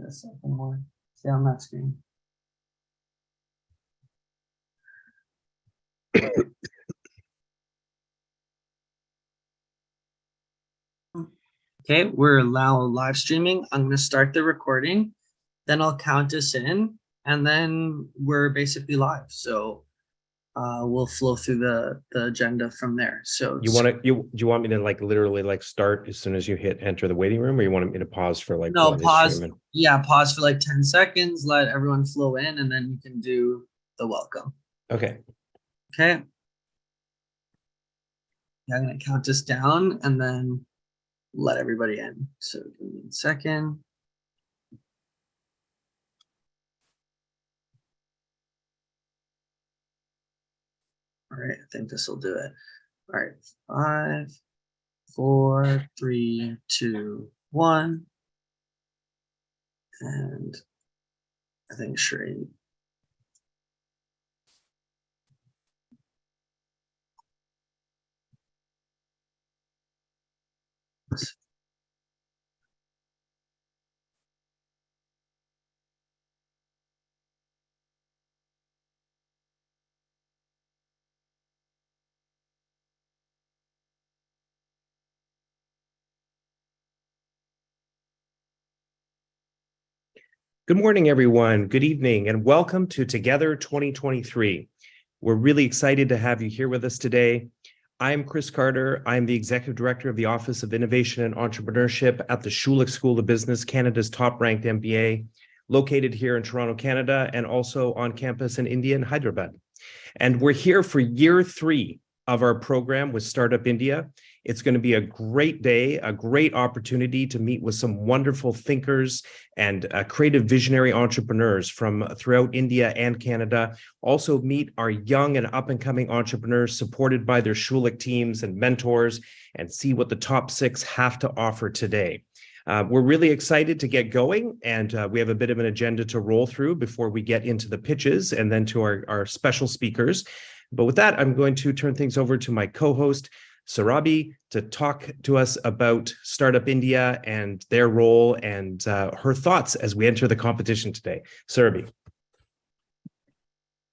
a second more. Stay on that screen. Okay, we're now live streaming. I'm going to start the recording, then I'll count us in, and then we're basically live. So we'll flow through the agenda from there. So do you want me to literally start as soon as you hit enter the waiting room, or you want me to pause for no, pause. Yeah, pause for 10 seconds, let everyone flow in, and then you can do the welcome. Okay. Okay. Yeah, I'm going to count us down and then let everybody in. So give me a second. All right, I think this will do it. All right, 5, 4, 3, 2, 1. And I think Sheree. Good morning, everyone. Good evening, and welcome to Together 2023. We're really excited to have you here with us today. I'm Chris Carter. I'm the Executive Director of the Office of Innovation and Entrepreneurship at the Schulich School of Business, Canada's top-ranked MBA, located here in Toronto, Canada, and also on campus in India and Hyderabad. And we're here for year 3 of our program with Startup India. It's going to be a great day, a great opportunity to meet with some wonderful thinkers and creative visionary entrepreneurs from throughout India and Canada. Also meet our young and up-and-coming entrepreneurs supported by their Schulich teams and mentors, and see what the top 6 have to offer today. We're really excited to get going, and we have a bit of an agenda to roll through before we get into the pitches and then to our special speakers. But with that, I'm going to turn things over to my co-host, Surabhi, to talk to us about Startup India and their role and her thoughts as we enter the competition today. Surabhi.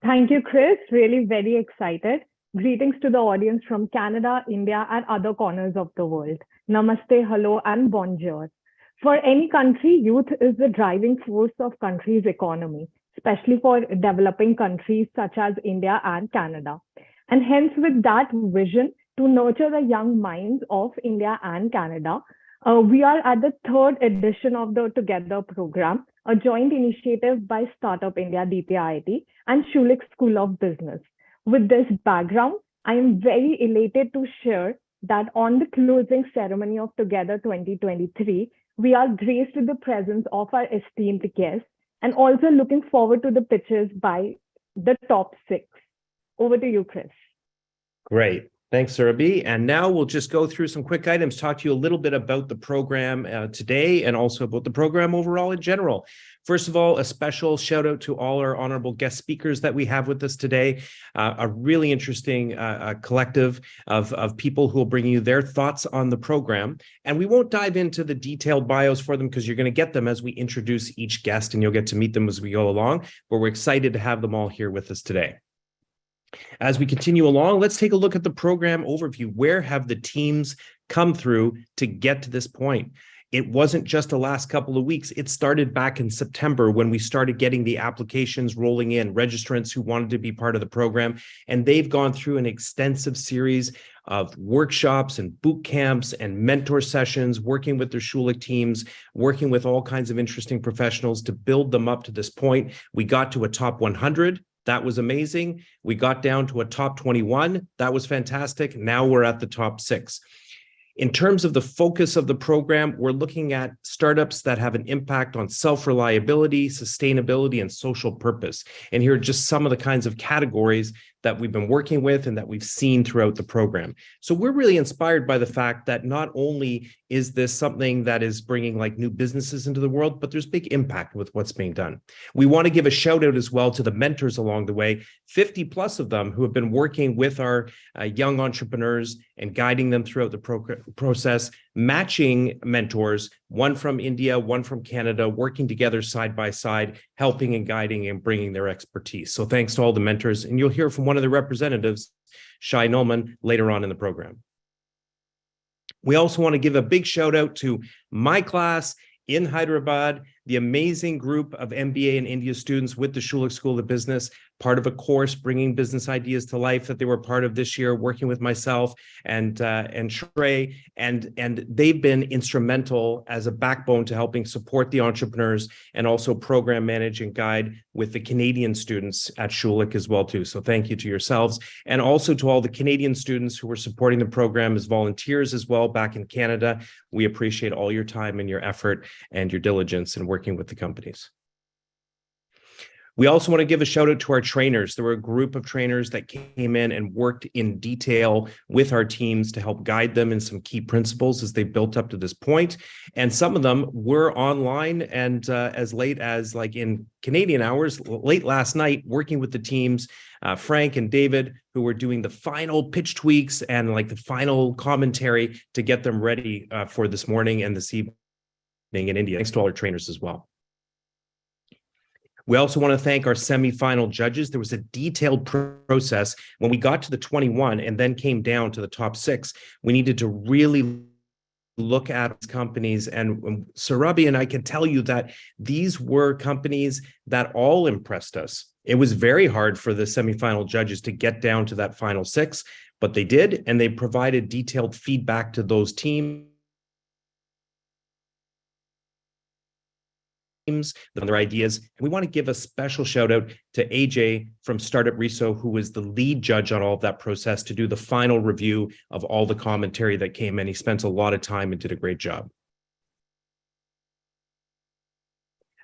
Thank you, Chris. Really very excited. Greetings to the audience from Canada, India, and other corners of the world. Namaste, hello, and bonjour. For any country, youth is the driving force of country's economy, especially for developing countries such as India and Canada. And hence, with that vision, to nurture the young minds of India and Canada, we are at the 3rd edition of the Together program, a joint initiative by Startup India, DPIIT, and Schulich School of Business. With this background, I am very elated to share that on the closing ceremony of Together 2023, we are graced with the presence of our esteemed guests, and also looking forward to the pitches by the top 6. Over to you, Chris. Great. Thanks, Surabhi. And now we'll just go through some quick items, talk to you a little bit about the program today and also about the program overall in general. First of all, a special shout out to all our honorable guest speakers that we have with us today. A really interesting collective of people who will bring you their thoughts on the program. And we won't dive into the detailed bios for them because you're going to get them as we introduce each guest and you'll get to meet them as we go along. But we're excited to have them all here with us today. As we continue along, let's take a look at the program overview. Where have the teams come through to get to this point? It wasn't just the last couple of weeks. It started back in September when we started getting the applications rolling in, registrants who wanted to be part of the program. And they've gone through an extensive series of workshops and boot camps and mentor sessions, working with their Schulich teams, working with all kinds of interesting professionals to build them up to this point. We got to a top 100. That was amazing. We got down to a top 21. That was fantastic. Now we're at the top 6. In terms of the focus of the program, we're looking at startups that have an impact on self-reliability, sustainability, and social purpose. And here are just some of the kinds of categories that we've been working with and that we've seen throughout the program. So we're really inspired by the fact that not only is this something that is bringing new businesses into the world, but there's big impact with what's being done. We want to give a shout out as well to the mentors along the way, 50 plus of them who have been working with our young entrepreneurs and guiding them throughout the process. matching mentors, one from India, one from Canada, working together side by side, helping and guiding and bringing their expertise. So thanks to all the mentors, and you'll hear from one of the representatives, Shai Nolman, later on in the program. We also want to give a big shout out to my class in Hyderabad, the amazing group of MBA and India students with the Schulich School of Business, part of a course bringing business ideas to life that they were part of this year, working with myself and Shrey, and they've been instrumental as a backbone to helping support the entrepreneurs and also program manage and guide with the Canadian students at Schulich as well too. So thank you to yourselves, and also to all the Canadian students who were supporting the program as volunteers as well back in Canada. We appreciate all your time and your effort and your diligence in working with the companies. We also want to give a shout out to our trainers. There were a group of trainers that came in and worked in detail with our teams to help guide them in some key principles as they built up to this point. And some of them were online and as late as like in Canadian hours, late last night, working with the teams, Frank and David, who were doing the final pitch tweaks and like the final commentary to get them ready for this morning and this evening in India. Thanks to all our trainers as well. We also want to thank our semifinal judges. There was a detailed process when we got to the 21 and then came down to the top 6. We needed to really look at companies, and Surabhi and I can tell you that these were companies that all impressed us. It was very hard for the semifinal judges to get down to that final 6, but they did, and they provided detailed feedback to those teams and their ideas. And we want to give a special shout out to AJ from Startup Reso, who was the lead judge on all of that process to do the final review of all the commentary that came in. He spent a lot of time and did a great job.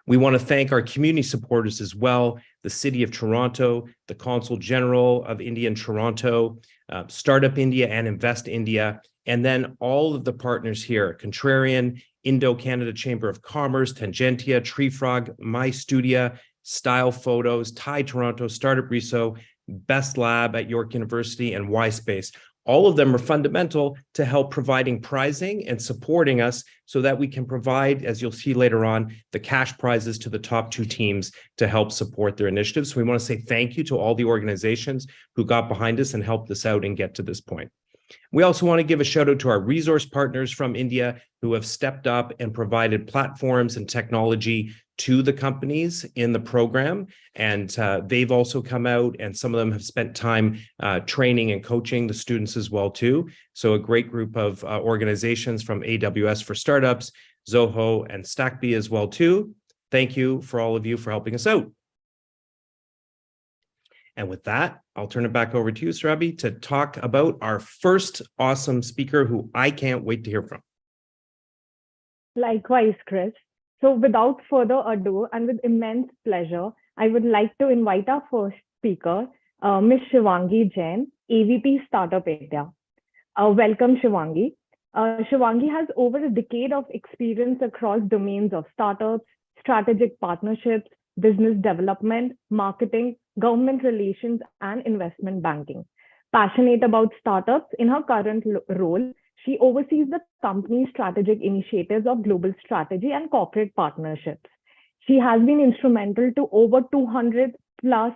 We want to thank our community supporters as well, the City of Toronto, the Consul General of India in Toronto, Startup India and Invest India, and then all of the partners here, Contrarian, Indo-Canada Chamber of Commerce, Tangentia, Tree Frog, My Studia, Style Photos, Thai Toronto, Startup Reso, Best Lab at York University, and Y-Space. All of them are fundamental to help providing prizing and supporting us so that we can provide, as you'll see later on, the cash prizes to the top 2 teams to help support their initiatives. So we want to say thank you to all the organizations who got behind us and helped us out and get to this point. We also want to give a shout out to our resource partners from India who have stepped up and provided platforms and technology to the companies in the program. And they've also come out, and some of them have spent time training and coaching the students as well too. So a great group of organizations from AWS for Startups, Zoho, and Stackbee as well too. Thank you for all of you for helping us out. And with that, I'll turn it back over to you, Surabhi, to talk about our first awesome speaker who I can't wait to hear from. Likewise, Chris. So without further ado and with immense pleasure, I would like to invite our first speaker, Ms. Shivangi Jain, AVP Startup India. Welcome, Shivangi. Shivangi has over a decade of experience across domains of startups, strategic partnerships, business development, marketing, government relations, and investment banking. Passionate about startups, in her current role, she oversees the company's strategic initiatives of global strategy and corporate partnerships. She has been instrumental to over 200 plus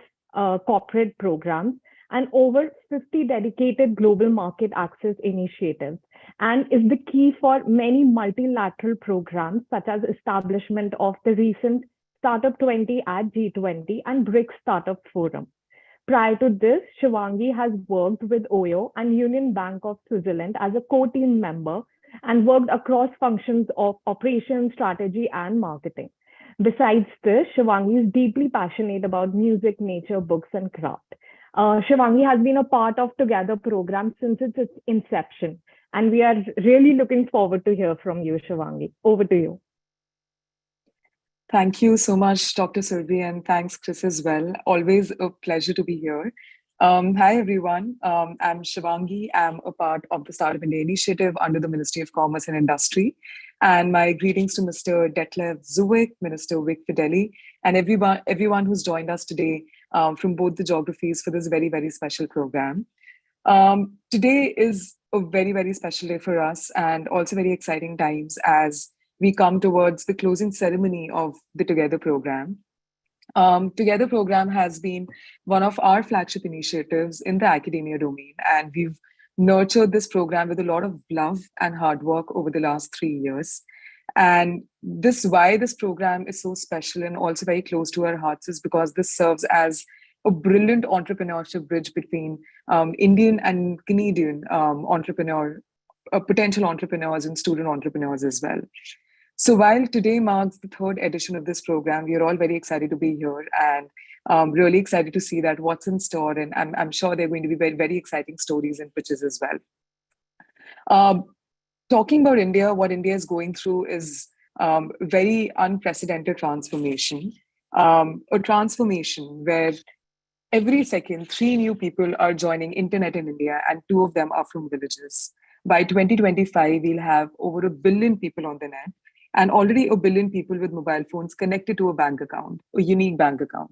corporate programs and over 50 dedicated global market access initiatives, and is the key for many multilateral programs such as establishment of the recent Startup 20 at G20 and BRICS Startup Forum. Prior to this, Shivangi has worked with OYO and Union Bank of Switzerland as a co-team member and worked across functions of operations, strategy, and marketing. Besides this, Shivangi is deeply passionate about music, nature, books, and craft. Shivangi has been a part of Together program since its inception, and we are really looking forward to hear from you, Shivangi. Over to you. Thank you so much, Dr. Surabhi, and thanks, Chris, as well. Always a pleasure to be here. Hi, everyone. I'm Shivangi. I'm a part of the Startup India initiative under the Ministry of Commerce and Industry. And my greetings to Mr. Detlef Zuwick, Minister Vic Fideli, and everyone who's joined us today from both the geographies for this very, very special program. Today is a very, very special day for us and also very exciting times as we come towards the closing ceremony of the Together program. Together program has been one of our flagship initiatives in the academia domain, and we've nurtured this program with a lot of love and hard work over the last 3 years. And why this program is so special and also very close to our hearts is because this serves as a brilliant entrepreneurship bridge between Indian and Canadian potential entrepreneurs and student entrepreneurs as well. So while today marks the third edition of this program, we are all very excited to be here and really excited to see that what's in store. And I'm sure there are going to be very, very exciting stories and pitches as well. Talking about India, what India is going through is very unprecedented transformation. A transformation where every second, 3 new people are joining internet in India and 2 of them are from villages. By 2025, we'll have over 1 billion people on the net and already 1 billion people with mobile phones connected to a bank account, a unique bank account.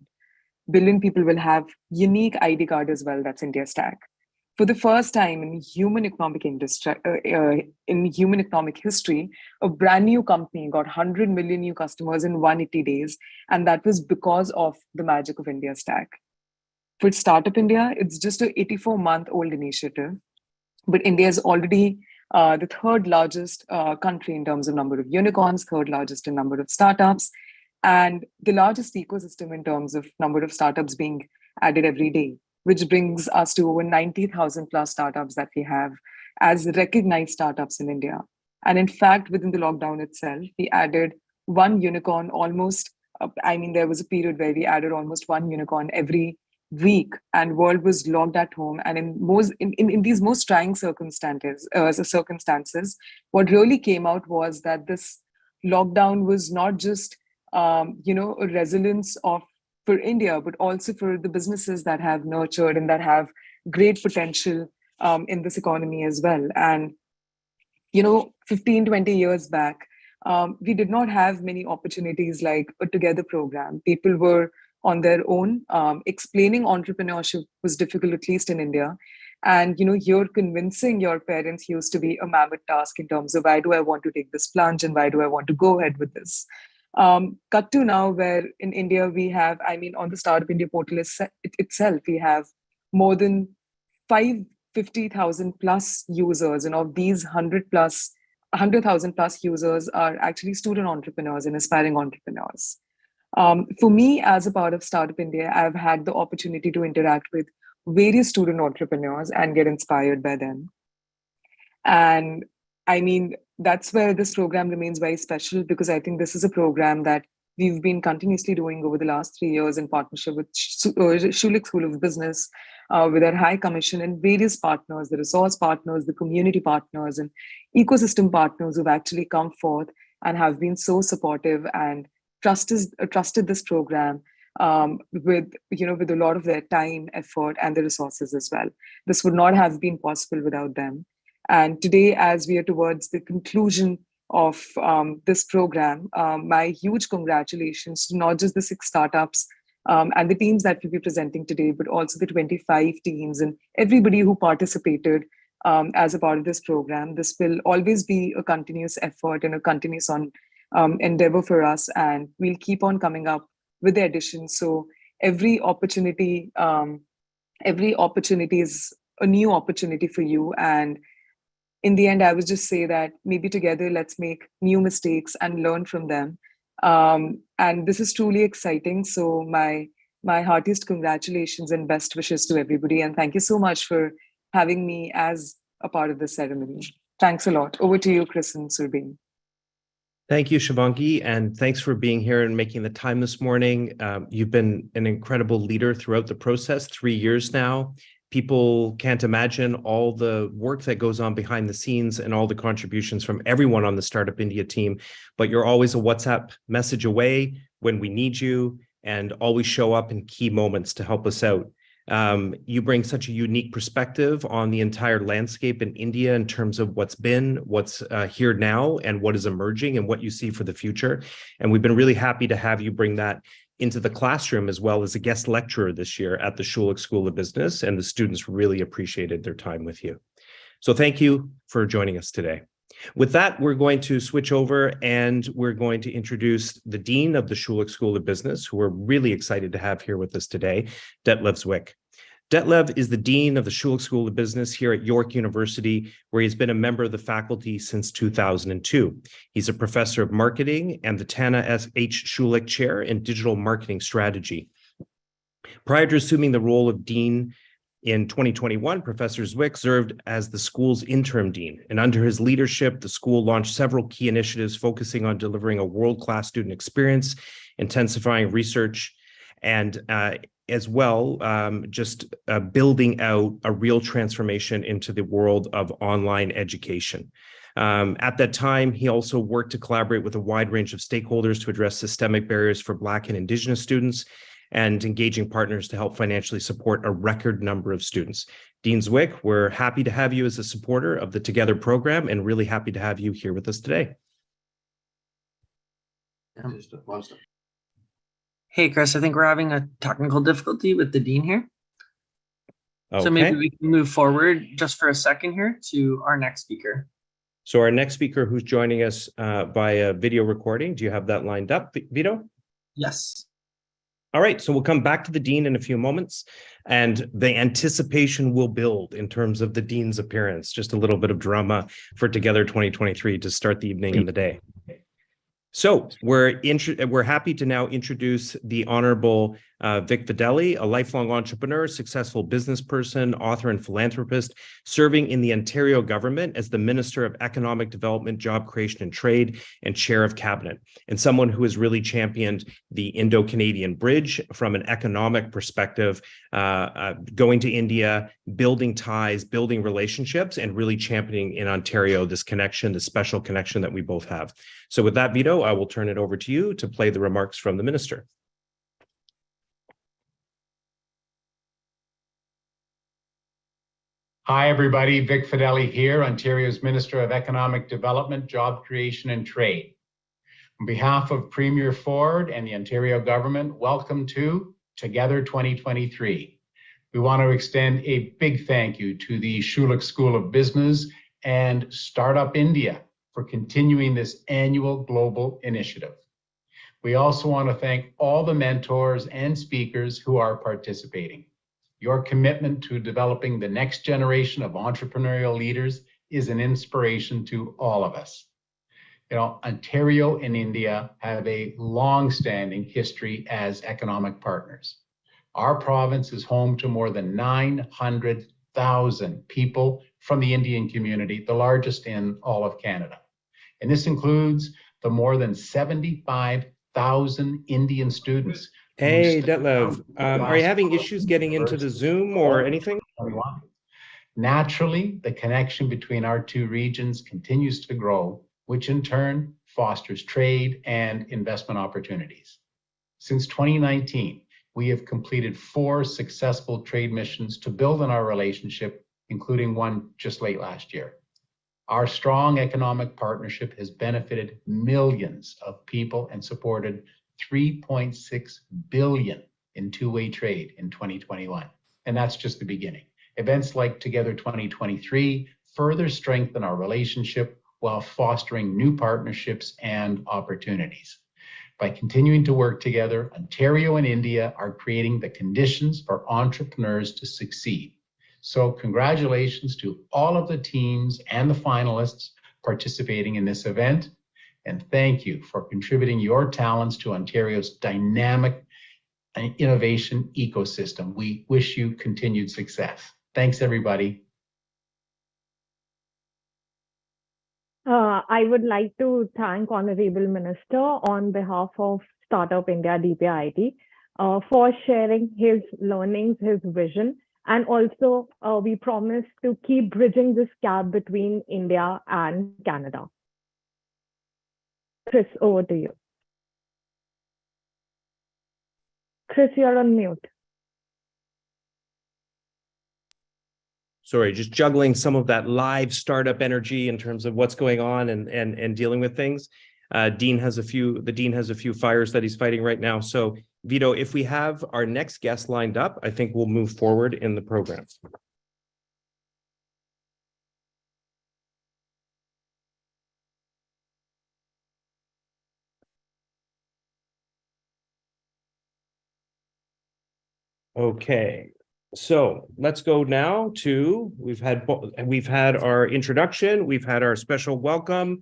1 billion people will have unique ID card as well, that's India Stack. For the first time in human economic history, a brand new company got 100 million new customers in 180 days, and that was because of the magic of India Stack. For Startup India, it's just an 84-month-old initiative, but India is already the third largest country in terms of number of unicorns, third largest in number of startups, and the largest ecosystem in terms of number of startups being added every day, which brings us to over 90,000 plus startups that we have as recognized startups in India. And in fact, within the lockdown itself, we added 1 unicorn almost. There was a period where we added almost 1 unicorn every week, and world was locked at home. And in these most trying circumstances, what really came out was that this lockdown was not just a resilience for India, but also for the businesses that have nurtured and that have great potential in this economy as well. And 15, 20 years back, we did not have many opportunities like a Together program. People were on their own. Explaining entrepreneurship was difficult, at least in India. And you're convincing your parents used to be a mammoth task in terms of why do I want to take this plunge and why do I want to go ahead with this. Cut to now, where in India we have, on the Startup India portal itself, we have more than 550,000 plus users, and of these 100,000 plus users are actually student entrepreneurs and aspiring entrepreneurs. For me, as a part of Startup India, I've had the opportunity to interact with various student entrepreneurs and get inspired by them. And that's where this program remains very special, because I think this is a program that we've been continuously doing over the last 3 years in partnership with Schulich School of Business, with our High Commission and various partners, the resource partners, the community partners, and ecosystem partners who've actually come forth and have been so supportive and trusted this program with a lot of their time, effort, and the resources as well. This would not have been possible without them. And today, as we are towards the conclusion of this program, my huge congratulations to not just the 6 startups and the teams that we'll be presenting today, but also the 25 teams and everybody who participated as a part of this program. This will always be a continuous effort and a continuous endeavor for us, and we'll keep on coming up with the additions. So every opportunity is a new opportunity for you. And in the end, I would just say that maybe together, let's make new mistakes and learn from them. And this is truly exciting. So my heartiest congratulations and best wishes to everybody. And thank you so much for having me as a part of this ceremony. Thanks a lot. Over to you, Chris and Surbeen. Thank you, Shivangi, and thanks for being here and making the time this morning. You've been an incredible leader throughout the process, 3 years now. People can't imagine all the work that goes on behind the scenes and all the contributions from everyone on the Startup India team, but you're always a WhatsApp message away when we need you and always show up in key moments to help us out. You bring such a unique perspective on the entire landscape in India in terms of what's been, what's here now, and what is emerging and what you see for the future. And we've been really happy to have you bring that into the classroom as well as a guest lecturer this year at the Schulich School of Business, and the students really appreciated their time with you. So thank you for joining us today. With that, we're going to switch over and we're going to introduce the Dean of the Schulich School of Business, who we're really excited to have here with us today, Detlev Zwick. Detlev is the Dean of the Schulich School of Business here at York University, where he's been a member of the faculty since 2002. He's a professor of marketing and the Tana S.H. Schulich Chair in Digital Marketing Strategy. Prior to assuming the role of Dean in 2021, Professor Zwick served as the school's interim dean, and under his leadership, the school launched several key initiatives focusing on delivering a world-class student experience, intensifying research, and as well, building out a real transformation into the world of online education. At that time, he also worked to collaborate with a wide range of stakeholders to address systemic barriers for Black and Indigenous students and engaging partners to help financially support a record number of students. Dean Zwick, we're happy to have you as a supporter of the Together program and really happy to have you here with us today. Hey, Chris, I think we're having a technical difficulty with the Dean here. Okay. So maybe we can move forward just for a second here to our next speaker. So our next speaker who's joining us via video recording, do you have that lined up, Vito? Yes. All right, so we'll come back to the Dean in a few moments, and the anticipation will build in terms of the Dean's appearance. Just a little bit of drama for Together 2023 to start the evening and the day. So we're happy to now introduce the Honorable Vic Fideli, a lifelong entrepreneur, successful business person, author, and philanthropist, serving in the Ontario government as the Minister of Economic Development, Job Creation and Trade, and Chair of Cabinet, and someone who has really championed the Indo-Canadian Bridge from an economic perspective, going to India, building ties, building relationships, and really championing in Ontario this connection, this special connection that we both have. So with that, Vito, I will turn it over to you to play the remarks from the Minister. Hi, everybody. Vic Fideli here, Ontario's Minister of Economic Development, Job Creation and Trade. On behalf of Premier Ford and the Ontario government, welcome to Together 2023. We want to extend a big thank you to the Schulich School of Business and Startup India for continuing this annual global initiative. We also want to thank all the mentors and speakers who are participating. Your commitment to developing the next generation of entrepreneurial leaders is an inspiration to all of us. You know, Ontario and India have a long-standing history as economic partners. Our province is home to more than 900,000 people from the Indian community, the largest in all of Canada. And this includes the more than 75,000 Indian students. Hey, Detlev, are you having issues getting into the Zoom or anything? Naturally, the connection between our two regions continues to grow, which in turn fosters trade and investment opportunities. Since 2019, we have completed 4 successful trade missions to build on our relationship, including one just late last year. Our strong economic partnership has benefited millions of people and supported $3.6 billion in two-way trade in 2021. And that's just the beginning. Events like Together 2023 further strengthen our relationship while fostering new partnerships and opportunities. By continuing to work together, Ontario and India are creating the conditions for entrepreneurs to succeed. So congratulations to all of the teams and the finalists participating in this event. And thank you for contributing your talents to Ontario's dynamic innovation ecosystem. We wish you continued success. Thanks, everybody. I would like to thank Honorable Minister on behalf of Startup India DPIIT for sharing his learnings, his vision, and also we promise to keep bridging this gap between India and Canada. Chris, over to you. Chris, you're on mute. Sorry, just juggling some of that live startup energy in terms of what's going on and dealing with things. The Dean has a few fires that he's fighting right now. So Vito, if we have our next guest lined up, I think we'll move forward in the program. Okay, so let's go now to, we've had our introduction, we've had our special welcome.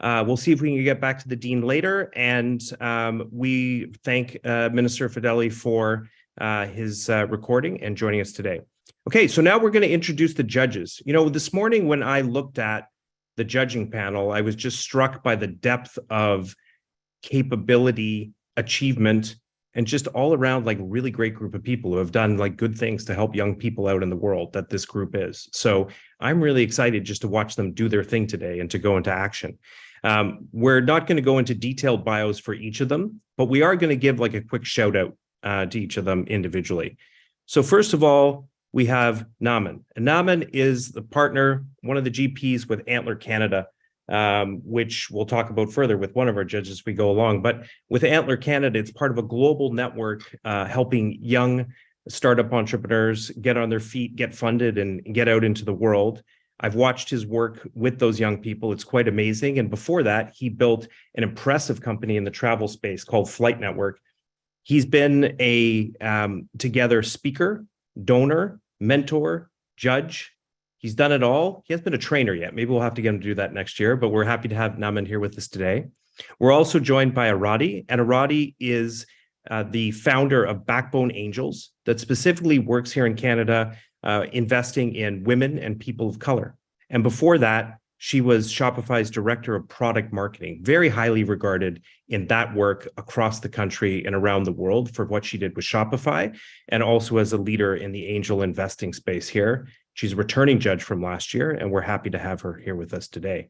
We'll see if we can get back to the dean later, and we thank Minister Fedeli for his recording and joining us today. Okay, so now we're going to introduce the judges. You know, this morning when I looked at the judging panel, I was just struck by the depth of capability, achievement, and just all around like really great group of people who have done like good things to help young people out in the world that this group is. So I'm really excited just to watch them do their thing today and to go into action. We're not going to go into detailed bios for each of them, but we are going to give like a quick shout out to each of them individually. So first of all, we have Naman. And Naman is the partner, one of the GPs with Antler Canada, which we'll talk about further with one of our judges as we go along. But with Antler Canada, it's part of a global network helping young startup entrepreneurs get on their feet, get funded, and get out into the world. I've watched his work with those young people. It's quite amazing. And before that, he built an impressive company in the travel space called Flight Network. He's been a together speaker, donor, mentor, judge. He's done it all. He hasn't been a trainer yet. Maybe we'll have to get him to do that next year, but we're happy to have Naman here with us today. We're also joined by Arati, and Arati is the founder of Backbone Angels that specifically works here in Canada, investing in women and people of color. And before that, she was Shopify's director of product marketing, very highly regarded in that work across the country and around the world for what she did with Shopify, and also as a leader in the angel investing space here. She's a returning judge from last year, and we're happy to have her here with us today.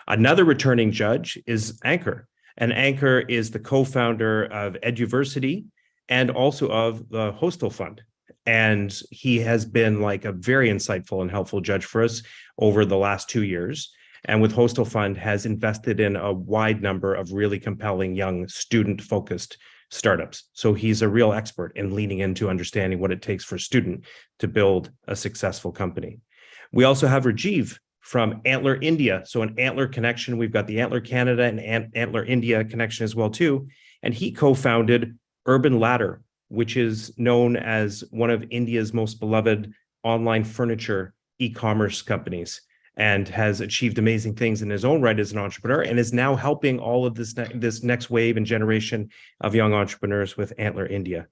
Another returning judge is Anchor, and Anchor is the co-founder of Eduversity and also of the Hostel Fund. And he has been like a very insightful and helpful judge for us over the last 2 years. And with Hostel Fund has invested in a wide number of really compelling young student-focused startups. So he's a real expert in leaning into understanding what it takes for a student to build a successful company. We also have Rajiv from Antler India. So an Antler connection, we've got the Antler Canada and Antler India connection as well too. And he co-founded Urban Ladder, which is known as one of India's most beloved online furniture e-commerce companies, and has achieved amazing things in his own right as an entrepreneur, and is now helping all of this next wave and generation of young entrepreneurs with Antler India.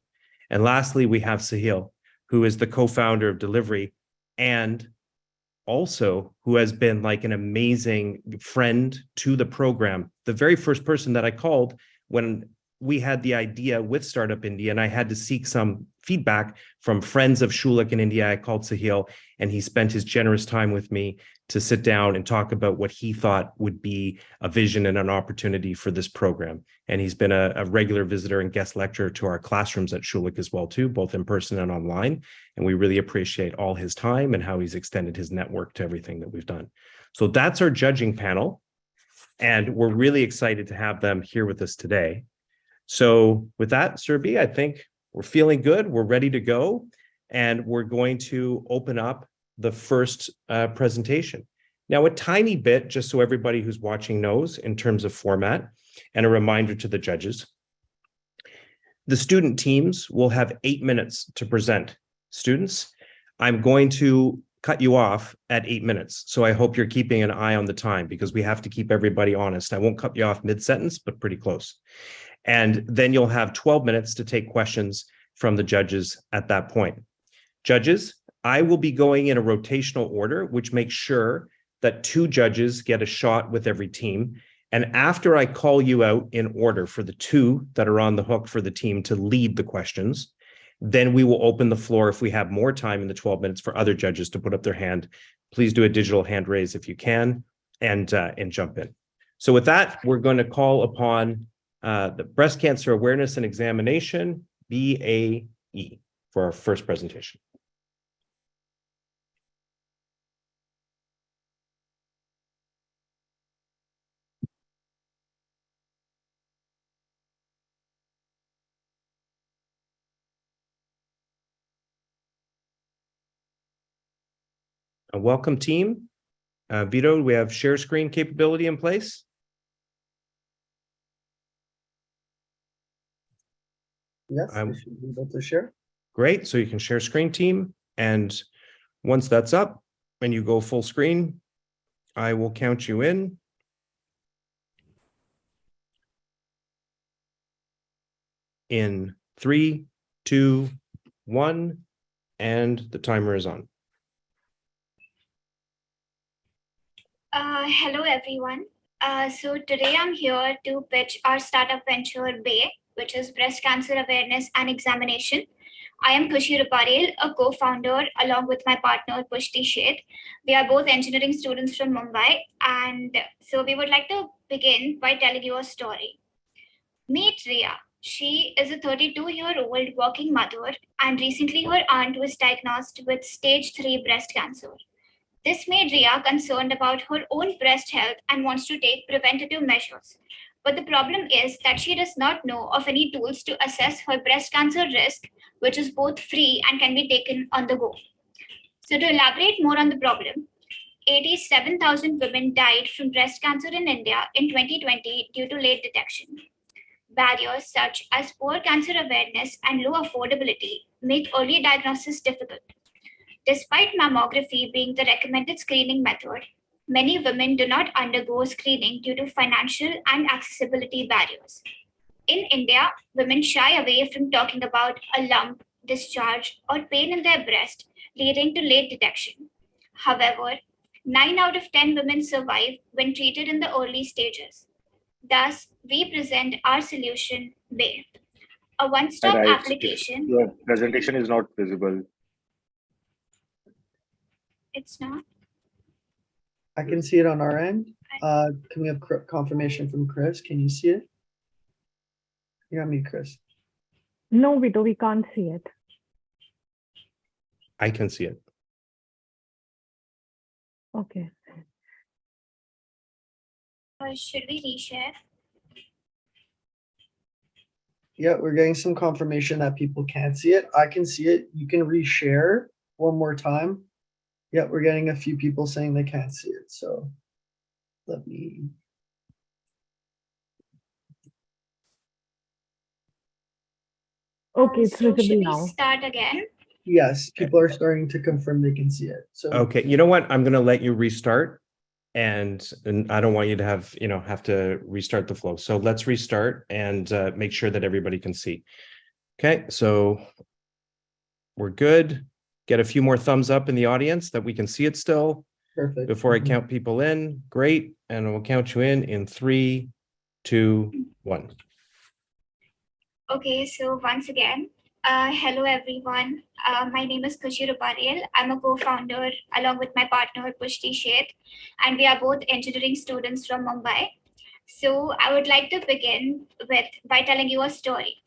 And lastly, we have Sahil, who is the co-founder of Delivery, and also who has been like an amazing friend to the program. The very first person that I called when we had the idea with Startup India, and I had to seek some feedback from friends of Schulich in India. I called Sahil, and he spent his generous time with me to sit down and talk about what he thought would be a vision and an opportunity for this program. And he's been a regular visitor and guest lecturer to our classrooms at Schulich as well too, both in person and online. And we really appreciate all his time and how he's extended his network to everything that we've done. So that's our judging panel. And we're really excited to have them here with us today. So with that, Surabhi, I think we're feeling good. We're ready to go. And we're going to open up the first presentation. Now, a tiny bit, just so everybody who's watching knows in terms of format, and a reminder to the judges. The student teams will have 8 minutes to present. Students, I'm going to cut you off at 8 minutes. So I hope you're keeping an eye on the time, because we have to keep everybody honest. I won't cut you off mid-sentence, but pretty close. And then you'll have 12 minutes to take questions from the judges at that point. Judges, I will be going in a rotational order, which makes sure that 2 judges get a shot with every team. And after I call you out in order for the 2 that are on the hook for the team to lead the questions, then we will open the floor, if we have more time in the 12 minutes, for other judges to put up their hand. Please do a digital hand raise if you can, and jump in. So with that, we're going to call upon the Breast Cancer Awareness and Examination, BAE, for our first presentation. Welcome, team. Vito, we have share screen capability in place. Yes, we should be able to share. Great. So you can share screen, team. And once that's up and you go full screen, I will count you in. In 3, 2, 1, and the timer is on. Hello, everyone. So today I'm here to pitch our startup venture, BAY, which is Breast Cancer Awareness and Examination. I am Khushi Ruparel, a co-founder, along with my partner, Pushti Sheth. We are both engineering students from Mumbai. And so we would like to begin by telling you a story. Meet Riya. She is a 32-year-old working mother, and recently her aunt was diagnosed with stage 3 breast cancer. This made Riya concerned about her own breast health and wants to take preventative measures. But the problem is that she does not know of any tools to assess her breast cancer risk, which is both free and can be taken on the go. So to elaborate more on the problem, 87,000 women died from breast cancer in India in 2020 due to late detection. Barriers such as poor cancer awareness and low affordability make early diagnosis difficult. Despite mammography being the recommended screening method, many women do not undergo screening due to financial and accessibility barriers. In India, women shy away from talking about a lump, discharge, or pain in their breast, leading to late detection. However, 9 out of 10 women survive when treated in the early stages. Thus, we present our solution, BAY, a one-stop application. Your presentation is not visible. It's not. I can see it on our end. Can we have confirmation from Chris? Can you see it? You're on mute, Chris. No, Vito, we can't see it. I can see it. Okay. Should we reshare? Yeah, we're getting some confirmation that people can't see it. I can see it. You can reshare one more time. Yeah, we're getting a few people saying they can't see it. So let me. Okay, it's So visible should we now. start again? Yes, people are starting to confirm they can see it. So Okay, you know what? I'm going to let you restart, and I don't want you to have to restart the flow. So let's restart and make sure that everybody can see. Okay, so we're good. Get a few more thumbs up in the audience that we can see it still perfect. before I count people in. Great, and we'll count you in 3, 2, 1. Okay, so once again, hello everyone. My name is Khushi Ruparel. I'm a co-founder along with my partner Pushti Sheth, and we are both engineering students from Mumbai. So I would like to begin by telling you a story.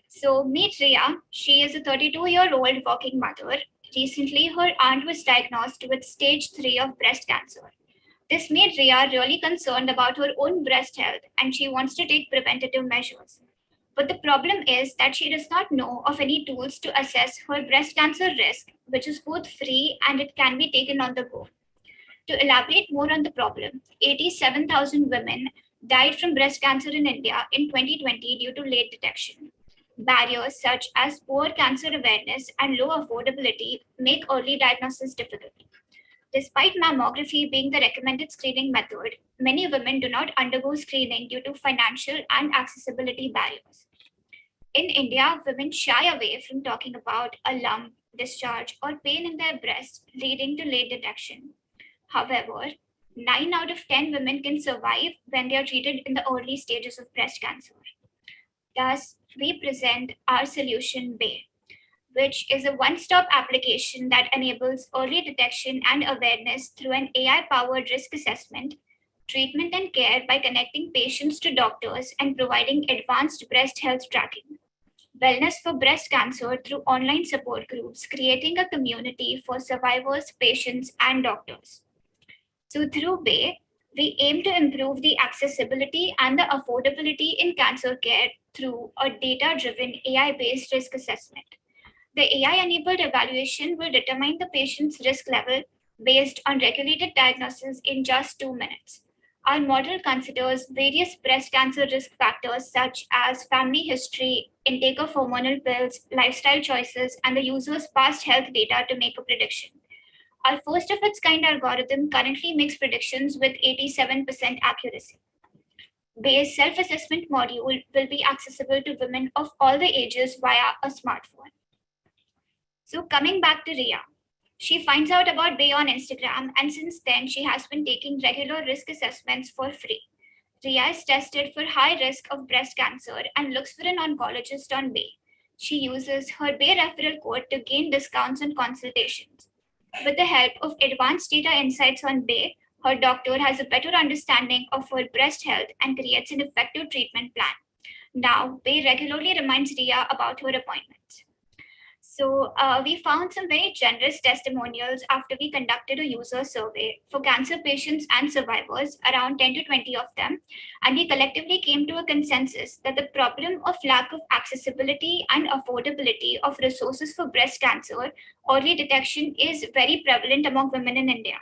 So meet Riya. She is a 32-year-old working mother. Recently, her aunt was diagnosed with stage 3 of breast cancer. This made Riya really concerned about her own breast health, and she wants to take preventative measures. But the problem is that she does not know of any tools to assess her breast cancer risk, which is both free and it can be taken on the go. To elaborate more on the problem, 87,000 women died from breast cancer in India in 2020 due to late detection. Barriers such as poor cancer awareness and low affordability make early diagnosis difficult. Despite mammography being the recommended screening method, many women do not undergo screening due to financial and accessibility barriers. In India, women shy away from talking about a lump, discharge, or pain in their breast, leading to late detection. However, 9 out of 10 women can survive when they are treated in the early stages of breast cancer. Thus, we present our solution, BAY, which is a one-stop application that enables early detection and awareness through an AI-powered risk assessment, treatment and care by connecting patients to doctors and providing advanced breast health tracking, wellness for breast cancer through online support groups, creating a community for survivors, patients, and doctors. So through BAY, we aim to improve the accessibility and the affordability in cancer care through a data-driven AI-based risk assessment. The AI-enabled evaluation will determine the patient's risk level based on regulated diagnosis in just 2 minutes. Our model considers various breast cancer risk factors such as family history, intake of hormonal pills, lifestyle choices, and the user's past health data to make a prediction. Our first of its kind algorithm currently makes predictions with 87% accuracy. Bay's self-assessment module will be accessible to women of all the ages via a smartphone. So coming back to Ria, she finds out about Bay on Instagram, and since then she has been taking regular risk assessments for free. Ria is tested for high risk of breast cancer and looks for an oncologist on Bay. She uses her Bay referral code to gain discounts on consultations. With the help of advanced data insights on Bay, her doctor has a better understanding of her breast health and creates an effective treatment plan. Now, Bay regularly reminds Ria about her appointments. So we found some very generous testimonials after we conducted a user survey for cancer patients and survivors, around 10 to 20 of them. And we collectively came to a consensus that the problem of lack of accessibility and affordability of resources for breast cancer early detection is very prevalent among women in India.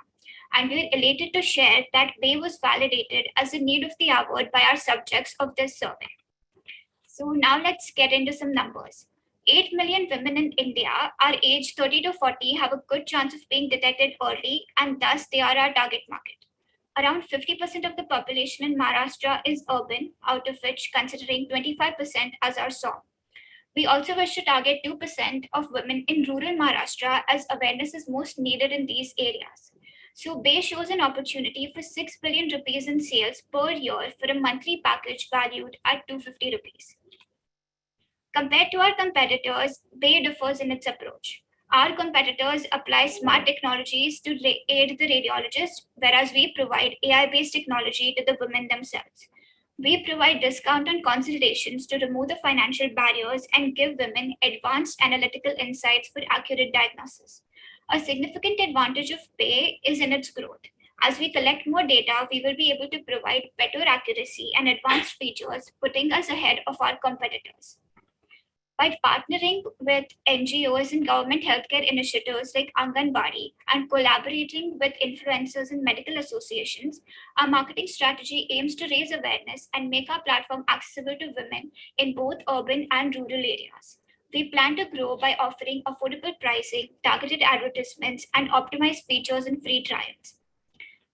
And we were elated to share that Bay was validated as a need of the hour by our subjects of this survey. So now let's get into some numbers. 8 million women in India are aged 30 to 40 have a good chance of being detected early, and thus they are our target market. Around 50% of the population in Maharashtra is urban, out of which considering 25% as our SOM. We also wish to target 2% of women in rural Maharashtra as awareness is most needed in these areas. So Bay shows an opportunity for 6 billion rupees in sales per year for a monthly package valued at 250 rupees. Compared to our competitors, Bay differs in its approach. Our competitors apply smart technologies to aid the radiologist, whereas we provide AI-based technology to the women themselves. We provide discount on consultations to remove the financial barriers and give women advanced analytical insights for accurate diagnosis. A significant advantage of Bay is in its growth. As we collect more data, we will be able to provide better accuracy and advanced features, putting us ahead of our competitors. By partnering with NGOs and government healthcare initiatives like Anganwadi and collaborating with influencers and medical associations, our marketing strategy aims to raise awareness and make our platform accessible to women in both urban and rural areas. We plan to grow by offering affordable pricing, targeted advertisements, and optimized features and free trials.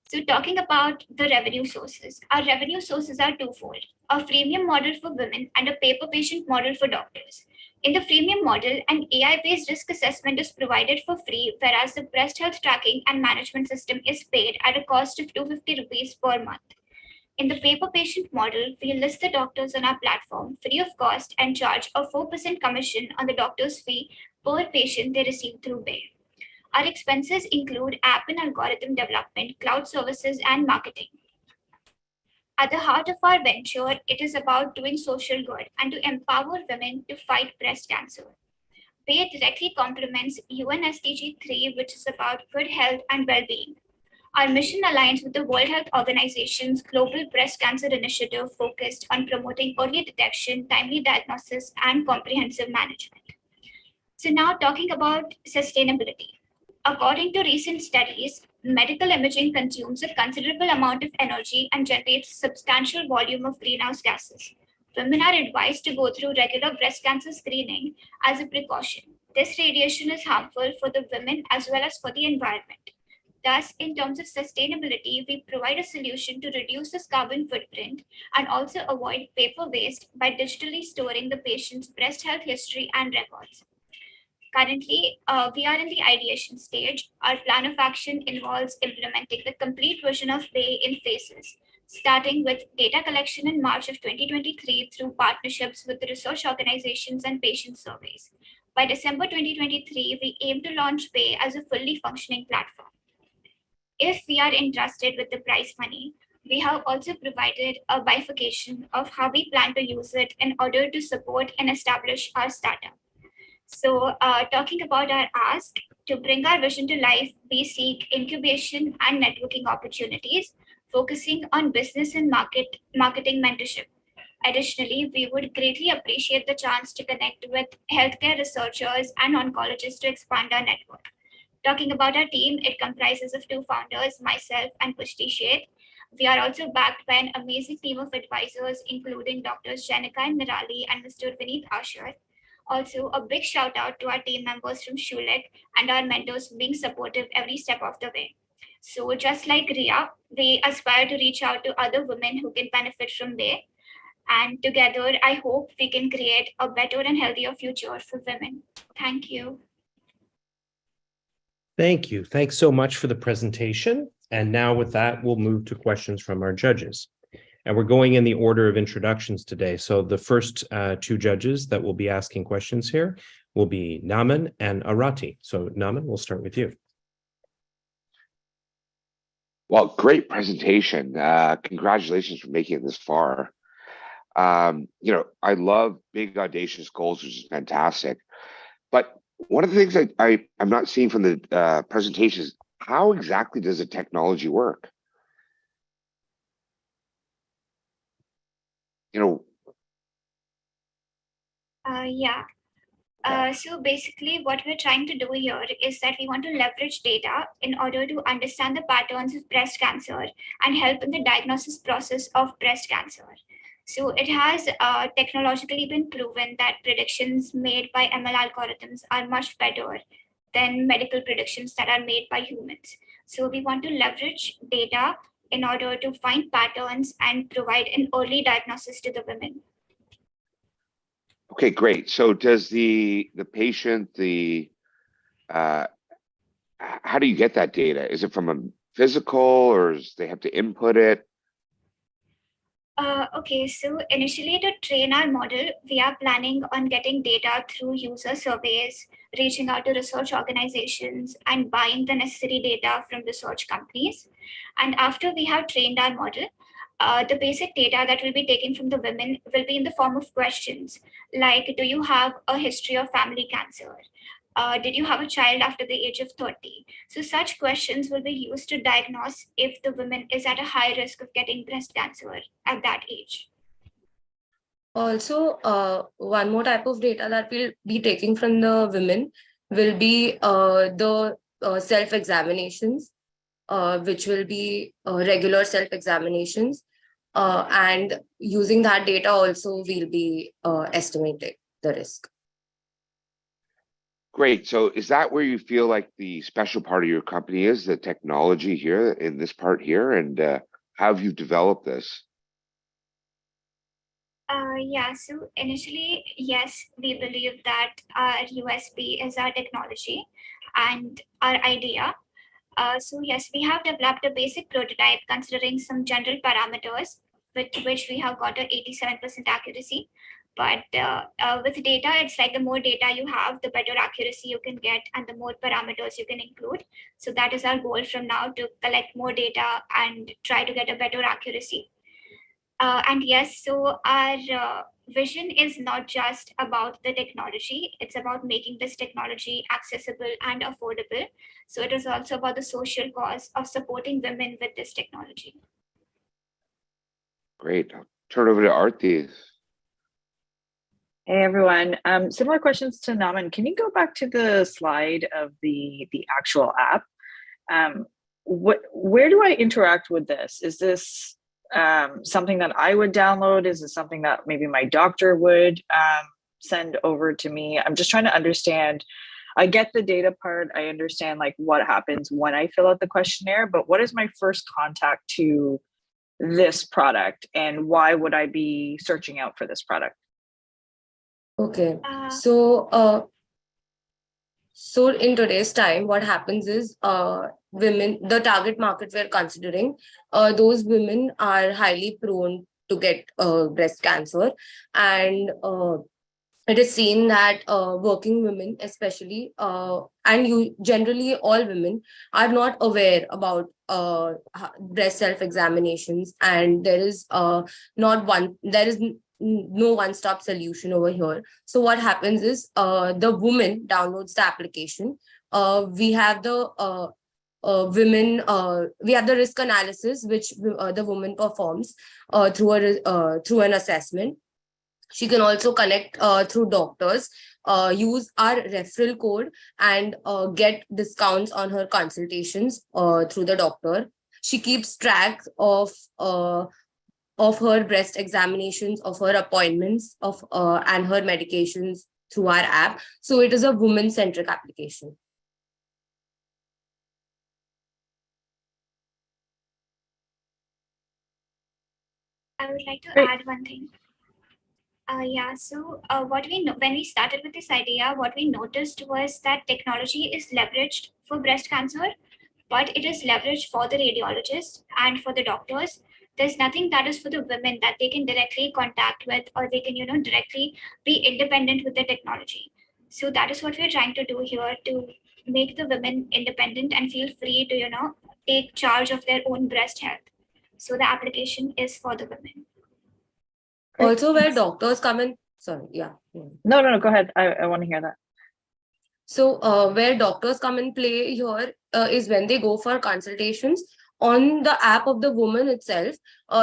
So talking about the revenue sources, our revenue sources are twofold: a freemium model for women and a pay-per-patient model for doctors. In the freemium model, an AI-based risk assessment is provided for free, whereas the breast health tracking and management system is paid at a cost of 250 rupees per month. In the pay-per-patient model, we list the doctors on our platform free of cost and charge a 4% commission on the doctor's fee per patient they receive through Bay. Our expenses include app and algorithm development, cloud services, and marketing. At the heart of our venture, it is about doing social good and to empower women to fight breast cancer. Bay directly complements UN SDG 3, which is about good health and well-being. Our mission aligns with the World Health Organization's Global Breast Cancer Initiative focused on promoting early detection, timely diagnosis, and comprehensive management. So now talking about sustainability. According to recent studies, medical imaging consumes a considerable amount of energy and generates a substantial volume of greenhouse gases. Women are advised to go through regular breast cancer screening as a precaution. This radiation is harmful for the women as well as for the environment. Thus, in terms of sustainability, we provide a solution to reduce this carbon footprint and also avoid paper waste by digitally storing the patient's breast health history and records. Currently, we are in the ideation stage. Our plan of action involves implementing the complete vision of Bay in phases, starting with data collection in March of 2023 through partnerships with the research organizations and patient surveys. By December 2023, we aim to launch Bay as a fully functioning platform. If we are entrusted with the prize money, we have also provided a bifurcation of how we plan to use it in order to support and establish our startup. So talking about our ask, to bring our vision to life, we seek incubation and networking opportunities, focusing on business and marketing mentorship. Additionally, we would greatly appreciate the chance to connect with healthcare researchers and oncologists to expand our network. Talking about our team, it comprises of 2 founders, myself and Pushti Sheth. We are also backed by an amazing team of advisors, including Drs. Janika and Nirali and Mr. Vineet Ashar. Also, a big shout out to our team members from Schulich and our mentors for being supportive every step of the way. So just like Ria, we aspire to reach out to other women who can benefit from there. And together, I hope we can create a better and healthier future for women. Thank you. Thank you. Thanks so much for the presentation. And now with that, we'll move to questions from our judges. And we're going in the order of introductions today. So the first two judges that will be asking questions here will be Naman and Arati. So Naman, we'll start with you. Well, great presentation. Congratulations for making it this far. I love big audacious goals, which is fantastic. But one of the things I'm not seeing from the presentation is how exactly does the technology work? So basically what we're trying to do here is that we want to leverage data in order to understand the patterns of breast cancer and help in the diagnosis process of breast cancer. So it has technologically been proven that predictions made by ML algorithms are much better than medical predictions that are made by humans. So we want to leverage data in order to find patterns and provide an early diagnosis to the women. Okay, great. So does the patient, how do you get that data? Is it from a physical, or does they have to input it? Okay, so initially to train our model, we are planning on getting data through user surveys, reaching out to research organizations, and buying the necessary data from research companies. And after we have trained our model, the basic data that will be taken from the women will be in the form of questions like, do you have a history of family cancer? Did you have a child after the age of 30? So such questions will be used to diagnose if the woman is at a high risk of getting breast cancer at that age. Also, one more type of data that we'll be taking from the women will be the self-examinations, which will be regular self-examinations. And using that data also, we'll be estimating the risk. Great. So is that where you feel like the special part of your company is, the technology here in this part here? And how have you developed this? So initially, yes, we believe that our USP is our technology and our idea. So yes, we have developed a basic prototype considering some general parameters, with which we have got a 87% accuracy. But with data, it's like the more data you have, the better accuracy you can get and the more parameters you can include. So that is our goal from now, to collect more data and try to get a better accuracy. And yes, so our vision is not just about the technology, it's about making this technology accessible and affordable. So it is also about the social cause of supporting women with this technology. Great. I'll turn over to Aarti. Hey everyone. Similar questions to Naman. Can you go back to the slide of the actual app? Where do I interact with this? Is this something that I would download? Is this something that maybe my doctor would send over to me? I'm just trying to understand. I get the data part. I understand like what happens when I fill out the questionnaire, but what is my first contact to this product and why would I be searching out for this product? Okay, so in today's time, what happens is women, the target market we're considering, those women are highly prone to get breast cancer. And it is seen that working women especially, and generally all women are not aware about breast self-examinations, and there is no one-stop solution over here. So what happens is the woman downloads the application. We have the we have the risk analysis, which the woman performs through an assessment. She can also connect through doctors, use our referral code and get discounts on her consultations through the doctor. She keeps track of her breast examinations, of her appointments, and her medications through our app. So it is a woman-centric application. I would like to Great. add one thing. What we know when we started with this idea, what we noticed was that technology is leveraged for breast cancer, but it is leveraged for the radiologist and for the doctors. There's nothing that is for the women that they can directly contact with, or they can, directly be independent with the technology. So that is what we're trying to do here, to make the women independent and feel free to, take charge of their own breast health. So the application is for the women. Great. Also, where doctors come in, sorry, yeah. No, go ahead. I want to hear that. So where doctors come in play here is when they go for consultations on the app of the woman itself.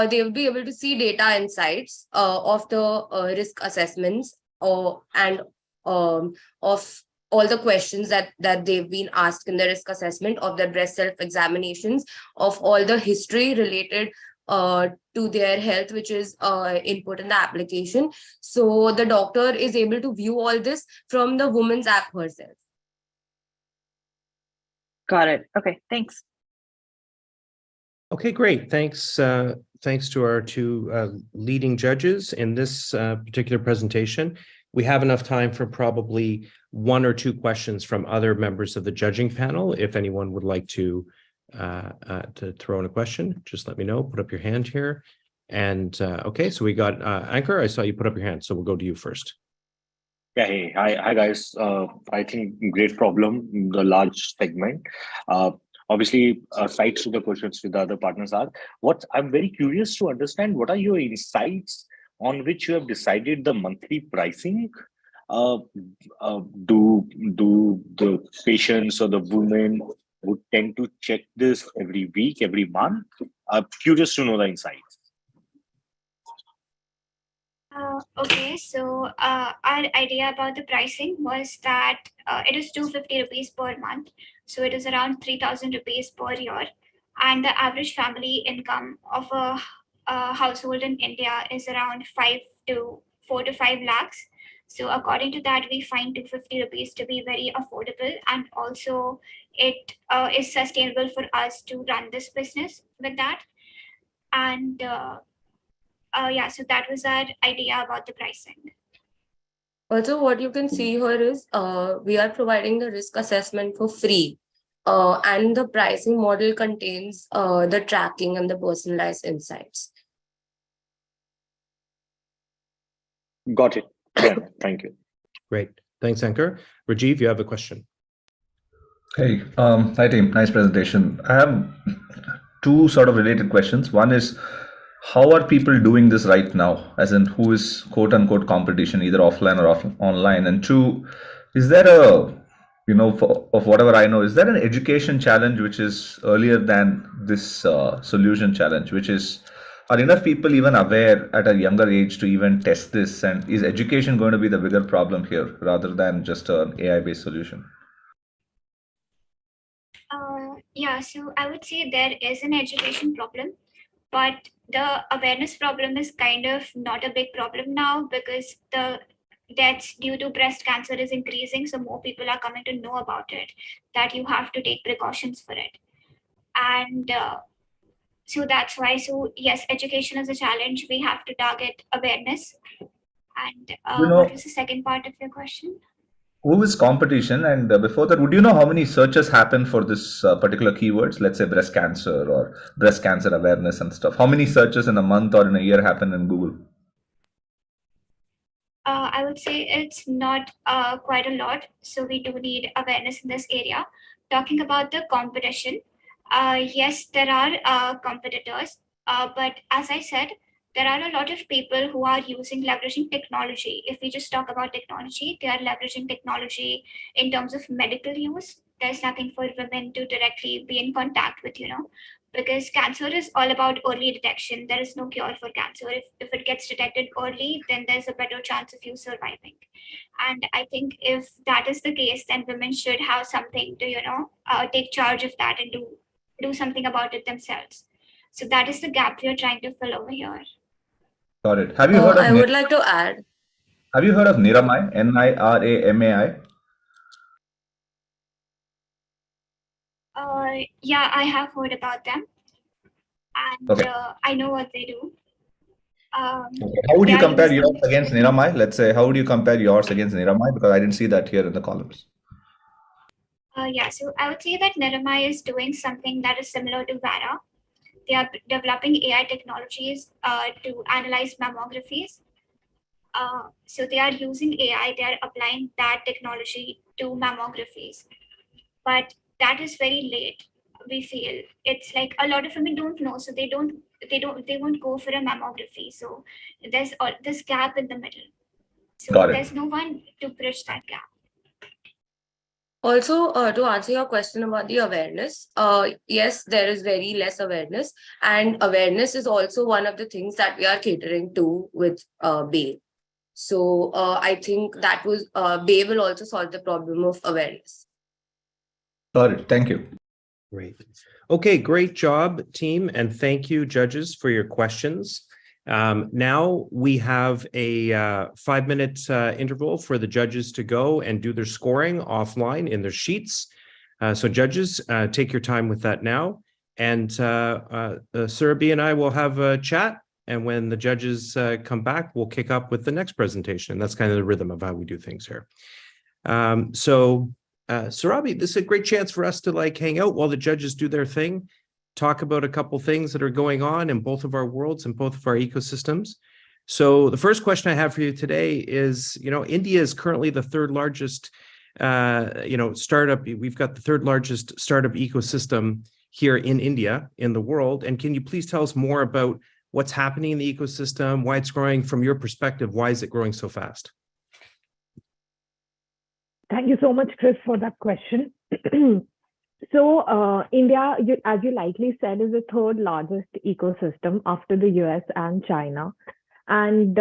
They will be able to see data insights of the risk assessments and of all the questions that they've been asked in the risk assessment, of their breast self-examinations, of all the history related to their health, which is input in the application. So the doctor is able to view all this from the woman's app herself. Got it. Okay, thanks. Okay, great. Thanks. Thanks to our two leading judges in this particular presentation. We have enough time for probably one or two questions from other members of the judging panel. If anyone would like to throw in a question, just let me know. Put up your hand here. And okay, so we got Anchor. I saw you put up your hand, so we'll go to you first. Yeah, hey, hi guys. I think great problem, the large segment. Obviously, sides to the questions with the other partners are, what I'm very curious to understand, what are your insights on which you have decided the monthly pricing? Do the patients or the women would tend to check this every week, every month? I'm curious to know the insights. Okay, so our idea about the pricing was that it is 250 rupees per month. So it is around 3,000 rupees per year. And the average family income of a household in India is around 4 to 5 lakhs. So according to that, we find 250 rupees to be very affordable. And also it is sustainable for us to run this business with that. And so that was our idea about the pricing. Also, what you can see here is we are providing the risk assessment for free. And the pricing model contains the tracking and the personalized insights. Got it. Yeah, thank you. Great. Thanks, Anchor. Rajiv, you have a question. Hey, hi team. Nice presentation. I have two sort of related questions. One is, how are people doing this right now? As in, who is quote unquote competition, either offline or online? And two, is there a, of whatever I know, is there an education challenge which is earlier than this solution challenge, which is, are enough people even aware at a younger age to even test this? And is education going to be the bigger problem here rather than just an AI-based solution? So I would say there is an education problem, but the awareness problem is kind of not a big problem now, because the deaths due to breast cancer is increasing. So more people are coming to know about it, that you have to take precautions for it. And so that's why, so yes, education is a challenge. We have to target awareness. And what was the second part of your question? Who is competition? And before that, would you know how many searches happen for this particular keywords? Let's say breast cancer or breast cancer awareness and stuff. How many searches in a month or in a year happen in Google? I would say it's not quite a lot. So we do need awareness in this area. Talking about the competition, yes, there are competitors. But as I said, there are a lot of people who are leveraging technology. If we just talk about technology, they are leveraging technology in terms of medical use. There's nothing for women to directly be in contact with, because cancer is all about early detection. There is no cure for cancer. If it gets detected early, then there's a better chance of you surviving. And I think if that is the case, then women should have something to, take charge of that and do do something about it themselves. So that is the gap we are trying to fill over here. Got it. Have you heard of I would like to add. Niramai? Niramai? Yeah, I have heard about them, and Okay. I know what they do. Okay. How would you compare yours against Niramai? Let's say, how would you compare yours against Niramai? Because I didn't see that here in the columns. Yeah, so I would say that Niramai is doing something that is similar to Vara. They are developing AI technologies to analyze mammographies. So they are using AI, they are applying that technology to mammographies. But that is very late, we feel. It's like a lot of women don't know, so they won't go for a mammography. So there's this gap in the middle. So Got it. there's no one to bridge that gap. Also, to answer your question about the awareness, yes, there is very less awareness, and awareness is also one of the things that we are catering to with BAE. So I think that was BAE will also solve the problem of awareness. Got it. Thank you. Great. Okay, great job, team, and thank you, judges, for your questions. Now we have a 5-minute interval for the judges to go and do their scoring offline in their sheets. So judges, take your time with that now. And Surabhi and I will have a chat. And when the judges come back, we'll kick up with the next presentation. That's kind of the rhythm of how we do things here. Surabhi, this is a great chance for us to hang out while the judges do their thing. Talk about a couple things that are going on in both of our worlds and both of our ecosystems. So the first question I have for you today is, India is currently the third largest, startup. We've got the third largest startup ecosystem here in India, in the world. And can you please tell us more about what's happening in the ecosystem, why it's growing from your perspective? Why is it growing so fast? Thank you so much, Chris, for that question. So India, as you likely said, is the third largest ecosystem after the US and China. And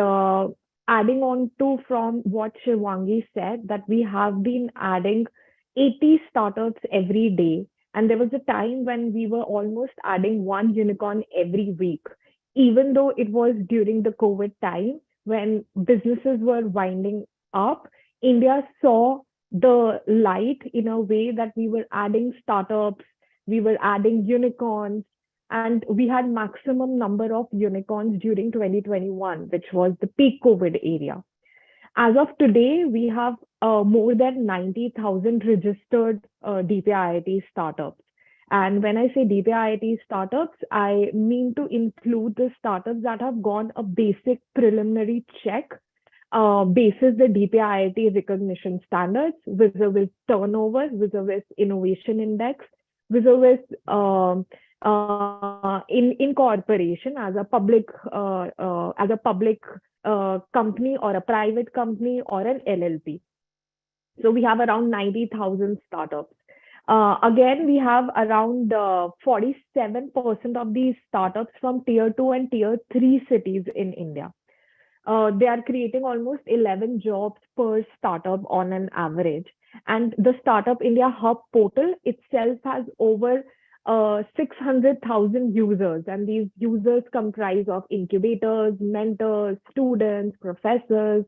adding on to from what Shivangi said, that we have been adding 80 startups every day. And there was a time when we were almost adding one unicorn every week, even though it was during the COVID time when businesses were winding up. India saw the light in a way that we were adding startups, we were adding unicorns, and we had maximum number of unicorns during 2021, which was the peak COVID area. As of today, we have more than 90,000 registered DPIIT startups. And when I say DPIIT startups, I mean to include the startups that have gone a basic preliminary check basis the DPIIT recognition standards, vis-a-vis turnover, vis-a-vis innovation index, vis-a-vis incorporation as a public company or a private company or an LLP. So we have around 90,000 startups. Again, we have around 47% of these startups from tier 2 and tier 3 cities in India. They are creating almost 11 jobs per startup on an average. And the Startup India Hub portal itself has over 600,000 users. And these users comprise of incubators, mentors, students, professors,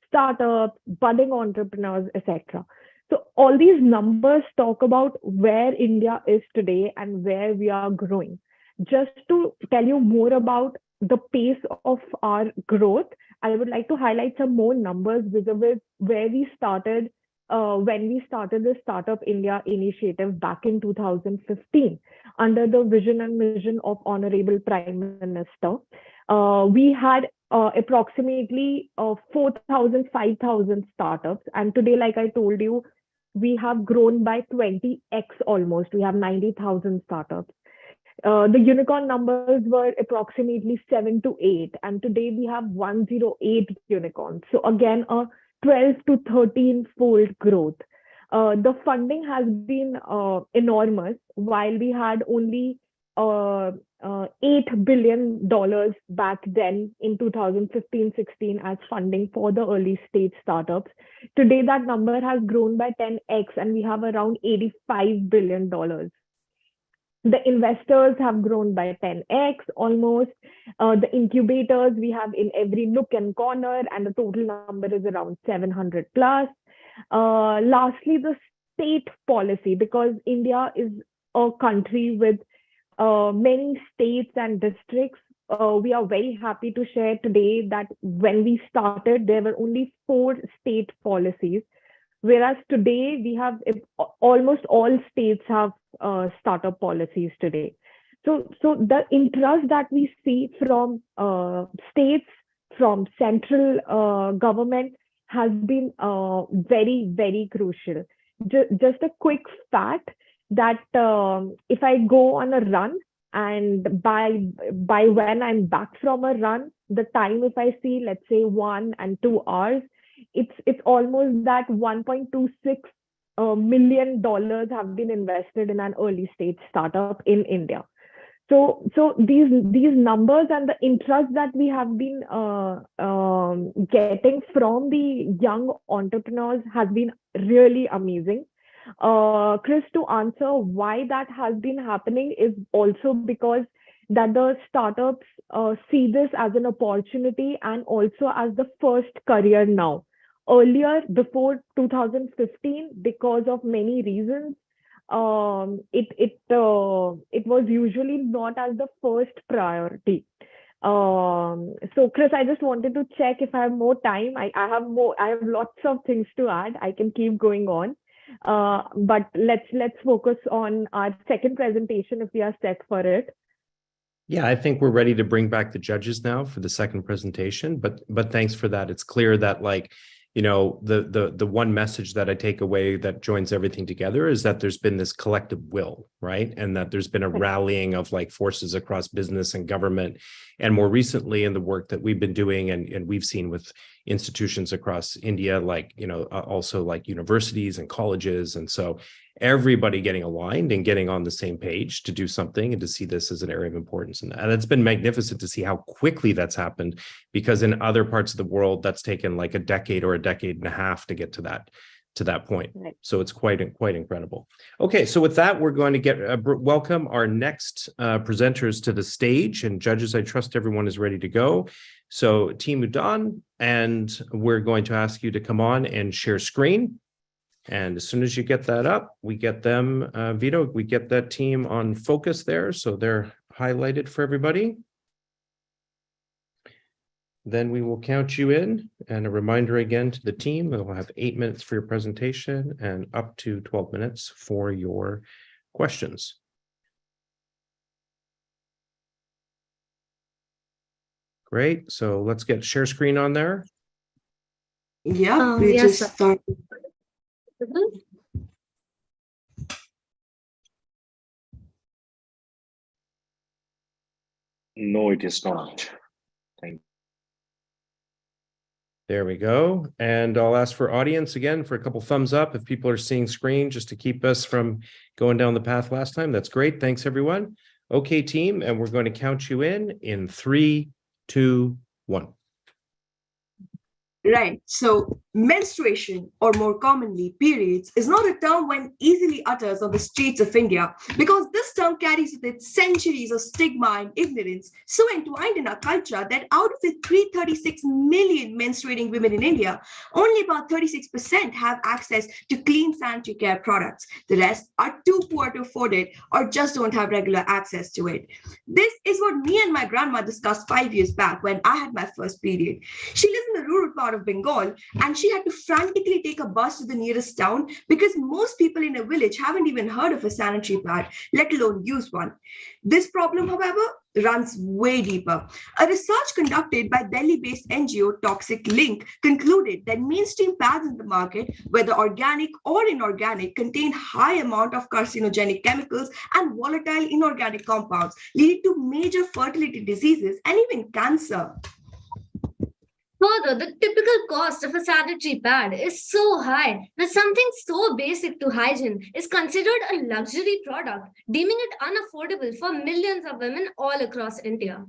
startups, budding entrepreneurs, etc. So all these numbers talk about where India is today and where we are growing. Just to tell you more about the pace of our growth, I would like to highlight some more numbers vis-a-vis where we started when we started the Startup India initiative back in 2015 under the vision and mission of Honorable Prime Minister. We had approximately 4,000, 5,000 startups. And today, like I told you, we have grown by 20x almost. We have 90,000 startups. The unicorn numbers were approximately 7 to 8, and today we have 108 unicorns. So again, a 12 to 13-fold growth. The funding has been enormous. While we had only $8 billion back then in 2015-16 as funding for the early stage startups. Today, that number has grown by 10x, and we have around $85 billion. The investors have grown by 10x almost. The incubators we have in every nook and corner, and the total number is around 700 plus. Lastly, the state policy, because India is a country with many states and districts. We are very happy to share today that when we started, there were only 4 state policies, whereas today we have almost all states have startup policies today. So the interest that we see from states, from central government has been very, very crucial. Just a quick fact that if I go on a run, and by when I'm back from a run, the time, if I see, let's say 1 and 2 hours, it's almost that $1.26 million have been invested in an early stage startup in India. So these numbers and the interest that we have been getting from the young entrepreneurs has been really amazing. Chris, to answer why that has been happening is also because that the startups see this as an opportunity and also as the first career now. Earlier, before 2015, because of many reasons, it was usually not as the first priority. So Chris, I just wanted to check if I have more time. I have lots of things to add. I can keep going on. But let's focus on our second presentation if we are set for it. Yeah, I think we're ready to bring back the judges now for the second presentation, but thanks for that. It's clear that, like, you know, the one message that I take away that joins everything together is that there's been this collective will, right? And that there's been a rallying of like forces across business and government. And more recently in the work that we've been doing and we've seen with institutions across India, like, you know, also like universities and colleges. And so everybody getting aligned and getting on the same page to do something and to see this as an area of importance. And it's been magnificent to see how quickly that's happened, because in other parts of the world, that's taken like a decade or a decade and a half to get to that point. Right. So it's quite incredible. Okay, so with that, we're going to get welcome our next presenters to the stage. And judges, I trust everyone is ready to go. So Team Udan, and we're going to ask you to come on and share screen. And as soon as you get that up, we get them, Vito, we get that team on focus there. So they're highlighted for everybody. Then we will count you in. And a reminder again to the team, we'll have 8 minutes for your presentation and up to 12 minutes for your questions. Great. So let's get share screen on there. Yeah, we yes, just start. No, it is not. Thank you. There we go. And I'll ask for audience again for a couple thumbs up if people are seeing screen, just to keep us from going down the path last time. That's great. Thanks, everyone. Okay, team. And we're going to count you in 3, 2, 1. Right. So menstruation, or more commonly periods, is not a term one easily utters on the streets of India, because this term carries with it centuries of stigma and ignorance so entwined in our culture that out of the 336 million menstruating women in India, only about 36% have access to clean sanitary care products. The rest are too poor to afford it or just don't have regular access to it. This is what me and my grandma discussed 5 years back when I had my first period. She lives in the rural part of Bengal, and she had to frantically take a bus to the nearest town because most people in a village haven't even heard of a sanitary pad, let alone use one. This problem, however, runs way deeper. A research conducted by Delhi-based NGO Toxic Link concluded that mainstream pads in the market, whether organic or inorganic, contain high amount of carcinogenic chemicals and volatile inorganic compounds, leading to major fertility diseases and even cancer. Further, the typical cost of a sanitary pad is so high that something so basic to hygiene is considered a luxury product, deeming it unaffordable for millions of women all across India.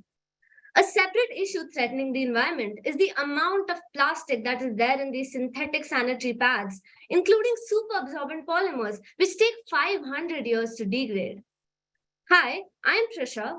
A separate issue threatening the environment is the amount of plastic that is there in these synthetic sanitary pads, including super absorbent polymers, which take 500 years to degrade. Hi, I'm Trisha.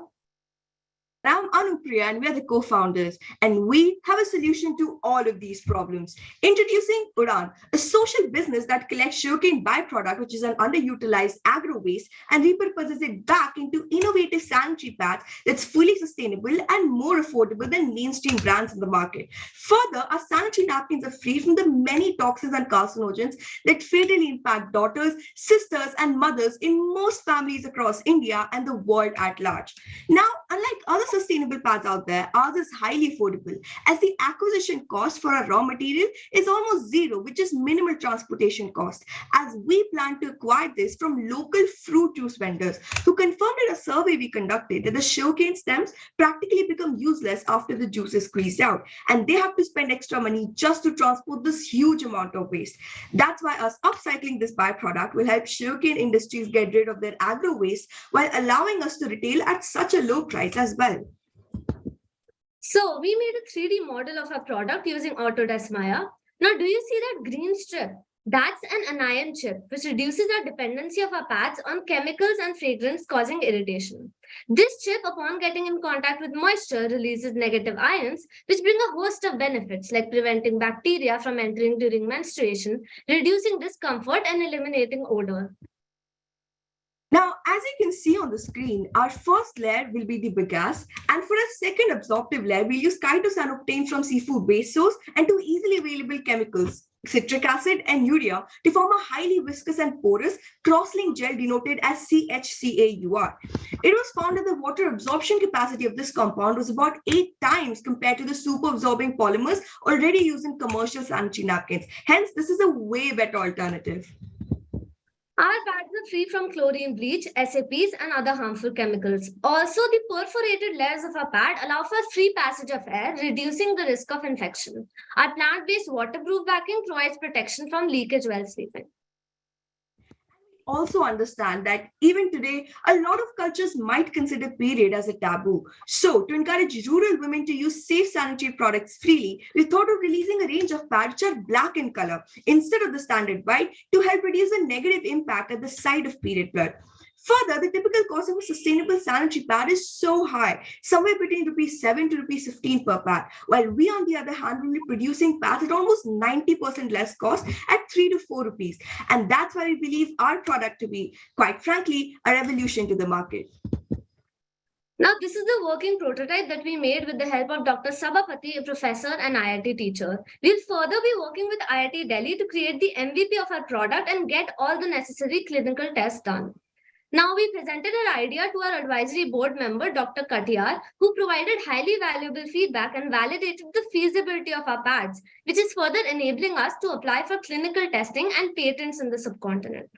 I'm Anupriya and we are the co-founders, and we have a solution to all of these problems. Introducing Udan, a social business that collects sugarcane byproduct, which is an underutilized agro waste, and repurposes it back into innovative sanitary pads that's fully sustainable and more affordable than mainstream brands in the market. Further, our sanitary napkins are free from the many toxins and carcinogens that fatally impact daughters, sisters, and mothers in most families across India and the world at large. Now, unlike other sustainable pads out there, ours is highly affordable as the acquisition cost for our raw material is almost zero, which is minimal transportation cost, as we plan to acquire this from local fruit juice vendors who confirmed in a survey we conducted that the sugarcane stems practically become useless after the juice is squeezed out, and they have to spend extra money just to transport this huge amount of waste. That's why us upcycling this byproduct will help sugarcane industries get rid of their agro waste while allowing us to retail at such a low price as well. So we made a 3D model of our product using Autodesk Maya. Now, do you see that green strip? That's an anion chip, which reduces our dependency of our pads on chemicals and fragrance causing irritation. This chip, upon getting in contact with moisture, releases negative ions, which bring a host of benefits like preventing bacteria from entering during menstruation, reducing discomfort, and eliminating odor. Now, as you can see on the screen, our first layer will be the bagasse, and for a second absorptive layer, we'll use chitosan obtained from seafood waste source and two easily available chemicals, citric acid and urea, to form a highly viscous and porous cross-linked gel denoted as CHCAUR. It was found that the water absorption capacity of this compound was about 8 times compared to the super-absorbing polymers already used in commercial sanitary napkins. Hence, this is a way better alternative. Our pads are free from chlorine bleach, SAPs, and other harmful chemicals. Also, the perforated layers of our pad allow for free passage of air, reducing the risk of infection. Our plant-based waterproof backing provides protection from leakage while sleeping. Also understand that even today, a lot of cultures might consider period as a taboo. So to encourage rural women to use safe sanitary products freely, we thought of releasing a range of pads which are black in color instead of the standard white to help reduce the negative impact at the site of period blood. Further, the typical cost of a sustainable sanitary pad is so high, somewhere between rupees 7 to rupees 15 per pad, while we, on the other hand, will be producing pads at almost 90% less cost at 3 to 4 rupees. And that's why we believe our product to be, quite frankly, a revolution to the market. Now, this is the working prototype that we made with the help of Dr. Sabapati, a professor and IIT teacher. We'll further be working with IIT Delhi to create the MVP of our product and get all the necessary clinical tests done. Now, we presented our idea to our advisory board member, Dr. Katiyar, who provided highly valuable feedback and validated the feasibility of our pads, which is further enabling us to apply for clinical testing and patents in the subcontinent.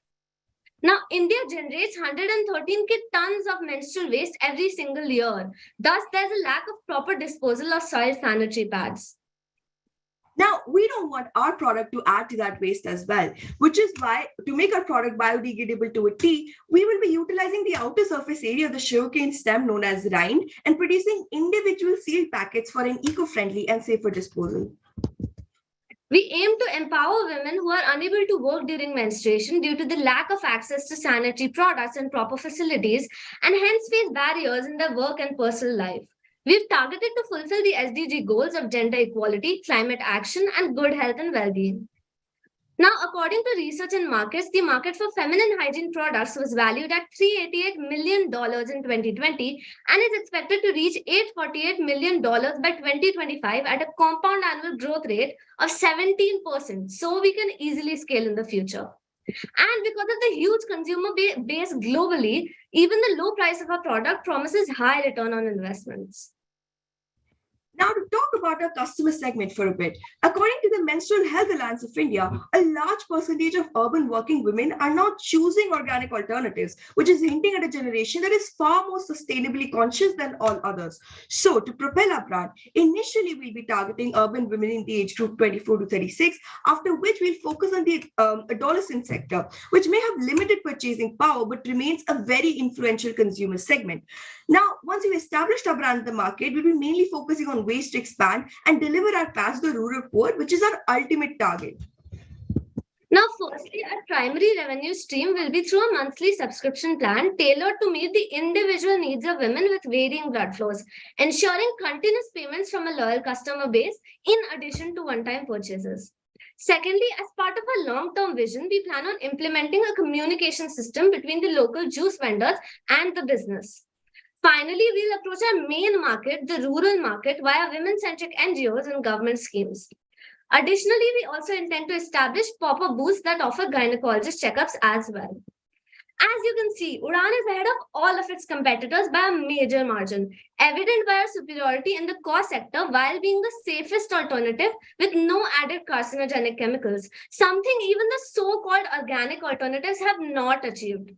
Now, India generates 113 tons of menstrual waste every single year. Thus, there's a lack of proper disposal of soiled sanitary pads. Now, we don't want our product to add to that waste as well, which is why to make our product biodegradable to a T, we will be utilizing the outer surface area of the sugarcane stem known as rind and producing individual sealed packets for an eco-friendly and safer disposal. We aim to empower women who are unable to work during menstruation due to the lack of access to sanitary products and proper facilities, and hence face barriers in their work and personal life. We've targeted to fulfill the SDG goals of gender equality, climate action, and good health and well-being. Now, according to research and markets, the market for feminine hygiene products was valued at $388 million in 2020 and is expected to reach $848 million by 2025 at a compound annual growth rate of 17%. So we can easily scale in the future. And because of the huge consumer base globally, even the low price of our product promises high return on investments. Now, to talk about our customer segment for a bit, according to the Menstrual Health Alliance of India, a large percentage of urban working women are now choosing organic alternatives, which is hinting at a generation that is far more sustainably conscious than all others. So, to propel our brand, initially we'll be targeting urban women in the age group 24 to 36, after which we'll focus on the adolescent sector, which may have limited purchasing power but remains a very influential consumer segment. Now, once we've established our brand in the market, we'll be mainly focusing on ways to expand and deliver our pads to the rural poor, which is our ultimate target. Now, firstly, our primary revenue stream will be through a monthly subscription plan tailored to meet the individual needs of women with varying blood flows, ensuring continuous payments from a loyal customer base in addition to one-time purchases. Secondly, as part of our long-term vision, we plan on implementing a communication system between the local juice vendors and the business. Finally, we'll approach our main market, the rural market, via women-centric NGOs and government schemes. Additionally, we also intend to establish pop-up booths that offer gynecologist checkups as well. As you can see, Udan is ahead of all of its competitors by a major margin, evident by our superiority in the core sector while being the safest alternative with no added carcinogenic chemicals, something even the so-called organic alternatives have not achieved.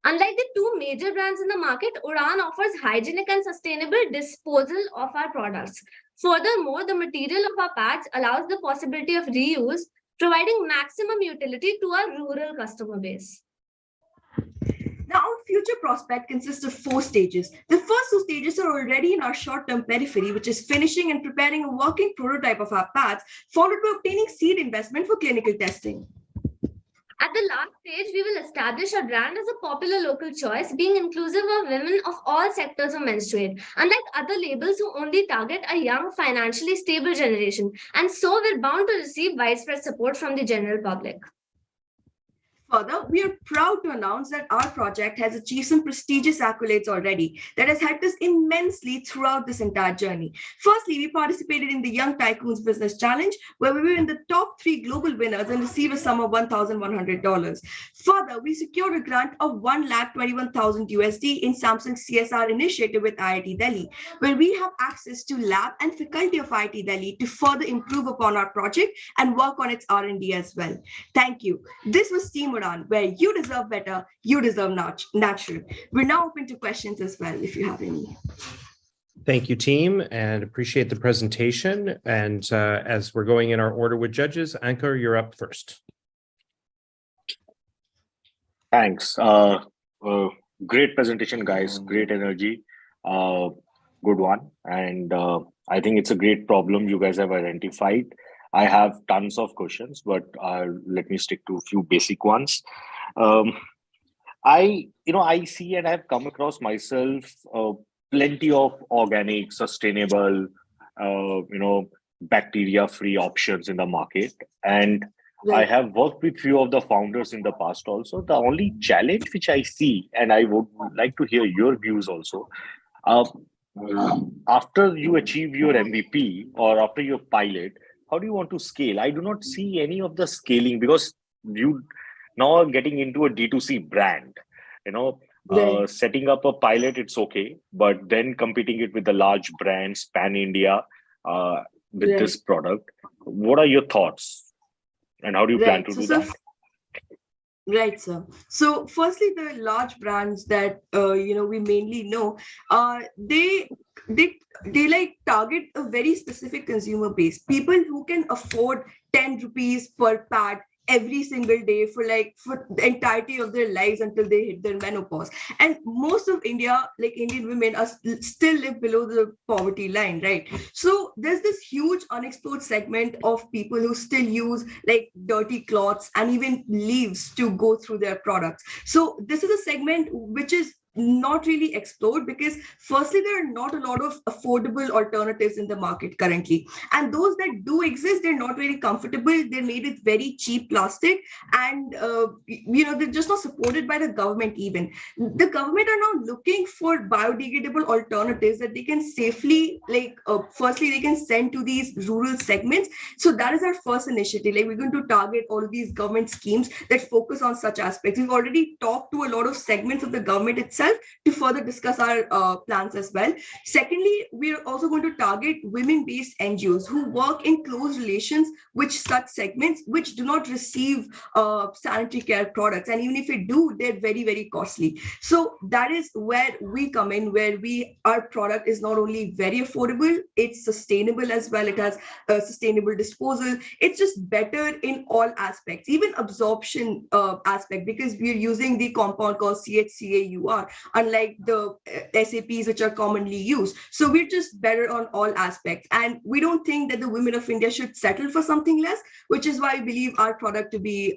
Unlike the two major brands in the market, Udan offers hygienic and sustainable disposal of our products. Furthermore, the material of our pads allows the possibility of reuse, providing maximum utility to our rural customer base. Now, our future prospect consists of 4 stages. The first 2 stages are already in our short-term periphery, which is finishing and preparing a working prototype of our pads, followed by obtaining seed investment for clinical testing. At the last stage, we will establish our brand as a popular local choice, being inclusive of women of all sectors of men's trade, unlike other labels who only target a young, financially stable generation, and so we're bound to receive widespread support from the general public. Further, we are proud to announce that our project has achieved some prestigious accolades already that has helped us immensely throughout this entire journey. Firstly, we participated in the Young Tycoons Business Challenge, where we were in the top 3 global winners and received a sum of $1,100. Further, we secured a grant of $1,21,000 USD in Samsung CSR initiative with IIT Delhi, where we have access to lab and faculty of IIT Delhi to further improve upon our project and work on its R&D as well. Thank you. This was Team Udan, where you deserve better, you deserve natural. We're now open to questions as well, if you have any. Thank you, team, and appreciate the presentation. And as we're going in our order with judges, Ankur, you're up first. Thanks. Great presentation, guys. Great energy. Good one. And I think it's a great problem you guys have identified. I have tons of questions, but let me stick to a few basic ones. I see and I've come across myself plenty of organic, sustainable, bacteria-free options in the market. And I have worked with few of the founders in the past also. The only challenge which I see, and I would like to hear your views also, after you achieve your MVP or after your pilot, how do you want to scale? I do not see any of the scaling because you now are getting into a D2C brand. Setting up a pilot, it's okay, but then competing it with the large brands, pan-India, with this product. What are your thoughts? And how do you plan to do that? Right, sir. So firstly, the large brands that we mainly know, they like target a very specific consumer base. People who can afford 10 rupees per pad every single day for the entirety of their lives until they hit their menopause. And most of India, like Indian women, are still live below the poverty line, right? So there's this huge unexplored segment of people who still use like dirty cloths and even leaves to go through their products. So this is a segment which is not really explored because firstly there are not a lot of affordable alternatives in the market currently, and those that do exist, they're not very comfortable. They're made with very cheap plastic, and they're just not supported by the government. Even the government are now looking for biodegradable alternatives that they can safely firstly they can send to these rural segments. So that is our first initiative. Like, we're going to target all of these government schemes that focus on such aspects. We've already talked to a lot of segments of the government itself to further discuss our plans as well. Secondly, we are also going to target women-based NGOs who work in close relations with such segments which do not receive sanitary care products, and even if they do, they're very, very costly. So that is where we come in, where our product is not only very affordable, it's sustainable as well. It has a sustainable disposal. It's just better in all aspects, even absorption aspect, because we're using the compound called CHCAUR, unlike the SAPs which are commonly used. So we're just better on all aspects. And we don't think that the women of India should settle for something less, which is why I believe our product to be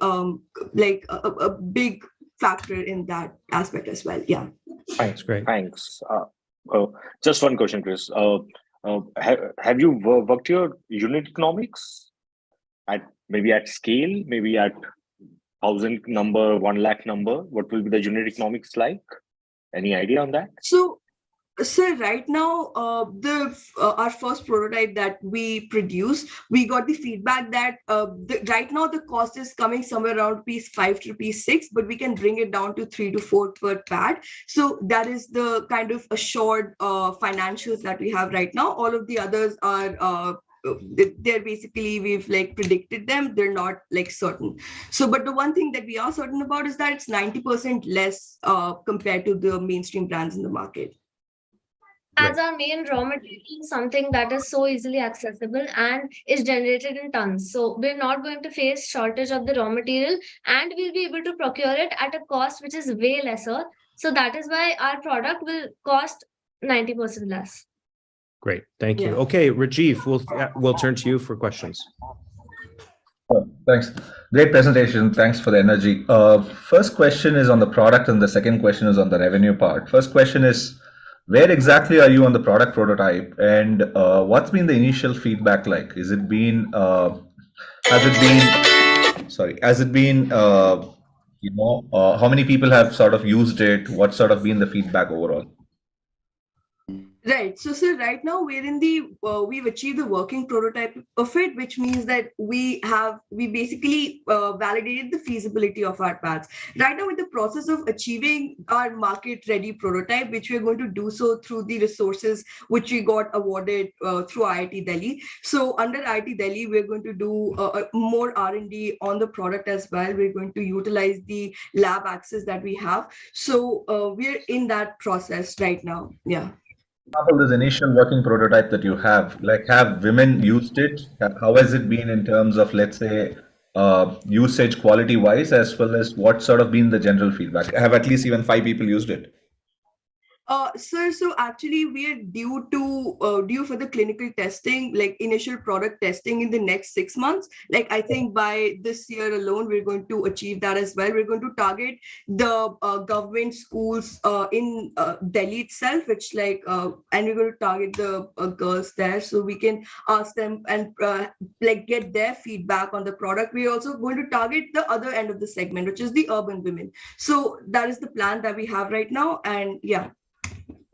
like a big factor in that aspect as well. Yeah. That's great. Thanks. Just one question, Chris. Have you worked your unit economics at maybe at scale, maybe at 1,000 number, 1 lakh number? What will be the unit economics like? Any idea on that? So right now, our first prototype that we produced, we got the feedback that right now the cost is coming somewhere around ₹5 to ₹6, but we can bring it down to 3 to 4 per pad. So that is the kind of assured financials that we have right now. All of the others are they're basically, we've like predicted them, they're not like certain. So but the one thing that we are certain about is that it's 90% less compared to the mainstream brands in the market. As our main raw material is something that is so easily accessible and is generated in tons. So we're not going to face shortage of the raw material, and we'll be able to procure it at a cost which is way lesser. So that is why our product will cost 90% less. Great, thank you. Yeah. Okay, Rajiv, we'll turn to you for questions. Thanks. Great presentation. Thanks for the energy. First question is on the product, and the second question is on the revenue part. First question is, where exactly are you on the product prototype, and what's been the initial feedback like? Has it been, how many people have sort of used it? What's sort of been the feedback overall? Right. So right now we're in the we've achieved the working prototype of it, which means that we basically validated the feasibility of our paths. Right now, with the process of achieving our market ready prototype, which we're going to do so through the resources which we got awarded through IIT Delhi. So under IIT Delhi, we're going to do more R&D on the product as well. We're going to utilize the lab access that we have. So we're in that process right now. Yeah. This initial working prototype that you have, like, have women used it? How has it been in terms of, let's say, usage quality wise, as well as what sort of been the general feedback? Have at least even 5 people used it? Sir, so actually we are due for the clinical testing, like initial product testing in the next 6 months. Like I think by this year alone, we're going to achieve that as well. We're going to target the government schools in Delhi itself, which like, and we're going to target the girls there, so we can ask them and like get their feedback on the product. We're also going to target the other end of the segment, which is the urban women. So that is the plan that we have right now, and yeah.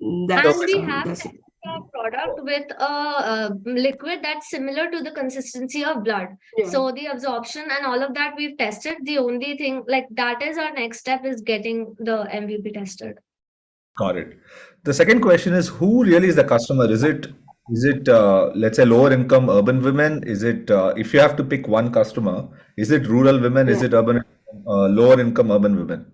And we have tested our product with a liquid that's similar to the consistency of blood. Yeah. So the absorption and all of that we've tested. The only thing like that is our next step is getting the MVP tested. Got it. The second question is, who really is the customer? Is it let's say lower income urban women? Is it if you have to pick one customer, is it rural women? Is it urban lower income urban women?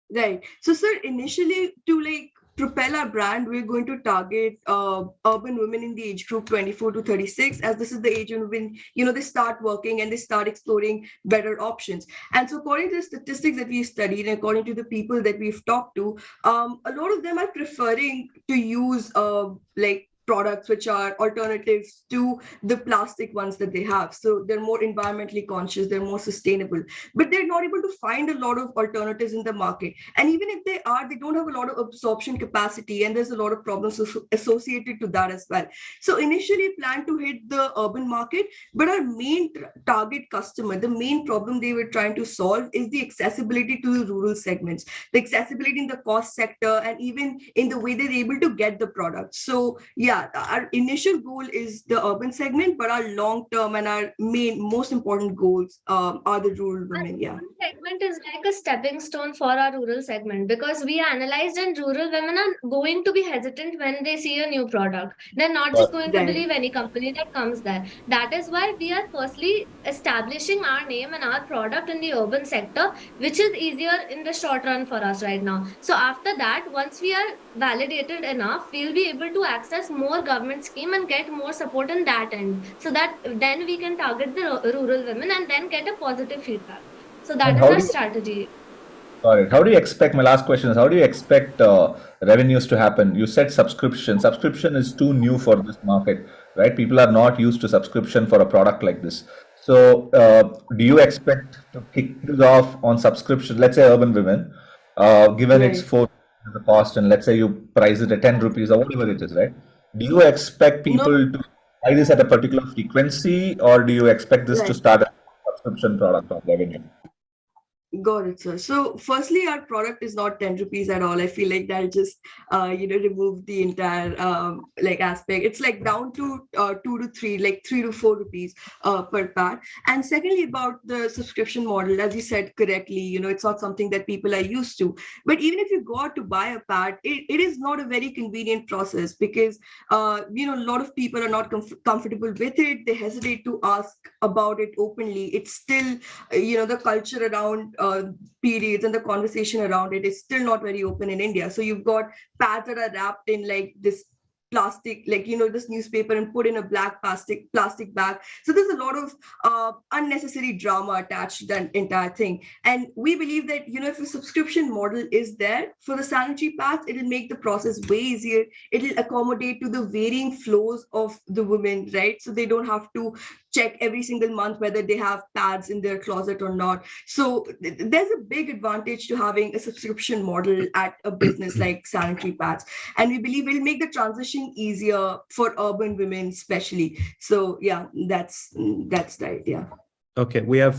Right. So sir, initially to like propel our brand, we're going to target urban women in the age group 24 to 36, as this is the age when they start working and they start exploring better options. And so according to the statistics that we studied and according to the people that we've talked to, a lot of them are preferring to use like products which are alternatives to the plastic ones that they have. So they're more environmentally conscious, they're more sustainable, but they're not able to find a lot of alternatives in the market. And even if they are, they don't have a lot of absorption capacity, and there's a lot of problems associated to that as well. So initially plan to hit the urban market, but our main target customer, the main problem they were trying to solve is the accessibility to the rural segments, the accessibility in the cost sector, and even in the way they're able to get the product. So yeah, our initial goal is the urban segment, but our long-term and our most important goals are the rural women. Yeah, segment is like a stepping stone for our rural segment, because we analyzed and rural women are going to be hesitant when they see a new product. They're not just going to believe any company that comes there. That is why we are firstly establishing our name and our product in the urban sector, which is easier in the short run for us right now. So after that, once we are validated enough, we'll be able to access more government scheme and get more support in that end, so that then we can target the rural women and then get a positive feedback. So that is our strategy. Got it. How do you expect, my last question is, how do you expect revenues to happen? You said subscription. Subscription is too new for this market, right? People are not used to subscription for a product like this. So do you expect to kick this off on subscription, let's say Urban Women, given it's Right. 4 the cost, and let's say you price it at 10 rupees or whatever it is, right? Do you expect No, people to buy this at a particular frequency, or do you expect this to right. start as a subscription product of revenue? Got it, sir. So firstly, our product is not 10 rupees at all. I feel like that just remove the entire like aspect. It's like down to 2 to 3, like 3 to 4 rupees per pack. And secondly, about the subscription model, as you said correctly, it's not something that people are used to. But even if you go out to buy a pad, it is not a very convenient process because a lot of people are not comfortable with it. They hesitate to ask about it openly. It's still the culture around periods and the conversation around it is still not very open in India. So you've got pads that are wrapped in like this plastic, like this newspaper, and put in a black plastic bag. So there's a lot of unnecessary drama attached to that entire thing. And we believe that if a subscription model is there for the sanitary pads, it will make the process way easier. It will accommodate to the varying flows of the women, right? So they don't have to check every single month whether they have pads in their closet or not. So there's a big advantage to having a subscription model at a business like sanitary pads, and we believe it'll make the transition easier for urban women especially. So yeah, that's the idea. Okay, we are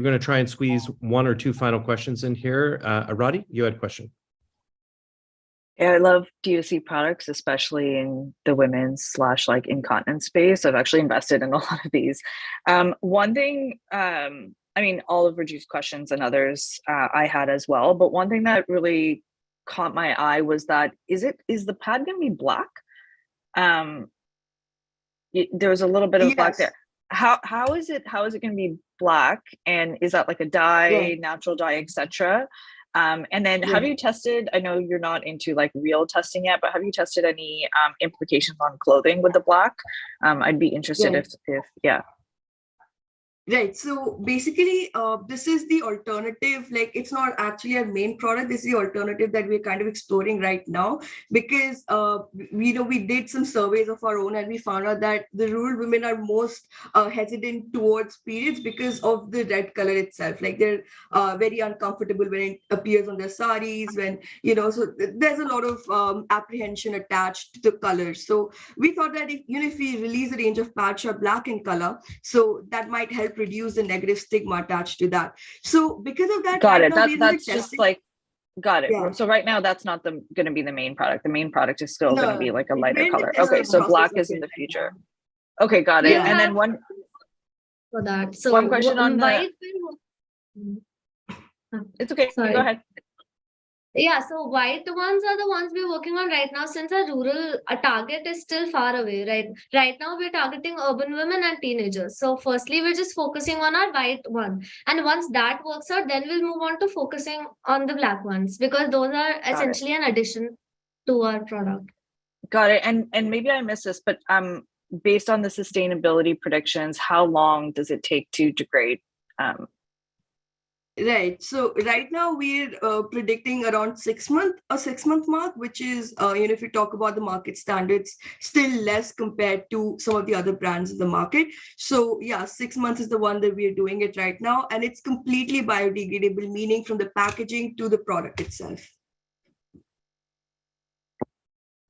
going to try and squeeze one or two final questions in here. Arati, you had a question. Yeah, I love D2C products, especially in the women's / like incontinence space. I've actually invested in a lot of these. One thing, I mean, all of Raju's questions and others I had as well, but one thing that really caught my eye was that is the pad going to be black? There was a little bit of black Yes. there. How is it going to be black? And is that like a dye, Yeah. natural dye, etc.? And then have Yeah. you tested, I know you're not into like real testing yet, but have you tested any implications on clothing with the black? I'd be interested Right. if yeah. Right. So basically, this is the alternative. Like, it's not actually our main product. This is the alternative that we're kind of exploring right now because, we did some surveys of our own and we found out that the rural women are most hesitant towards periods because of the red color itself. Like, they're very uncomfortable when it appears on their saris, so there's a lot of apprehension attached to the colors. So we thought that if we release a range of pads are black in color, so that might help reduce the negative stigma attached to that. So because of that, Got right it. now That's just like, got it. Yeah. So right now that's not going to be the main product. The main product is still going to be like a lighter we're in the color. testing Okay, so process black of is in it the right future. now. Okay, got it. Yeah. And then one For that. So one question on the, white. it's okay. Sorry. Go ahead. Yeah, so white ones are the ones we're working on right now since our rural target is still far away, right? Right now we're targeting urban women and teenagers. So firstly, we're just focusing on our white one. And once that works out, then we'll move on to focusing on the black ones because those are essentially an addition to our product. Got it. And maybe I missed this, but based on the sustainability predictions, how long does it take to degrade? Right. So right now we're predicting around 6 month mark, which is, if you talk about the market standards, still less compared to some of the other brands in the market. So yeah, 6 months is the one that we're doing it right now. And it's completely biodegradable, meaning from the packaging to the product itself.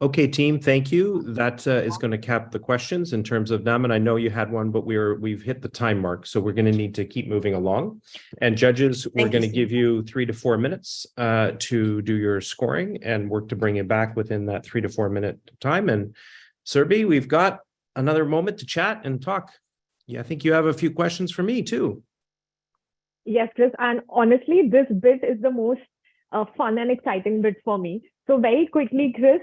Okay, team, thank you. That is going to cap the questions in terms of them. And I know you had one, but we've hit the time mark. So we're going to need to keep moving along. And judges, we're going to give you 3 to 4 minutes to do your scoring and work to bring it back within that 3 to 4 minute time. And Surbi, we've got another moment to chat and talk. Yeah, I think you have a few questions for me too. Yes, Chris. And honestly, this bit is the most fun and exciting bit for me. So very quickly, Chris,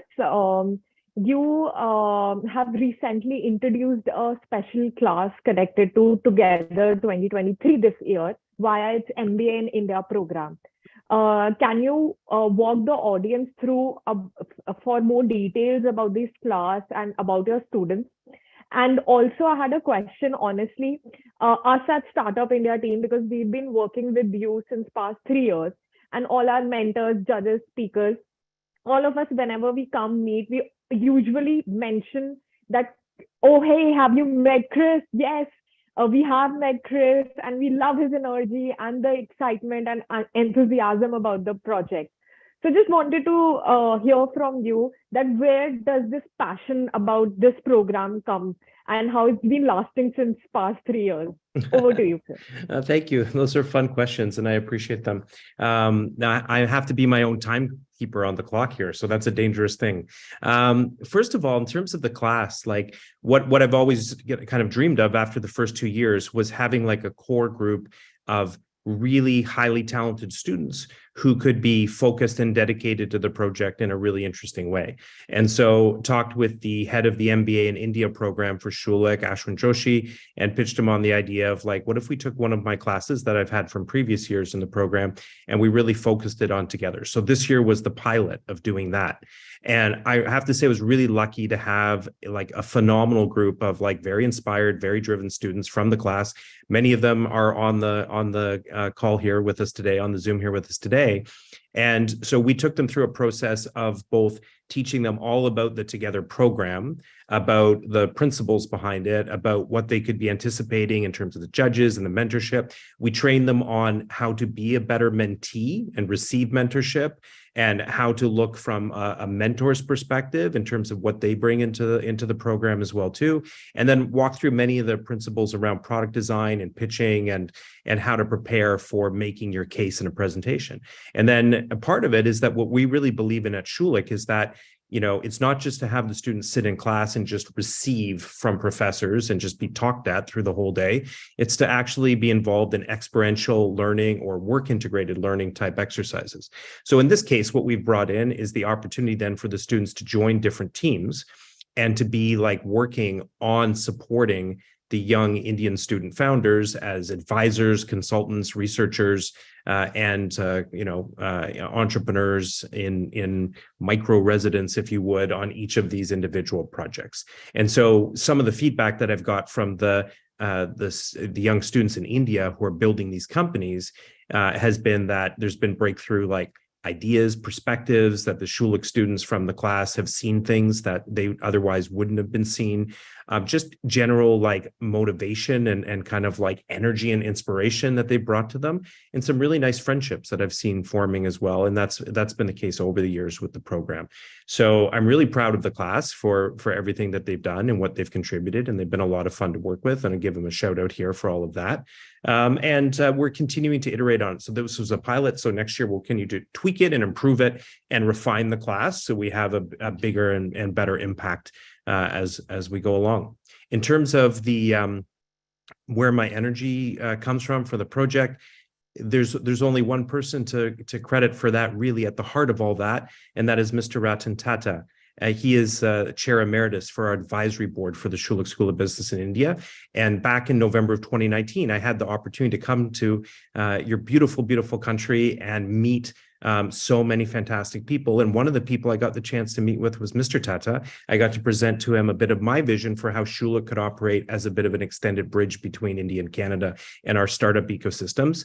you have recently introduced a special class connected to Together 2023 this year via its MBA in India program. Can you walk the audience through for more details about this class and about your students? And also, I had a question, honestly, us at Startup India team, because we've been working with you since past 3 years. and all our mentors, judges, speakers, all of us, whenever we come meet, we usually mention that, oh, hey, have you met Chris? Yes, we have met Chris, and we love his energy and the excitement and enthusiasm about the project. So just wanted to hear from you that where does this passion about this program come and how it's been lasting since past 3 years? Over to you, Chris. Thank you. Those are fun questions, and I appreciate them. Now I have to be my own timekeeper on the clock here, so that's a dangerous thing. First of all, in terms of the class, like what I've always kind of dreamed of after the first 2 years was having like a core group of really highly talented students who could be focused and dedicated to the project in a really interesting way. And so talked with the head of the MBA in India program for Schulich, Ashwin Joshi, and pitched him on the idea of like, what if we took one of my classes that I've had from previous years in the program and we really focused it on together. So this year was the pilot of doing that. And I have to say I was really lucky to have like a phenomenal group of like very inspired, very driven students from the class. Many of them are on the call here with us today, on the Zoom here with us today. And so we took them through a process of both teaching them all about the Together program, about the principles behind it, about what they could be anticipating in terms of the judges and the mentorship. We trained them on how to be a better mentee and receive mentorship, and how to look from a mentor's perspective in terms of what they bring into the program as well too, and then walk through many of the principles around product design and pitching and how to prepare for making your case in a presentation. And then a part of it is that what we really believe in at Schulich is that, you know, it's not just to have the students sit in class and just receive from professors and just be talked at through the whole day. It's to actually be involved in experiential learning or work integrated learning type exercises. So in this case, what we've brought in is the opportunity then for the students to join different teams and to be like working on supporting the young Indian student founders as advisors, consultants, researchers, and entrepreneurs in micro residence, if you would, on each of these individual projects. And so some of the feedback that I've got from the young students in India who are building these companies has been that there's been breakthrough like ideas, perspectives, that the Schulich students from the class have seen things that they otherwise wouldn't have been seen. Just general like motivation and kind of like energy and inspiration that they brought to them, and some really nice friendships that I've seen forming as well. And that's been the case over the years with the program. So I'm really proud of the class for everything that they've done and what they've contributed, and they've been a lot of fun to work with, and I give them a shout out here for all of that. And we're continuing to iterate on it. So this was a pilot. So next year we'll continue to tweak it and improve it and refine the class so we have a bigger and better impact as we go along. In terms of the where my energy comes from for the project, there's only one person to credit for that really at the heart of all that, and that is Mr. Ratan Tata. He is chair emeritus for our advisory board for the Schulich School of Business in India. And back in November of 2019, I had the opportunity to come to your beautiful, beautiful country and meet so many fantastic people. And one of the people I got the chance to meet with was Mr. Tata. I got to present to him a bit of my vision for how Schulich could operate as a bit of an extended bridge between India and Canada and our startup ecosystems.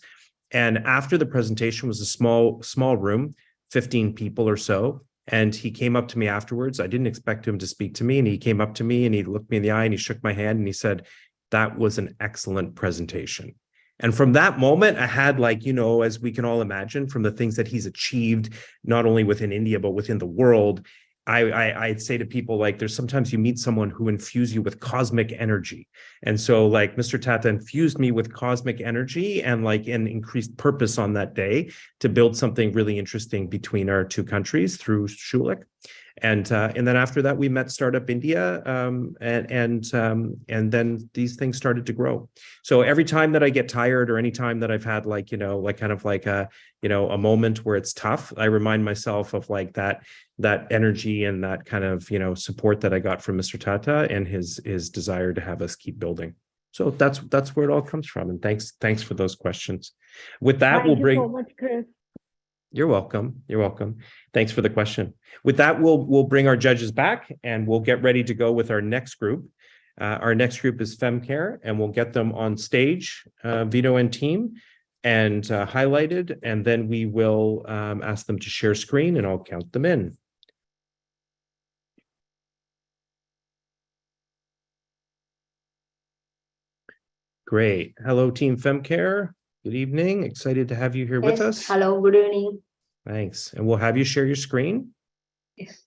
And after the presentation was a small room, 15 people or so. And he came up to me afterwards. I didn't expect him to speak to me. And he came up to me and he looked me in the eye and he shook my hand and he said, "That was an excellent presentation." And from that moment, I had, like, you know, as we can all imagine, from the things that he's achieved, not only within India, but within the world, I'd say to people, like, there's sometimes you meet someone who infuse you with cosmic energy. And so like Mr. Tata infused me with cosmic energy and like an increased purpose on that day to build something really interesting between our two countries through Schulich. And then after that, we met Startup India, and then these things started to grow. So every time that I get tired, or any time that I've had like, you know, like kind of like a, you know, a moment where it's tough, I remind myself of like that energy and that kind of, you know, support that I got from Mr. Tata and his desire to have us keep building. So that's where it all comes from. And thanks for those questions. With that, Thank you so much, Chris. You're welcome. You're welcome. Thanks for the question. With that, we'll bring our judges back and we'll get ready to go with our next group. Our next group is FemCare, and we'll get them on stage, Vito and team, and highlighted, and then we will ask them to share screen and I'll count them in. Great. Hello, Team FemCare. Good evening. Excited to have you here with us. Hello, good evening. Thanks. And we'll have you share your screen. Yes.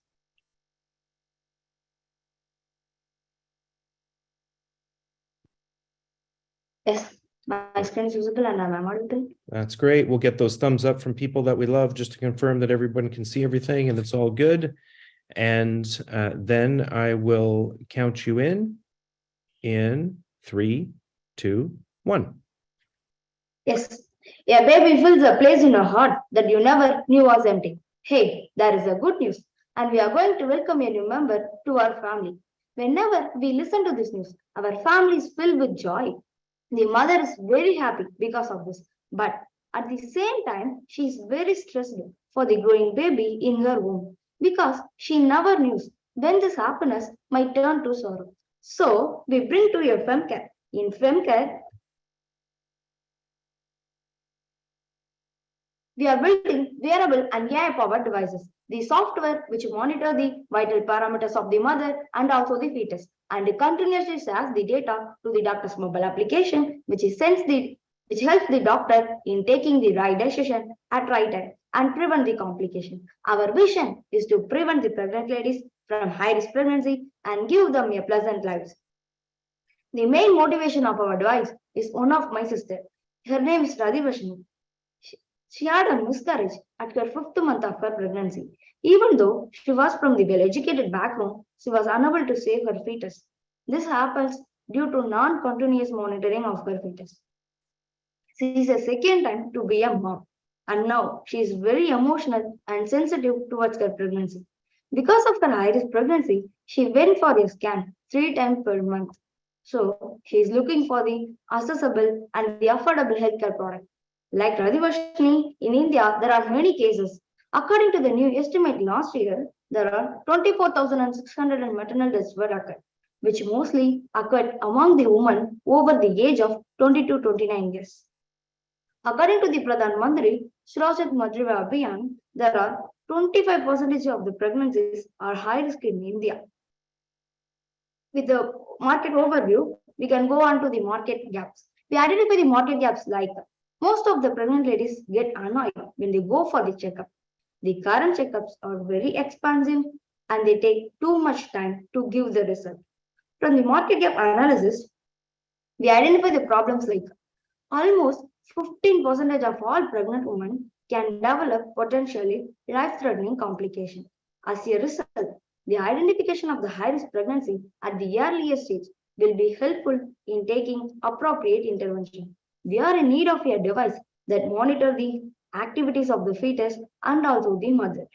Yes, my screen is visible and I'm audible. That's great. We'll get those thumbs up from people that we love just to confirm that everyone can see everything and it's all good. And then I will count you in 3, 2, 1. Yes, a baby fills a place in your heart that you never knew was empty. Hey, there is a good news, and we are going to welcome a new member to our family. Whenever we listen to this news, our family is filled with joy. The mother is very happy because of this, but at the same time, she is very stressed for the growing baby in her womb because she never knew when this happiness might turn to sorrow. So we bring to your FemCare. In FemCare, we are building wearable and AI-powered devices. The software which monitor the vital parameters of the mother and also the fetus, and continuously shares the data to the doctor's mobile application, which helps the doctor in taking the right decision at right time and prevent the complication. Our vision is to prevent the pregnant ladies from high-risk pregnancy and give them a pleasant life. The main motivation of our device is one of my sister. Her name is Radhivashni. She had a miscarriage at her 5th month of her pregnancy. Even though she was from the well-educated background, she was unable to save her fetus. This happens due to non-continuous monitoring of her fetus. She is a second time to be a mom, and now she is very emotional and sensitive towards her pregnancy. Because of her high-risk pregnancy, she went for a scan 3 times per month. So she is looking for the accessible and the affordable healthcare product. Like Radhivashni, in India, there are many cases. According to the new estimate last year, there are 24,600 maternal deaths were occurred, which mostly occurred among the women over the age of 20 to 29 years. According to the Pradhan Mantri Shroshat Madriva Abhiyan, there are 25% of the pregnancies are high risk in India. With the market overview, we can go on to the market gaps. We identify the market gaps like most of the pregnant ladies get annoyed when they go for the checkup. The current checkups are very expensive and they take too much time to give the result. From the market gap analysis, we identify the problems like almost 15% of all pregnant women can develop potentially life-threatening complications. As a result, the identification of the high-risk pregnancy at the earliest stage will be helpful in taking appropriate intervention. We are in need of a device that monitors the activities of the fetus and also the mother.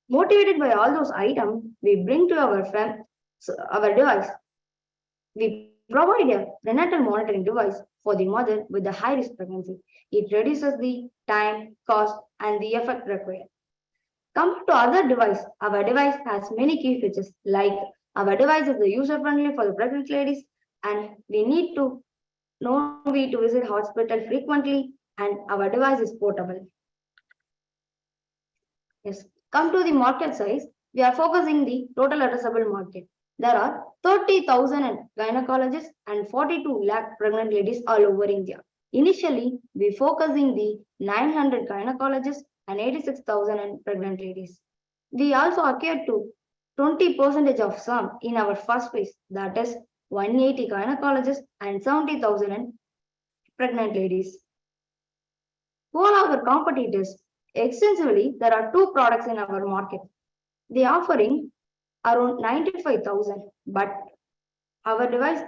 Motivated by all those items, we bring to our device. We provide a prenatal monitoring device for the mother with the high-risk pregnancy. It reduces the time, cost, and the effort required. Compared to other devices, our device has many key features like our device is user-friendly for the pregnant ladies, and we need to no need to visit hospital frequently, and our device is portable. Yes. Come to the market size, we are focusing the total addressable market. There are 30,000 gynecologists and 42 lakh pregnant ladies all over India. Initially, we focusing the 900 gynecologists and 86,000 pregnant ladies. We also acquired to 20% of some in our first phase, that is 180 gynecologists and 70,000 pregnant ladies. All our competitors, extensively, there are 2 products in our market. They are offering around 95,000, but our device,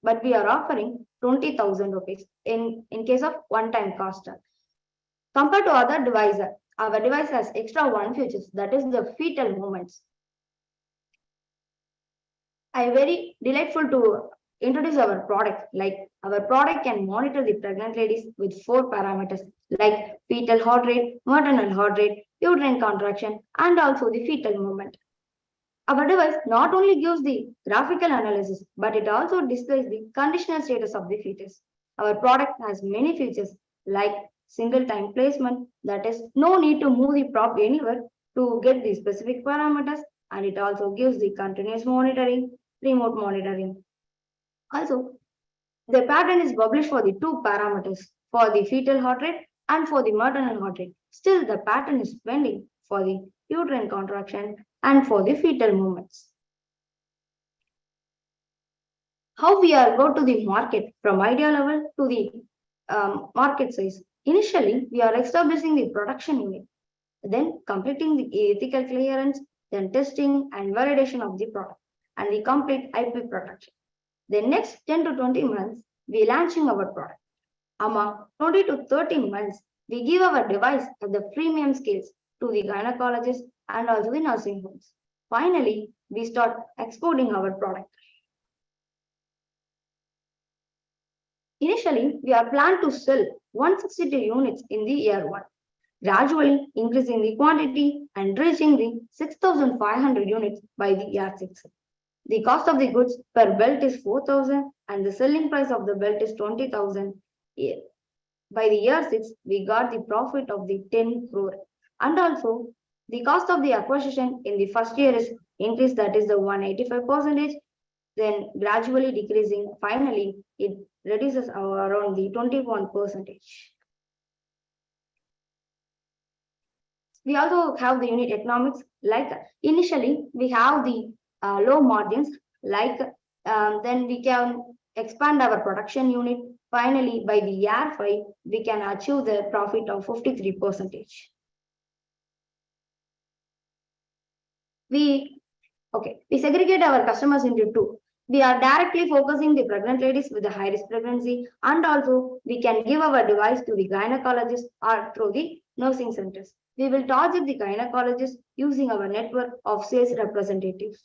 but we are offering 20,000 rupees in case of one-time cost. Compared to other devices, our device has extra one features, that is the fetal movements. I am very delightful to introduce our product. Like our product can monitor the pregnant ladies with 4 parameters like fetal heart rate, maternal heart rate, uterine contraction, and also the fetal movement. Our device not only gives the graphical analysis, but it also displays the conditional status of the fetus. Our product has many features like single time placement, that is, no need to move the prop anywhere to get the specific parameters, and it also gives the continuous monitoring, remote monitoring. Also, the pattern is published for the two parameters, for the fetal heart rate and for the maternal heart rate. Still, the pattern is pending for the uterine contraction and for the fetal movements. How we are go to the market from idea level to the market size. Initially, we are establishing the production unit, then completing the ethical clearance, then testing and validation of the product, and the complete IP protection. The next 10 to 20 months, we launching our product. Among 20 to 30 months, we give our device at the premium scales to the gynecologists and also the nursing homes. Finally, we start exporting our product. Initially, we are planned to sell 162 units in the year 1, gradually increasing the quantity and reaching the 6,500 units by the year 6. The cost of the goods per belt is 4,000 and the selling price of the belt is 20,000. By the year 6, we got the profit of the 10 crore. And also, the cost of the acquisition in the first year is increased, that is the 185%, then gradually decreasing. Finally, it reduces around the 21%. We also have the unit economics, like initially we have the low margins, like then we can expand our production unit. Finally, by the year 5, we can achieve the profit of 53%. We segregate our customers into two. We are directly focusing the pregnant ladies with the high risk pregnancy, and also we can give our device to the gynecologist or through the nursing centers. We will target the gynecologist using our network of sales representatives.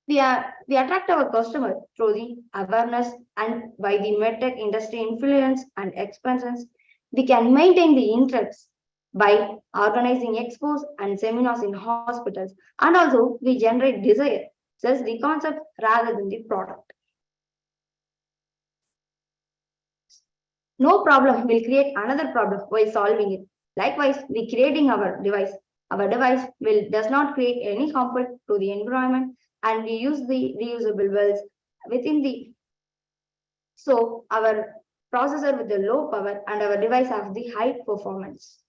We attract our customer through the awareness and by the medtech industry influence and expansions. We can maintain the interest by organizing expos and seminars in hospitals, and also we generate desire, sells the concept rather than the product. No problem will create another problem while solving it. Likewise, we creating our device. Our device does not create any harmful to the environment, and we use the reusable wells within the. So our processor with the low power and our device has the high performance.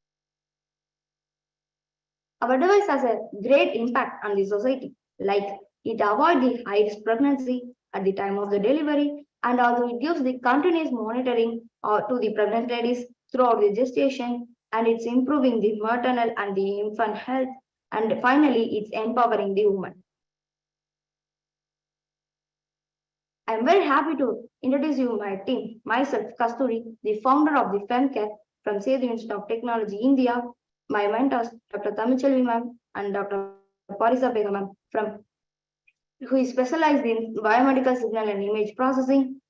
Our device has a great impact on the society, like it avoids the high risk pregnancy at the time of the delivery, and also it gives the continuous monitoring to the pregnant ladies throughout the gestation, and it's improving the maternal and the infant health, and finally it's empowering the woman. I'm very happy to introduce you my team. Myself, Kasturi, the founder of the FemCare from Sedu Institute of Technology, India. My mentors, Dr. Tamichelvi ma'am and Dr. Parisa Begum ma'am, who is specialized in biomedical signal and image processing.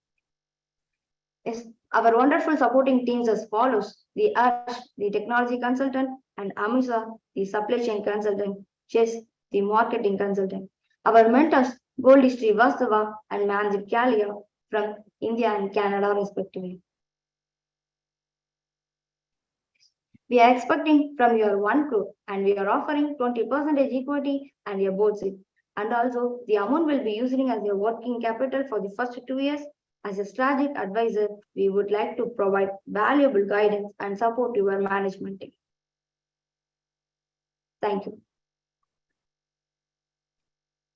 Yes, our wonderful supporting teams as follows: the Ash, the technology consultant, and Amisa, the supply chain consultant, Chess, the marketing consultant. Our mentors, Goldie Srivastava and Manjit Kalia from India and Canada, respectively. We are expecting from your 1 crore, and we are offering 20% equity and your board seat. And also, the amount will be using as your working capital for the first 2 years. As a strategic advisor, we would like to provide valuable guidance and support your management team. Thank you.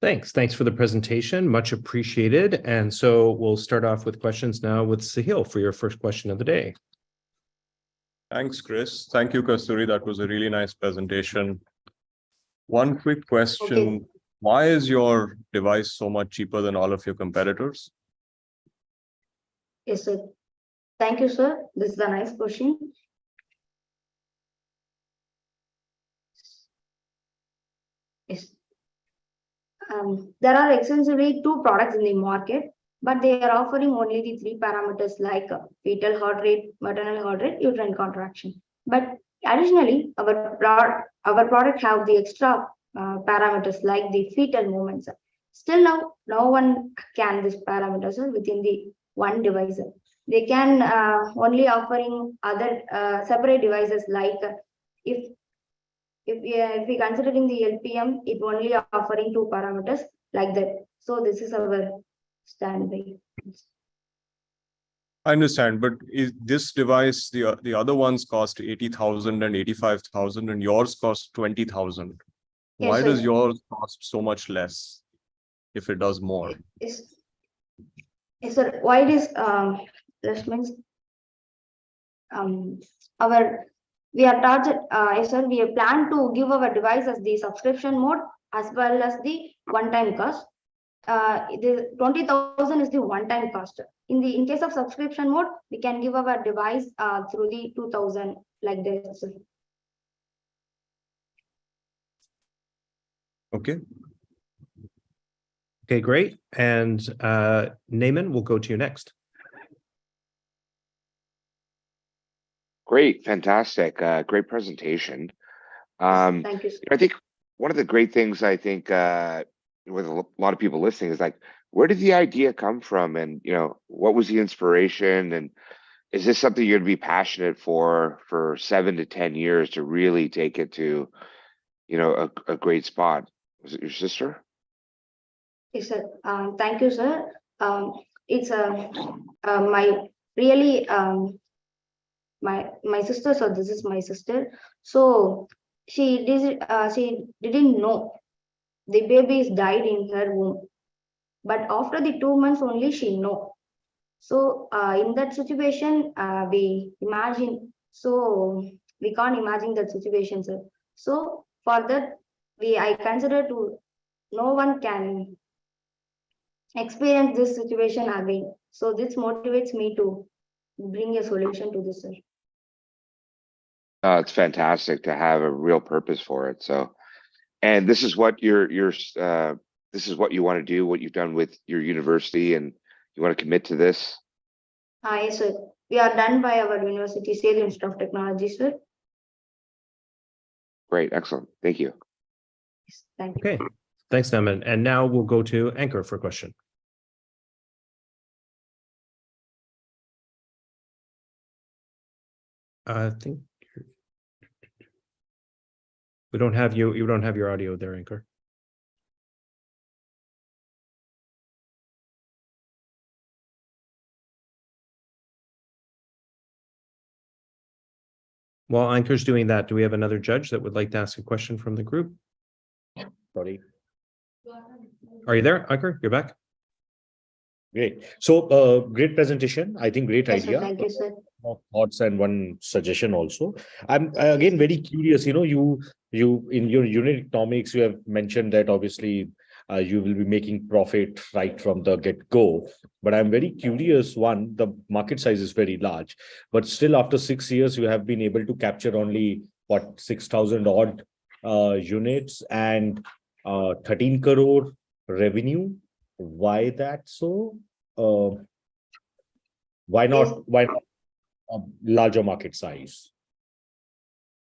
Thanks for the presentation. Much appreciated. And so we'll start off with questions now with Sahil for your first question of the day. Thanks, Chris. Thank you, Kasturi. That was a really nice presentation. One quick question. Okay. Why is your device so much cheaper than all of your competitors? Yes, sir. Thank you, sir. This is a nice question. Yes. There are extensively 2 products in the market, but they are offering only the 3 parameters like fetal heart rate, maternal heart rate, uterine contraction. But additionally, our product have the extra parameters like the fetal movements. Still now, no one can these parameters within the one device. They can only offering other separate devices like if we considering the LPM, it only offering two parameters like that. So this is our standby. I understand, but is this device, the other ones cost 80,000 and 85,000 and yours cost 20,000. Yes, Why sir. does yours cost so much less if it does more? Yes, sir. Why it is less means our we are target yes, sir, we plan to give our device as the subscription mode as well as the one-time cost. The 20,000 is the one-time cost. In case of subscription mode, we can give our device through the 2,000 like this. Okay. Okay, great. And Naaman, we'll go to you next. Great, fantastic, great presentation. Thank you, sir. I think one of the great things I think with a lot of people listening is like, where did the idea come from, and what was the inspiration, and is this something you're going to be passionate for 7 to 10 years to really take it to a great spot? Was it your sister? Yes, sir. Thank you, sir. It's my really my sister. So this is my sister. So she didn't know the baby is died in her womb, but after the 2 months only she know. So in that situation, we imagine. So we can't imagine that situation, sir. So for that, I consider to no one can experience this situation again. So this motivates me to bring a solution to this, sir. It's fantastic to have a real purpose for it. So, and this is what this is what you want to do, what you've done with your university, and you want to commit to this. Yes, sir. We are done by our university, Sale Institute of Technology, sir. Great, excellent. Thank you. Yes, thank you. Okay, thanks, Naaman. And now we'll go to Anchor for a question. I think we don't have you. You don't have your audio there, Anchor. While Anchor's doing that, do we have another judge that would like to ask a question from the group? Sorry. Are you there, Anchor? You're back? Great. So great presentation. I think great Yes, sir. idea. Thank you, sir. Thoughts and one suggestion also. I'm again very curious. You in your unit economics, you have mentioned that obviously you will be making profit right from the get-go. But I'm very curious. One, the market size is very large, but still after 6 years, you have been able to capture only what 6,000 odd units and 13 crore revenue. Why that so? Why not? Yes. Why not a larger market size?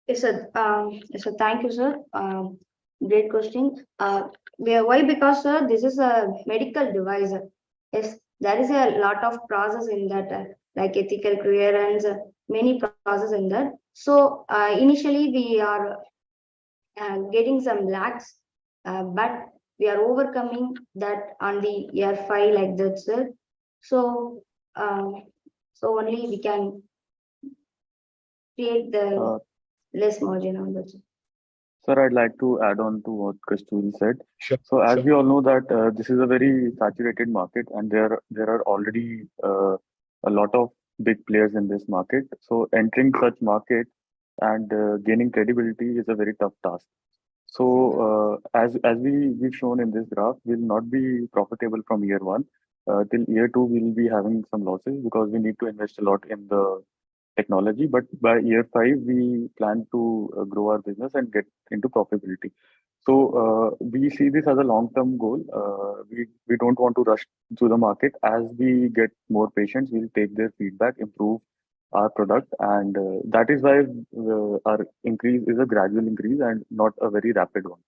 Yes, sir. Yes, sir. Thank you, sir. Great question. Why? Because, sir, this is a medical device. Yes, there is a lot of process in that, like ethical clearance, many process in that. So initially we are getting some lags, but we are overcoming that on the year 5 like that, sir. So so only we can create the less margin on that. Sir, I'd like to add on to what Kasturi said. Sure. So as Sure. we all know that this is a very saturated market and there are already a lot of big players in this market. So entering such market and gaining credibility is a very tough task. So as we've shown in this graph, we'll not be profitable from year 1. Till year 2, we'll be having some losses because we need to invest a lot in the technology. But by year 5, we plan to grow our business and get into profitability. So we see this as a long-term goal. We don't want to rush to the market. As we get more patients, we'll take their feedback, improve our product, and that is why our increase is a gradual increase and not a very rapid one.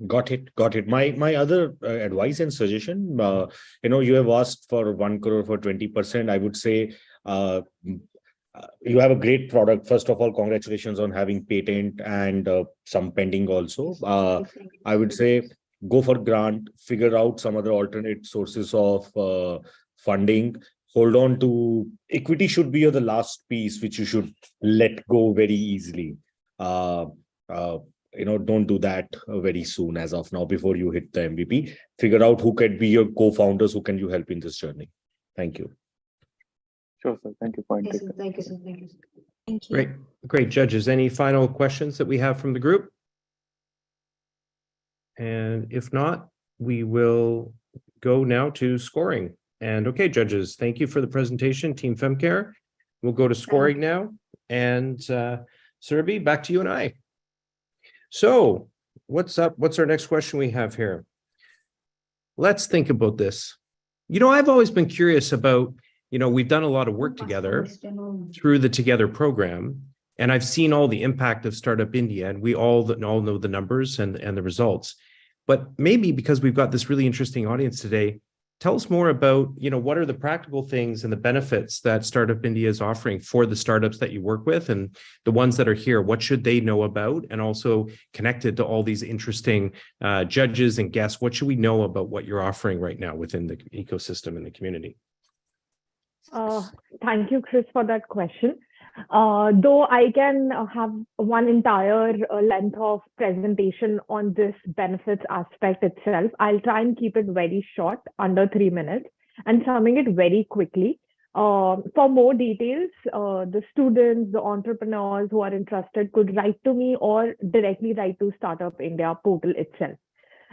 Got it. Got it. My other advice and suggestion, you have asked for 1 crore for 20%. I would say you have a great product. First of all, congratulations on having patent and some pending also. I would say go for grant, figure out some other alternate sources of funding. Hold on to equity should be the last piece which you should let go very easily. Don't do that very soon as of now before you hit the MVP. Figure out who can be your co-founders, who can you help in this journey. Thank you. Sure, sir. Thank you. Point Yes, taken. sir. Thank you, sir. Thank you, sir. Thank you. Great. Great, judges. Any final questions that we have from the group? And if not, we will go now to scoring. And okay, judges, thank you for the presentation, Team FemCare. We'll go to scoring now. And Surabhi, back to you and I. So what's up? What's our next question we have here? Let's think about this. I've always been curious about, we've done a lot of work together through the Together program, and I've seen all the impact of Startup India, and we all know the numbers and the results. But maybe because we've got this really interesting audience today, tell us more about, what are the practical things and the benefits that Startup India is offering for the startups that you work with and the ones that are here. What should they know about? And also connected to all these interesting judges and guests, what should we know about what you're offering right now within the ecosystem and the community? Thank you, Chris, for that question. Though I can have one entire length of presentation on this benefits aspect itself, I'll try and keep it very short, under 3 minutes, and summing it very quickly. For more details, the students, the entrepreneurs who are interested could write to me or directly write to Startup India portal itself.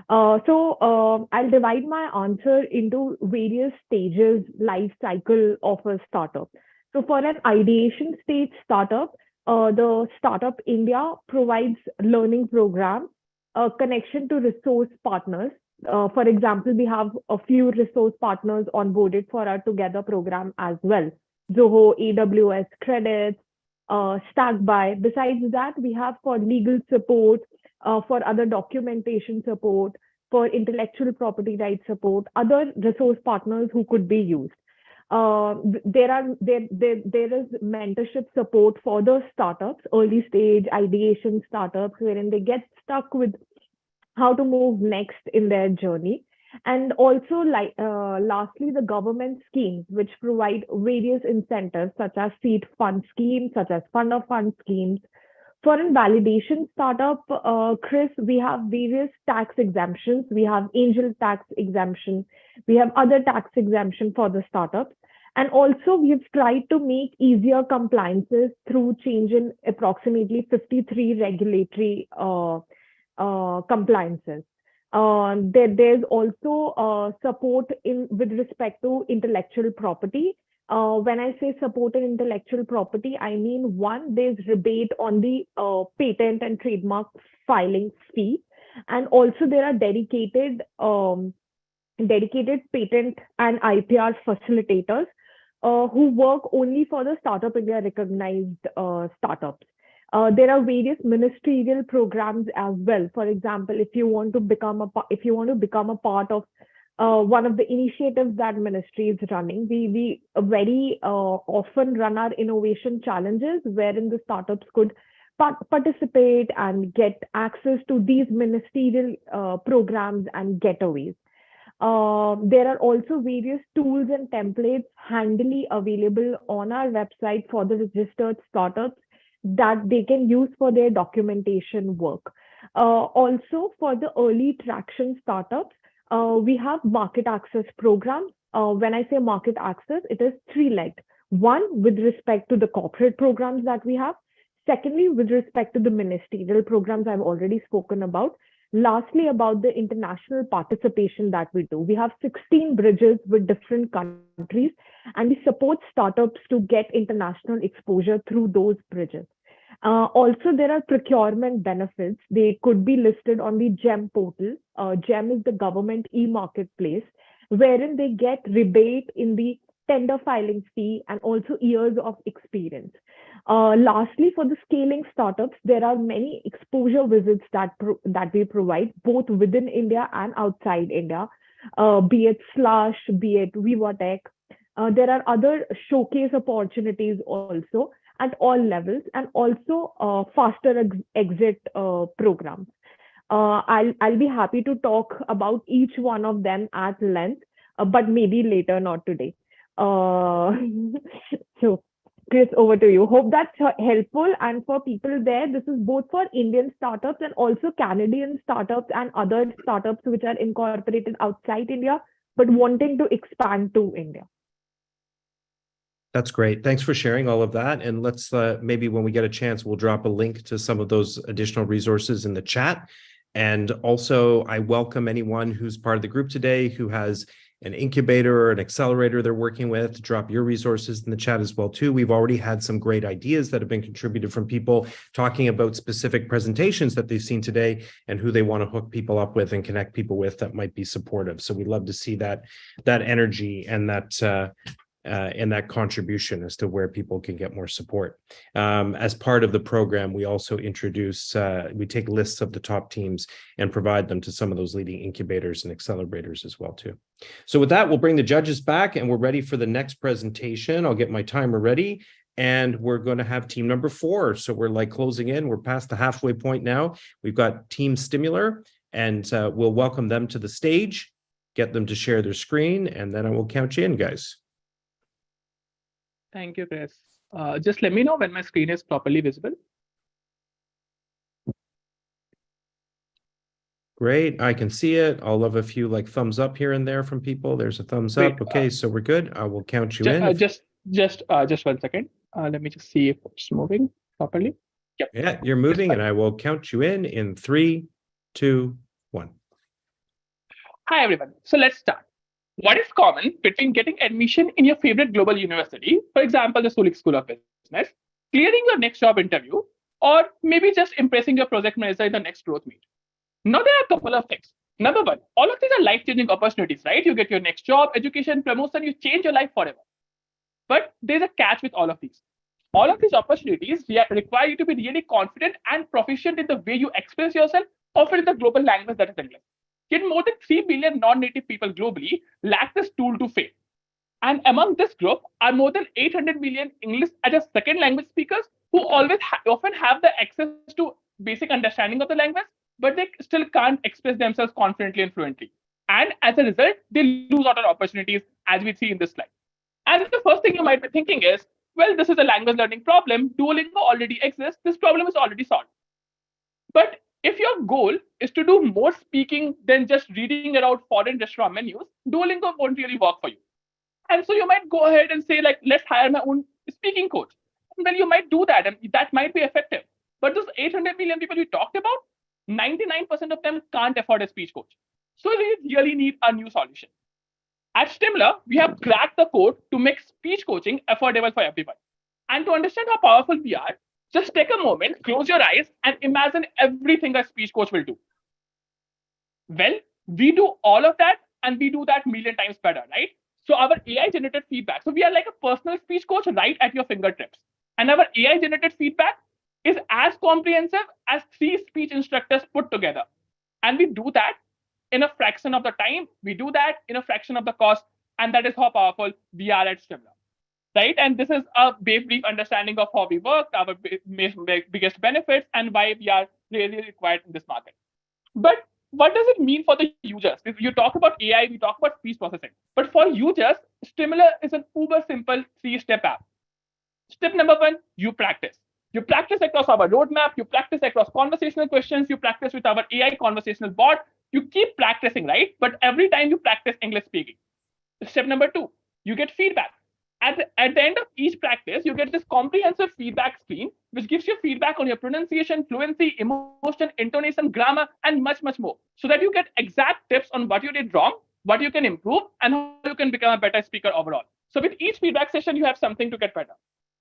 So I'll divide my answer into various stages, life cycle of a startup. So for an ideation stage startup, the Startup India provides learning program, a connection to resource partners. For example, we have a few resource partners onboarded for our Together program as well. Zoho, AWS credits, Stackby. Besides that, we have for legal support, for other documentation support, for intellectual property rights support, other resource partners who could be used. There is mentorship support for the startups, early stage ideation startups, wherein they get stuck with how to move next in their journey. And also, lastly, the government schemes, which provide various incentives, such as seed fund schemes, such as fund of fund schemes. For a validation startup, Chris, we have various tax exemptions. We have angel tax exemption. We have other tax exemption for the startups. And also, we have tried to make easier compliances through change in approximately 53 regulatory compliances. There's also support with respect to intellectual property. When I say support in intellectual property, I mean, one, there's rebate on the patent and trademark filing fee. And also there are dedicated patent and IPR facilitators who work only for the Startup India recognized startups. There are various ministerial programs as well. For example, if you want to become a part of one of the initiatives that ministry is running, we very often run our innovation challenges, wherein the startups could participate and get access to these ministerial programs and getaways. There are also various tools and templates handily available on our website for the registered startups that they can use for their documentation work. Also, for the early traction startups, we have market access programs. When I say market access, it is three-legged. One, with respect to the corporate programs that we have. Secondly, with respect to the ministerial programs I've already spoken about. Lastly, about the international participation that we do. We have 16 bridges with different countries, and we support startups to get international exposure through those bridges. Also, there are procurement benefits. They could be listed on the GEM portal. GEM is the government e-marketplace, wherein they get rebate in the tender filing fee and also years of experience. Lastly, for the scaling startups, there are many exposure visits that we provide both within India and outside India, be it Slush, be it VivaTech. There are other showcase opportunities also at all levels, and also faster exit programs. I'll be happy to talk about each one of them at length, but maybe later, not today. So, Chris, over to you. Hope that's helpful. And for people there, this is both for Indian startups and also Canadian startups and other startups which are incorporated outside India, but wanting to expand to India. That's great. Thanks for sharing all of that. And let's maybe when we get a chance, we'll drop a link to some of those additional resources in the chat. And also, I welcome anyone who's part of the group today who has an incubator or an accelerator they're working with. Drop your resources in the chat as well too. We've already had some great ideas that have been contributed from people talking about specific presentations that they've seen today and who they want to hook people up with and connect people with that might be supportive. So we'd love to see that energy and that contribution as to where people can get more support. As part of the program, we also introduce, we take lists of the top teams and provide them to some of those leading incubators and accelerators as well too. So with that, we'll bring the judges back and we're ready for the next presentation. I'll get my timer ready and we're going to have team number 4. So we're like closing in, we're past the halfway point now. We've got Team Stimular and we'll welcome them to the stage, get them to share their screen, and then I will count you in, guys. Thank you, Chris. Just let me know when my screen is properly visible. Great, I can see it. I'll love a few like thumbs up here and there from people. There's a thumbs up. Okay, so we're good. I will count you in. Just 1 second. Let me just see if it's moving properly. Yep. Yeah, you're moving, and I will count you in 3, 2, 1. Hi, everyone. So let's start. What is common between getting admission in your favorite global university, for example, the Schulich School of Business, clearing your next job interview, or maybe just impressing your project manager in the next growth meet? Now, there are a couple of things. Number one, all of these are life-changing opportunities, right? You get your next job, education, promotion, you change your life forever. But there's a catch with all of these. All of these opportunities require you to be really confident and proficient in the way you express yourself, often in the global language that is English. Yet more than 3 billion non-native people globally lack this tool to fail. And among this group are more than 800 million English as a second language speakers who often have the access to basic understanding of the language, but they still can't express themselves confidently and fluently. And as a result, they lose out on opportunities, as we see in this slide. And the first thing you might be thinking is, well, this is a language learning problem. Duolingo already exists. This problem is already solved. But if your goal is to do more speaking than just reading around foreign restaurant menus, Duolingo won't really work for you. And so you might go ahead and say, like, let's hire my own speaking coach. And well, you might do that, and that might be effective. But those 800 million people we talked about, 99% of them can't afford a speech coach. So we really need a new solution. At Stimular, we have cracked the code to make speech coaching affordable for everyone. And to understand how powerful we are, just take a moment, close your eyes, and imagine everything a speech coach will do. Well, we do all of that, and we do that million times better, right? So our AI-generated feedback. So we are like a personal speech coach right at your fingertips. And our AI-generated feedback is as comprehensive as 3 speech instructors put together. And we do that in a fraction of the time. We do that in a fraction of the cost. And that is how powerful we are at Stimular. Right? And this is a brief understanding of how we work, our biggest benefits, and why we are really required in this market. But what does it mean for the users? If you talk about AI, we talk about speech processing. But for users, Stimular is an uber simple 3-step app. Step number 1, you practice. You practice across our roadmap, you practice across conversational questions, you practice with our AI conversational bot. You keep practicing, right? But every time you practice English speaking. Step number 2, you get feedback. At the end of each practice, you get this comprehensive feedback screen, which gives you feedback on your pronunciation, fluency, emotion, intonation, grammar, and much, much more. So that you get exact tips on what you did wrong, what you can improve, and how you can become a better speaker overall. So with each feedback session, you have something to get better.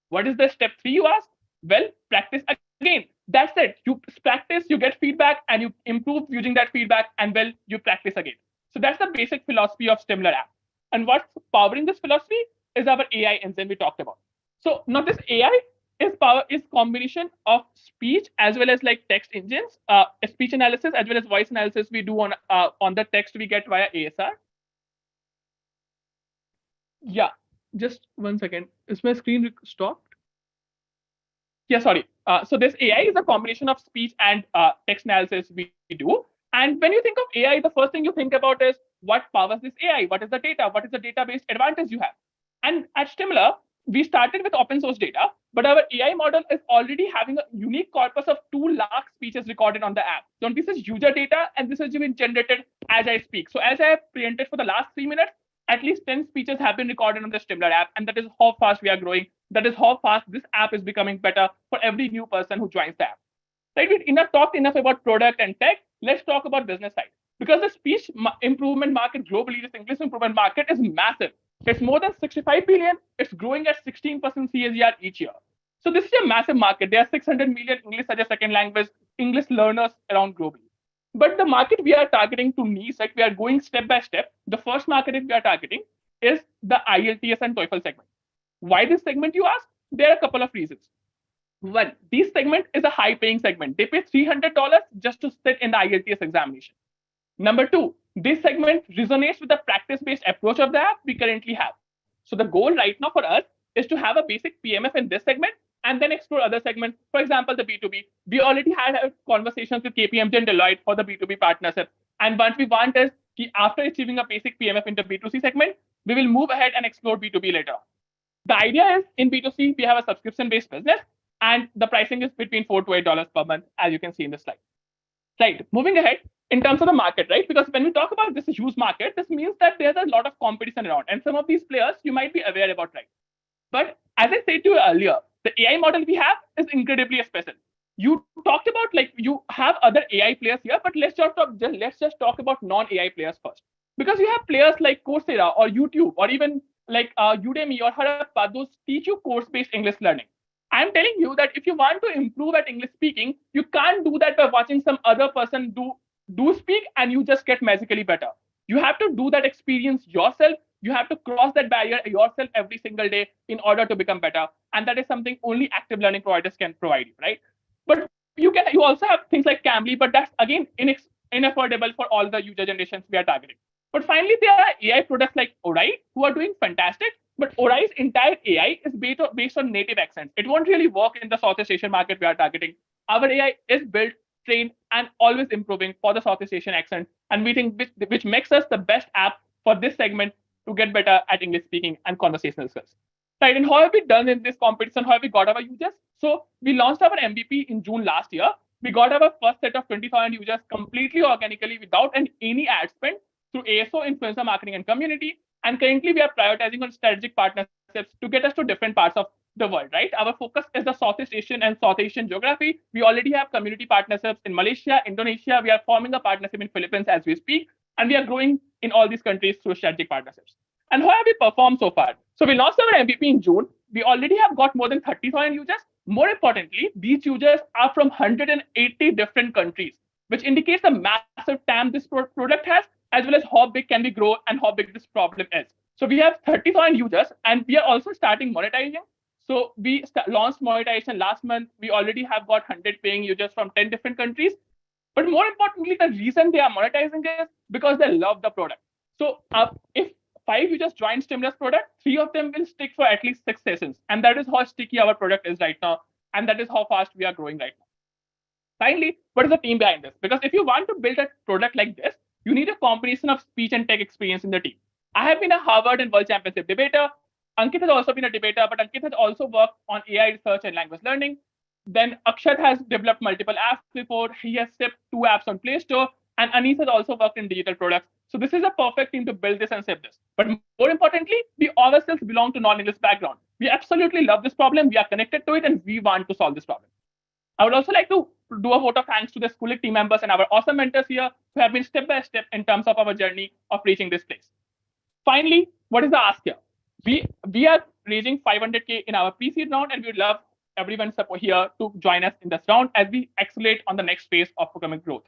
What is the step 3, you ask? Well, practice again. That's it. You practice, you get feedback, and you improve using that feedback, and well, you practice again. So that's the basic philosophy of Stimular app. And what's powering this philosophy is our AI engine we talked about. So now this AI is combination of speech as well as like text engines, speech analysis as well as voice analysis we do on the text we get via ASR. Yeah, just 1 second. Is my screen stopped? Yeah, sorry. So this AI is a combination of speech and text analysis we do. And when you think of AI, the first thing you think about is what powers this AI? What is the data? What is the database advantage you have? And at Stimler, we started with open source data, but our AI model is already having a unique corpus of 2 lakh speeches recorded on the app. So this is user data, and this has been generated as I speak. So as I have presented for the last 3 minutes, at least 10 speeches have been recorded on the Stimler app, and that is how fast we are growing. That is how fast this app is becoming better for every new person who joins the app. Right? We've talked enough about product and tech. Let's talk about business side. Because the speech improvement market globally, this English improvement market is massive. It's more than 65 billion. It's growing at 16% CAGR each year. So this is a massive market. There are 600 million English as a second language English learners around globally. But the market we are targeting to niche, like we are going step by step. The first market we are targeting is the IELTS and TOEFL segment. Why this segment, you ask? There are a couple of reasons. One, this segment is a high-paying segment. They pay $300 just to sit in the IELTS examination. Number 2, this segment resonates with the practice-based approach of the app we currently have. So the goal right now for us is to have a basic PMF in this segment and then explore other segments. For example, the B2B. We already had conversations with KPMG and Deloitte for the B2B partnership. And what we want is, after achieving a basic PMF in the B2C segment, we will move ahead and explore B2B later. The idea is, in B2C, we have a subscription-based business, and the pricing is between $4 to $8 per month, as you can see in the slide. Right, moving ahead, in terms of the market, right? Because when we talk about this huge market, this means that there's a lot of competition around. And some of these players you might be aware about, right? But as I said to you earlier, the AI model we have is incredibly special. You talked about like you have other AI players here, but let's just talk about non-AI players first. Because you have players like Coursera or YouTube or even like Udemy or Harappa, those teach you course-based English learning. I'm telling you that if you want to improve at English speaking, you can't do that by watching some other person do speak and you just get magically better. You have to do that experience yourself. You have to cross that barrier yourself every single day in order to become better. And that is something only active learning providers can provide you, right? But you also have things like Cambly, but that's again unaffordable for all the user generations we are targeting. But finally, there are AI products like Orai who are doing fantastic. But Orai's entire AI is based on native accents. It won't really work in the Southeast Asian market we are targeting. Our AI is built, trained, and always improving for the Southeast Asian accent. And we think which makes us the best app for this segment to get better at English speaking and conversational skills. Right, and how have we done in this competition? How have we got our users? So we launched our MVP in June last year. We got our first set of 20,000 users completely organically without any ad spend through ASO, influencer marketing, and community. And currently, we are prioritizing on strategic partnerships to get us to different parts of the world, right? Our focus is the Southeast Asian and South Asian geography. We already have community partnerships in Malaysia, Indonesia. We are forming a partnership in Philippines as we speak. And we are growing in all these countries through strategic partnerships. And how have we performed so far? So we launched our MVP in June. We already have got more than 30,000 users. More importantly, these users are from 180 different countries, which indicates the massive TAM this product has, as well as how big can we grow and how big this problem is. So we have 30,000 users, and we are also starting monetizing. So we launched monetization last month. We already have got 100 paying users from 10 different countries. But more importantly, the reason they are monetizing is because they love the product. So if 5 users join Stimler's product, 3 of them will stick for at least 6 sessions. And that is how sticky our product is right now. And that is how fast we are growing right now. Finally, what is the team behind this? Because if you want to build a product like this, you need a combination of speech and tech experience in the team. I have been a Harvard and World Championship debater. Ankit has also been a debater, but Ankit has also worked on AI research and language learning. Then Akshat has developed multiple apps before. He has shipped 2 apps on Play Store. And Anis has also worked in digital products. So this is a perfect team to build this and ship this. But more importantly, we ourselves belong to non-English background. We absolutely love this problem. We are connected to it, and we want to solve this problem. I would also like to do a vote of thanks to the Schulich team members and our awesome mentors here who have been step by step in terms of our journey of reaching this place. Finally, what is the ask here? We are raising 500K in our pre-seed round, and we would love everyone's support here to join us in this round as we accelerate on the next phase of economic growth.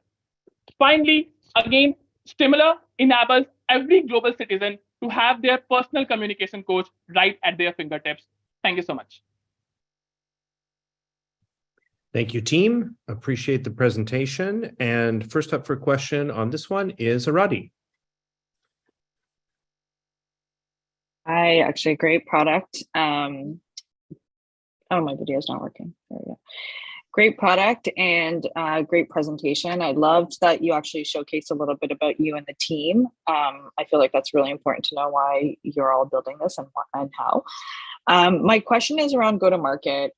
Finally, again, Stimler enables every global citizen to have their personal communication coach right at their fingertips. Thank you so much. Thank you, team. Appreciate the presentation. And first up for a question on this one is Arati. Hi, actually, great product. Oh, my video is not working. There we go. Great product and great presentation. I loved that you actually showcased a little bit about you and the team. I feel like that's really important to know why you're all building this and how. My question is around go-to-market.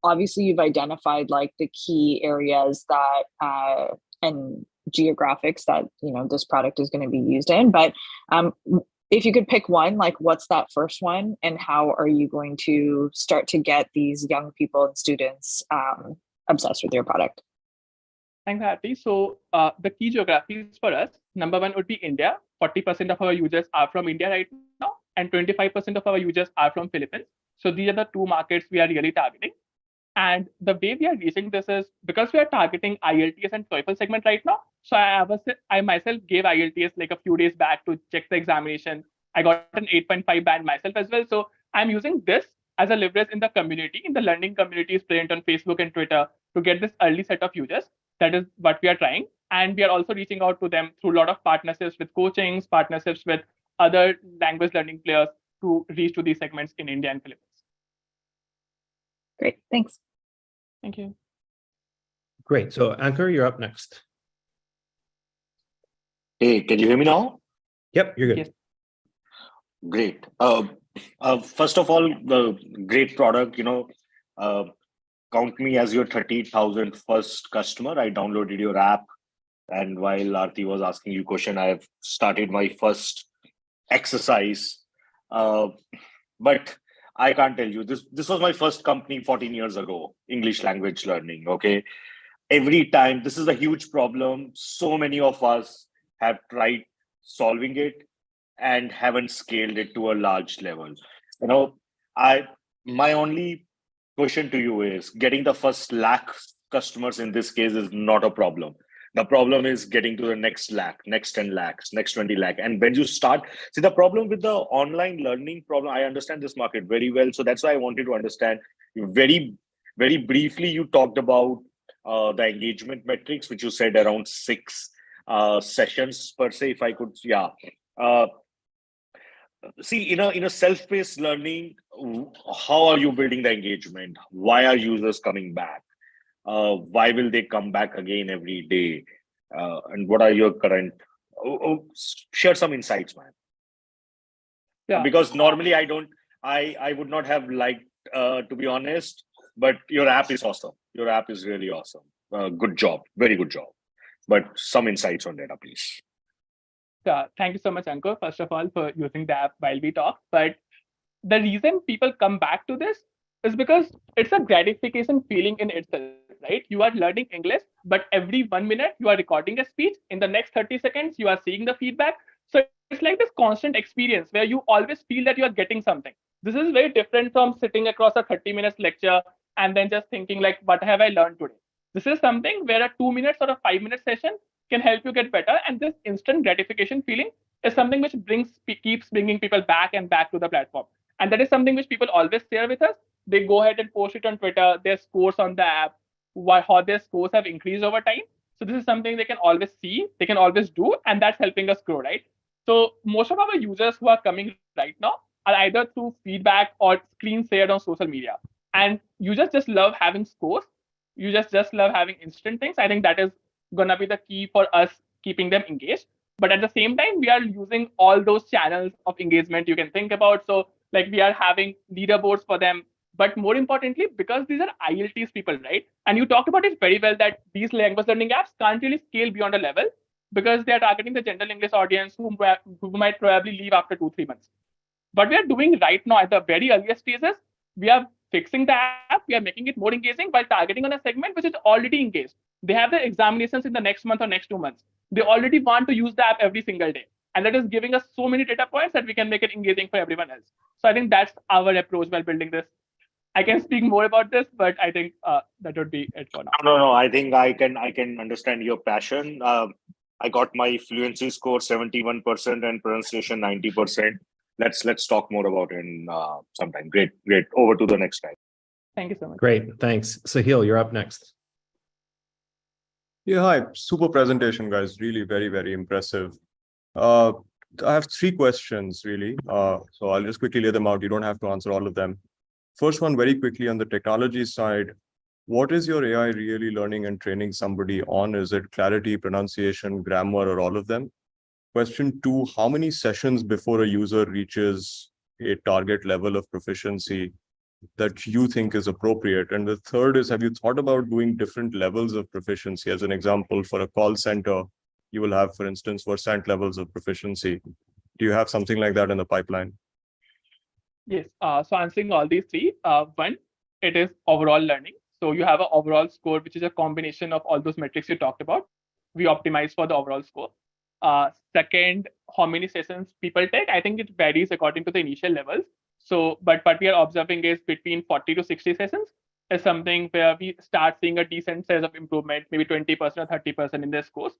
Obviously, you've identified like the key areas that and geographics that this product is going to be used in. But if you could pick one, like what's that first one, and how are you going to start to get these young people and students obsessed with your product? Thanks, Harti. So the key geographies for us, number one would be India. 40% of our users are from India right now, and 25% of our users are from Philippines. So these are the two markets we are really targeting. And the way we are reaching this is because we are targeting IELTS and TOEFL segment right now. So I myself gave IELTS like a few days back to check the examination. I got an 8.5 band myself as well. So I'm using this as a leverage in the community, in the learning communities present on Facebook and Twitter to get this early set of users. That is what we are trying. And we are also reaching out to them through a lot of partnerships with coachings, partnerships with other language learning players to reach to these segments in India and Philippines. Great, thanks. Thank you. Great. So Ankur, you're up next. Hey, can you hear me now? Yep, you're good. Yes. Great. First of all, the great product, count me as your 30,000 first customer. I downloaded your app, and while Aarti was asking you question, I have started my first exercise. But I can't tell you, this was my first company 14 years ago, English language learning, okay? Every time, this is a huge problem. So many of us have tried solving it and haven't scaled it to a large level. My only question to you is getting the first lakh customers in this case is not a problem. The problem is getting to the next lakh, next 10 lakhs, next 20 lakh. And when you start, see the problem with the online learning problem, I understand this market very well. So that's why I wanted to understand very, very briefly, you talked about the engagement metrics, which you said around 6 sessions per se, if I could, yeah. See, in a self-paced learning, how are you building the engagement? Why are users coming back? Why will they come back again every day? And what are your current, share some insights, man. Yeah. Because normally I would not have liked, to be honest, but your app is awesome. Your app is really awesome. Good job, very good job. But some insights on data, please. Yeah, thank you so much, Ankur, first of all, for using the app while we talk. But the reason people come back to this is because it's a gratification feeling in itself, right? You are learning English, but every 1 minute you are recording a speech. In the next 30 seconds, you are seeing the feedback. So it's like this constant experience where you always feel that you are getting something. This is very different from sitting across a 30 minutes lecture and then just thinking like, what have I learned today? This is something where a 2 minutes or a 5-minute session can help you get better. And this instant gratification feeling is something which keeps bringing people back and back to the platform. And that is something which people always share with us. They go ahead and post it on Twitter, their scores on the app, how their scores have increased over time. So this is something they can always see, they can always do, and that's helping us grow, right? So most of our users who are coming right now are either through feedback or screen shared on social media. And users just love having scores. You just love having instant things. I think that is going to be the key for us keeping them engaged. But at the same time, we are using all those channels of engagement you can think about. So like we are having leaderboards for them. But more importantly, because these are IELTS people, right? And you talked about it very well that these language learning apps can't really scale beyond a level because they are targeting the general English audience who might probably leave after 2-3 months. What we are doing right now at the very earliest stages, we are fixing the app, we are making it more engaging by targeting on a segment which is already engaged. They have their examinations in the next month or next 2 months. They already want to use the app every single day. And that is giving us so many data points that we can make it engaging for everyone else. So I think that's our approach while building this. I can speak more about this, but I think that would be it for now. No. I think I can understand your passion. I got my fluency score 71% and pronunciation 90%. Let's talk more about it in sometime. Great. Over to the next slide. Thank you so much. Great, thanks. Sahil, you're up next. Yeah, hi. Super presentation, guys. Really very, very impressive. I have three questions, really. So I'll just quickly lay them out. You don't have to answer all of them. First one, very quickly on the technology side, what is your AI really learning and training somebody on? Is it clarity, pronunciation, grammar, or all of them? Question two, how many sessions before a user reaches a target level of proficiency that you think is appropriate? And the third is, have you thought about doing different levels of proficiency? As an example, for a call center, you will have, for instance, Versant levels of proficiency. Do you have something like that in the pipeline? Yes. So answering all these three, one, it is overall learning. So you have an overall score, which is a combination of all those metrics you talked about. We optimize for the overall score. Second, how many sessions people take? I think it varies according to the initial levels. So, but what we are observing is between 40 to 60 sessions is something where we start seeing a decent sense of improvement, maybe 20% or 30% in their scores.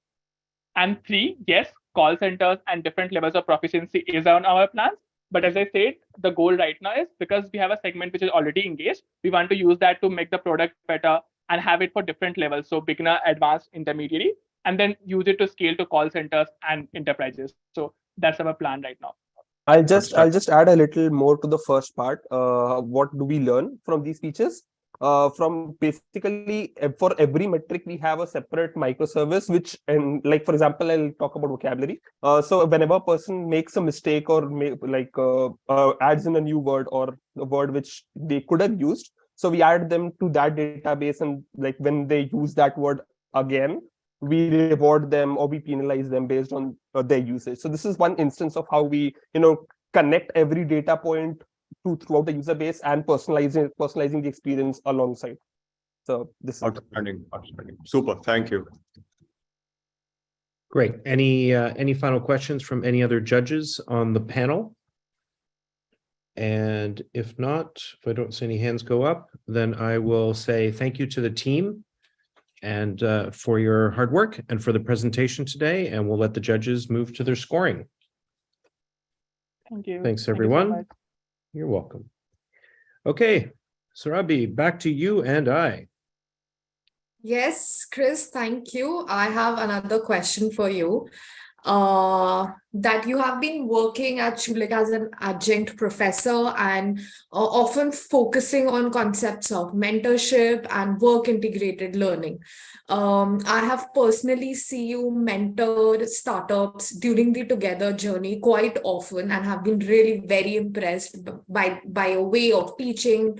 And three, yes, call centers and different levels of proficiency is on our plans. But as I said, the goal right now is because we have a segment which is already engaged, we want to use that to make the product better and have it for different levels. So beginner, advanced, intermediary, and then use it to scale to call centers and enterprises. So that's our plan right now. I'll just add a little more to the first part. What do we learn from these features? From basically for every metric, we have a separate microservice, which, and like, for example, I'll talk about vocabulary. So whenever a person makes a mistake or adds in a new word or a word which they could have used, so we add them to that database, and like when they use that word again, we reward them or we penalize them based on their usage. So this is one instance of how we, connect every data point throughout the user base and personalizing the experience alongside. So this is outstanding. Super. Thank you. Great. Any final questions from any other judges on the panel? And if not, if I don't see any hands go up, then I will say thank you to the team and for your hard work and for the presentation today, and we'll let the judges move to their scoring. Thank you. Thanks, everyone. Thank you so much. You're welcome. Okay, Sarabi, back to you and I. Yes, Chris, thank you. I have another question for you. That you have been working at Schulich as an adjunct professor and often focusing on concepts of mentorship and work integrated learning. I have personally seen you mentor startups during the Together journey quite often and have been really very impressed by a way of teaching,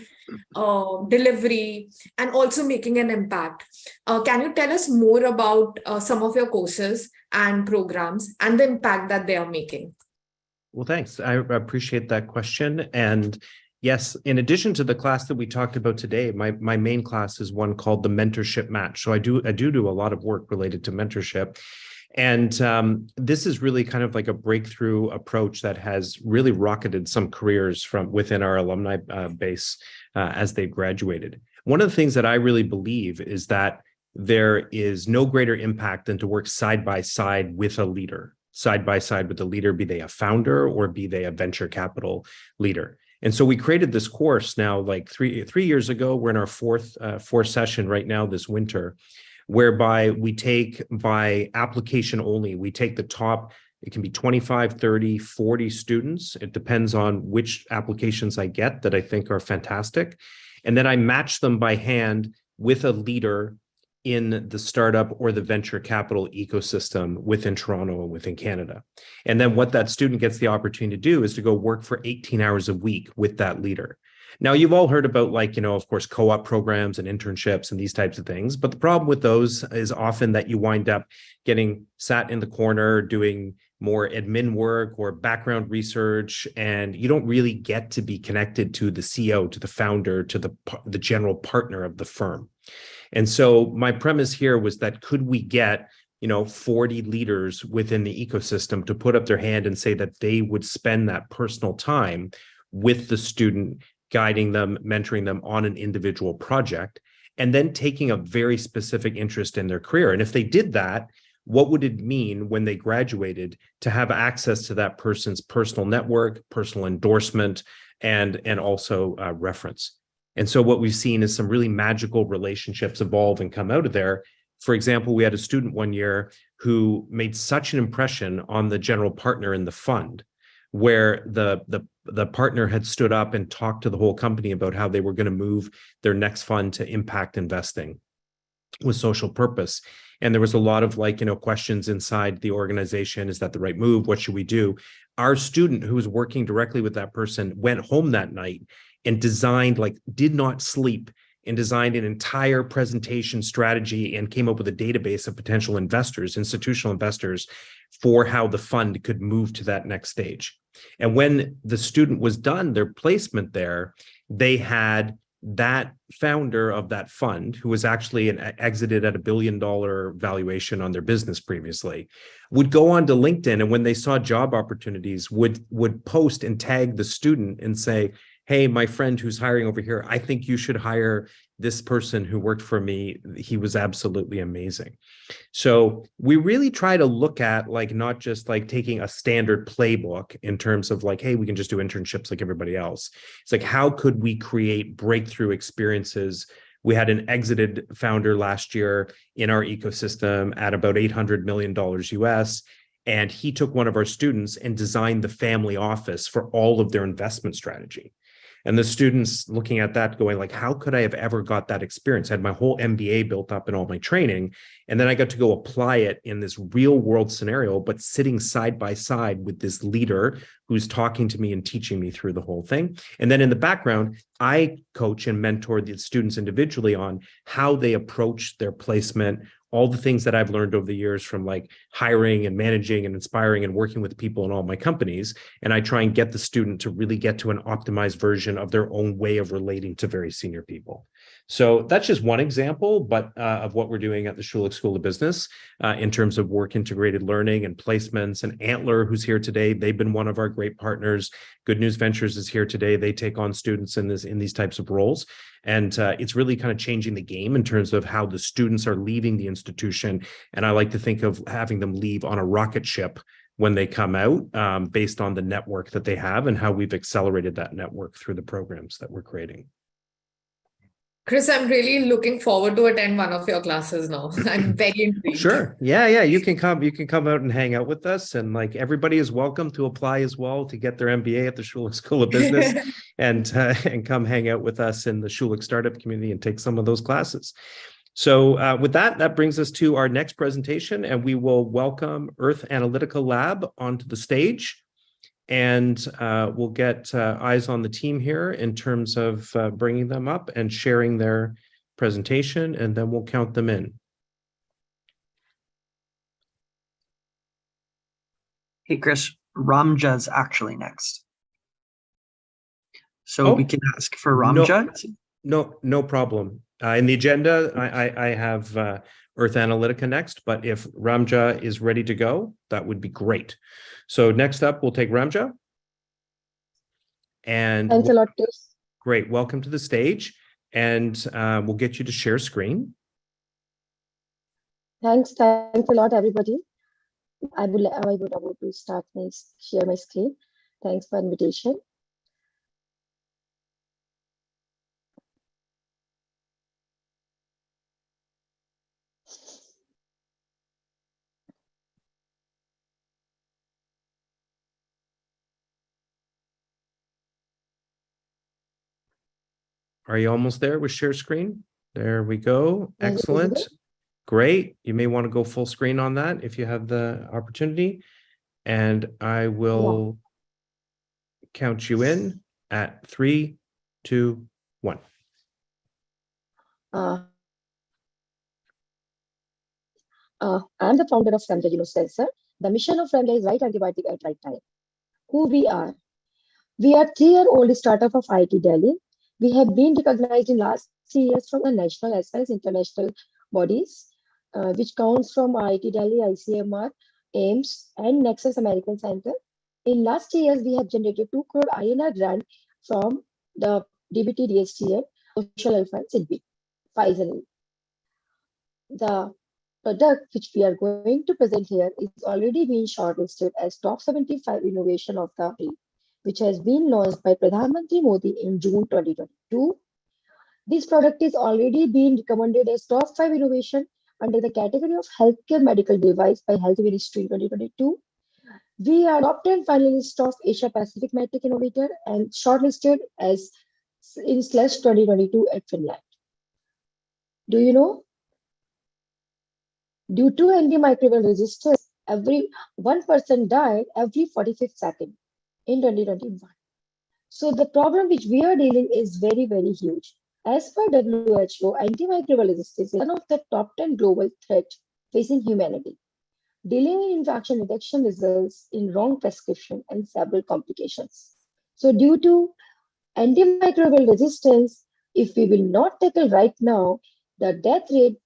delivery, and also making an impact. Can you tell us more about some of your courses and programs and the impact that they are making? Well, thanks. I appreciate that question. And yes, in addition to the class that we talked about today, my main class is one called the Mentorship Match. So I do a lot of work related to mentorship. And this is really kind of like a breakthrough approach that has really rocketed some careers from within our alumni base as they've graduated. One of the things that I really believe is that there is no greater impact than to work side by side with a leader, be they a founder or be they a venture capital leader. And so we created this course now, like three years ago. We're in our fourth session right now this winter, whereby we take by application only, we take the top, it can be 25, 30, 40 students. It depends on which applications I get that I think are fantastic. And then I match them by hand with a leader in the startup or the venture capital ecosystem within Toronto and within Canada. And then what that student gets the opportunity to do is to go work for 18 hours a week with that leader. Now, you've all heard about, like, of course, co-op programs and internships and these types of things. But the problem with those is often that you wind up getting sat in the corner doing more admin work or background research, and you don't really get to be connected to the CEO, to the founder, to the general partner of the firm. And so my premise here was that could we get 40 leaders within the ecosystem to put up their hand and say that they would spend that personal time with the student, guiding them, mentoring them on an individual project, and then taking a very specific interest in their career. And if they did that, what would it mean when they graduated to have access to that person's personal network, personal endorsement, and also reference? And so what we've seen is some really magical relationships evolve and come out of there. For example, we had a student one year who made such an impression on the general partner in the fund, where the partner had stood up and talked to the whole company about how they were going to move their next fund to impact investing with social purpose. And there was a lot of questions inside the organization. Is that the right move? What should we do? Our student who was working directly with that person went home that night and designed, did not sleep, and designed an entire presentation strategy and came up with a database of potential investors, institutional investors, for how the fund could move to that next stage. And when the student was done, their placement there, they had that founder of that fund, who was actually exited at $1 billion valuation on their business previously, would go on to LinkedIn, and when they saw job opportunities, would post and tag the student and say, hey, my friend who's hiring over here, I think you should hire this person who worked for me. He was absolutely amazing. So we really try to look at not just taking a standard playbook in terms of hey, we can just do internships like everybody else. It's how could we create breakthrough experiences? We had an exited founder last year in our ecosystem at about $800 million US. And he took one of our students and designed the family office for all of their investment strategy. And the students looking at that going how could I have ever got that experience? I had my whole MBA built up in all my training. And then I got to go apply it in this real world scenario, but sitting side by side with this leader who's talking to me and teaching me through the whole thing. And then in the background, I coach and mentor the students individually on how they approach their placement, all the things that I've learned over the years from hiring and managing and inspiring and working with people in all my companies. And I try and get the student to really get to an optimized version of their own way of relating to very senior people. So that's just one example, but of what we're doing at the Schulich School of Business in terms of work integrated learning and placements. And Antler, who's here today, they've been one of our great partners. Good News Ventures is here today. They take on students in these types of roles. And it's really kind of changing the game in terms of how the students are leaving the institution. And I like to think of having them leave on a rocket ship when they come out, based on the network that they have and how we've accelerated that network through the programs that we're creating. Chris, I'm really looking forward to attend one of your classes now. I'm very intrigued. Sure. Yeah. You can come out and hang out with us. And everybody is welcome to apply as well to get their MBA at the Schulich School of Business and come hang out with us in the Schulich startup community and take some of those classes. So with that brings us to our next presentation, and we will welcome Earth Analytica Lab onto the stage. And we'll get eyes on the team here in terms of bringing them up and sharing their presentation, and then we'll count them in. Hey, Chris, Ramja's actually next. So we can ask for Ramja. No problem. In the agenda, I have Earth Analytica next, but if Ramja is ready to go, that would be great. So next up, we'll take Ramja. And thanks a lot, Chris. Great. Welcome to the stage. And we'll get you to share screen. Thanks a lot, everybody. I would about to start share my screen. Thanks for invitation. Are you almost there with share screen? There we go. Excellent. Great. You may want to go full screen on that if you have the opportunity. And I will count you in at 3, 2, 1. I'm the founder of Ramja Sensor. The mission of Ramja is right antibiotic at right time. Who we are? We are 3-year-old startup of IIT Delhi. We have been recognized in last 3 years from the national as well as international bodies, which counts from IIT Delhi, ICMR, AIMS, and Nexus American Center. In last 3 years, we have generated 2 crore INR grant from the DBT, DSTN, Social Health Fund, SIDBI, Pfizer. The product which we are going to present here is already being shortlisted as top 75 innovation of the day, which has been launched by Pradhan Mantri Modi in June 2022. This product is already being recommended as top 5 innovation under the category of healthcare medical device by Health Ministry in 2022. We are top 10 finalists of Asia Pacific MedTech Innovator and shortlisted as in slash 2022 at Finland. Do you know? Due to antimicrobial resistance, every 1% died every 45th second in 2021. So the problem which we are dealing is very, very huge. As per WHO, antimicrobial resistance is one of the top 10 global threats facing humanity. Delaying in infection detection results in wrong prescription and several complications. So due to antimicrobial resistance, if we will not tackle right now, the death rate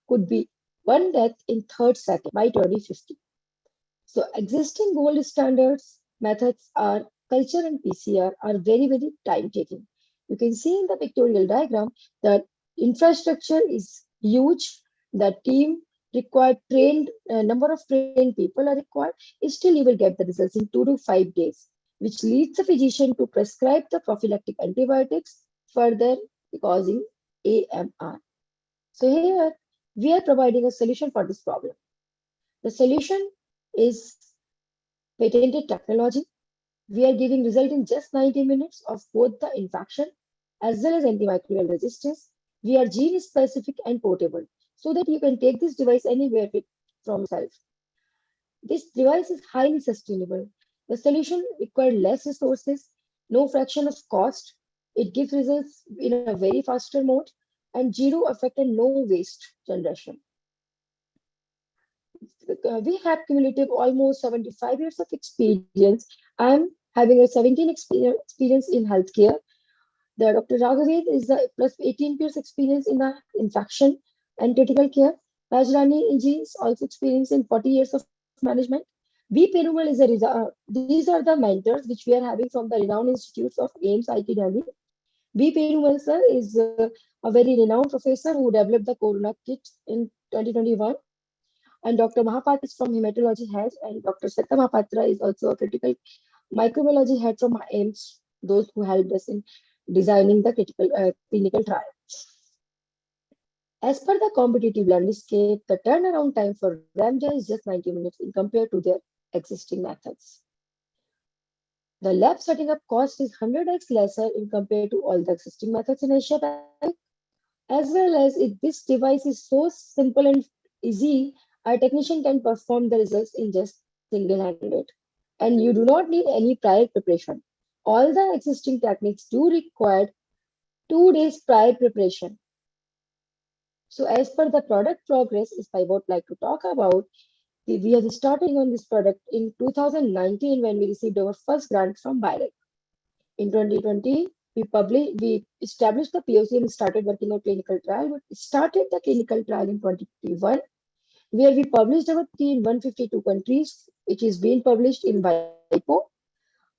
could be one death in third second by 2050. So existing gold standards methods are culture and PCR are very, very time taking. You can see in the pictorial diagram that infrastructure is huge. The team required number of trained people are required. Still, you will get the results in 2 to 5 days, which leads the physician to prescribe the prophylactic antibiotics, further causing AMR. So here we are providing a solution for this problem. The solution is patented technology. We are giving result in just 90 minutes of both the infection as well as antimicrobial resistance. We are gene specific and portable so that you can take this device anywhere from yourself. This device is highly sustainable. The solution required less resources, no fraction of cost. It gives results in a very faster mode and zero effect and no waste generation. We have cumulative almost 75 years of experience. I'm having a 17 experience in healthcare. The Dr. Raghaved is the plus 18 years experience in the infection and critical care. Rajrani Ji is also experienced in 40 years of management. B. Perumal is these are the mentors which we are having from the renowned institutes of AIMS IT Delhi. B. Perumal sir is a very renowned professor who developed the Corona kit in 2021. And Dr. Mahapatra is from hematology head, and Dr. Satta Mahapatra is also a critical microbiology head from AIMS, those who helped us in designing the critical clinical trial. As per the competitive landscape, the turnaround time for Ramja is just 90 minutes in compared to their existing methods. The lab setting up cost is 100x lesser in compared to all the existing methods in Asia Pacific. As well as if this device is so simple and easy, our technician can perform the results in just single-handed. And you do not need any prior preparation. All the existing techniques do require 2 days prior preparation. So as per the product progress, if I would like to talk about, we have started on this product in 2019 when we received our first grant from BIREC. In 2020, we established the POC and started working on clinical trial. We started the clinical trial in 2021, where we published our key in 152 countries, which is being published in WIPO.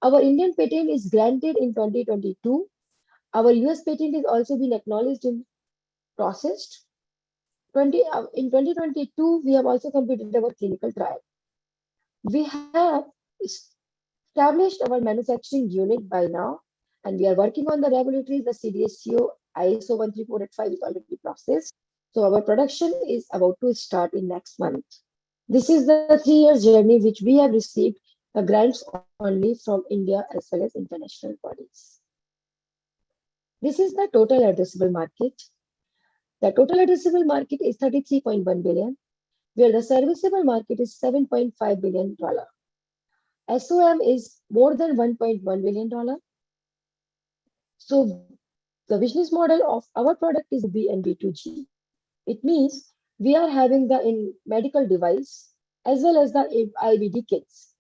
Our Indian patent is granted in 2022. Our US patent is also been acknowledged and processed. In 2022, we have also completed our clinical trial. We have established our manufacturing unit by now, and we are working on the regulatory. The CDSCO ISO 13485 is already processed. So our production is about to start in next month. This is the 3 years journey which we have received grants only from India as well as international bodies. This is the total addressable market. The total addressable market is 33.1 billion, where the serviceable market is $7.5 billion. SOM is more than $1.1 billion. So the business model of our product is B and B2G. It means we are having the medical device as well as the IBD kits.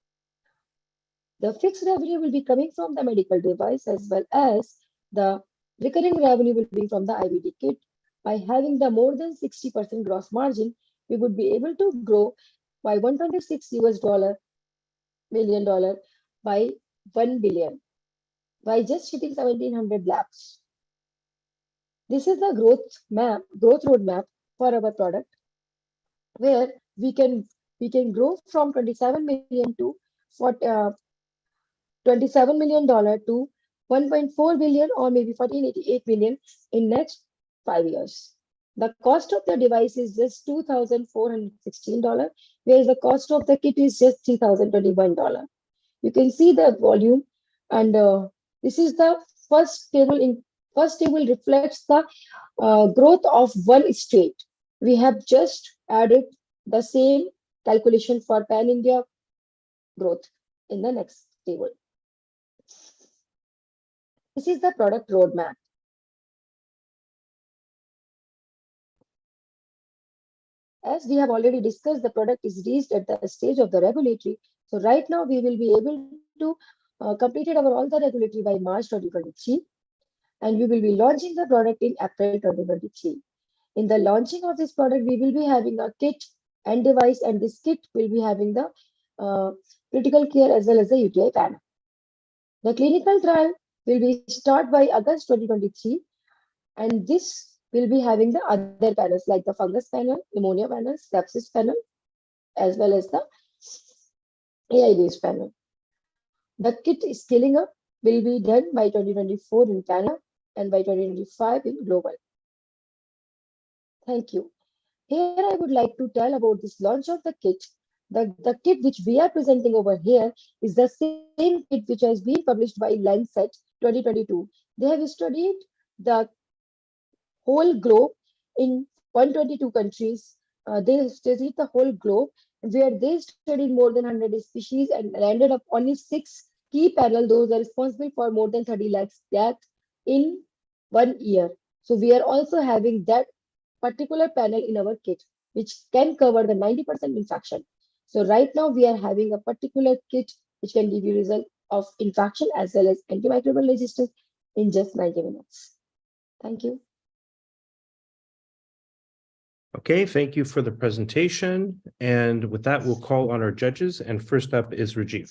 The fixed revenue will be coming from the medical device as well as the recurring revenue will be from the IBD kit. By having the more than 60% gross margin, we would be able to grow by $126 million by 1 billion by just hitting 1700 labs. This is the growth roadmap for our product, where we can grow from 27 million to $27 million to 1.4 billion or maybe 1488 million in next 5 years. The cost of the device is just $2,416, whereas the cost of the kit is just $3,021. You can see the volume, and this is the first table. In first table reflects the growth of one state. We have just added the same calculation for pan India growth in the next table. This is the product roadmap. As we have already discussed, the product is reached at the stage of the regulatory. So right now we will be able to complete all the regulatory by March 2023, and we will be launching the product in April 2023. In the launching of this product, we will be having a kit and device, and this kit will be having the critical care as well as the UTI panel. The clinical trial will be start by August 2023, and this will be having the other panels like the fungus panel, pneumonia panel, sepsis panel, as well as the AI-based panel. The kit scaling up will be done by 2024 in Canada and by 2025 in global. Thank you. Here I would like to tell about this launch of the kit. The kit which we are presenting over here is the same kit which has been published by Lancet 2022. They have studied the whole globe in 122 countries. They studied the whole globe where they studied more than 100 species and landed up only 6 key panel. Those are responsible for more than 30 lakhs deaths in 1 year. So we are also having that particular panel in our kit, which can cover the 90% infection. So right now we are having a particular kit which can give you result of infection as well as antimicrobial resistance in just 90 minutes. Thank you. Okay, thank you for the presentation. And with that, we'll call on our judges. And first up is Rajiv.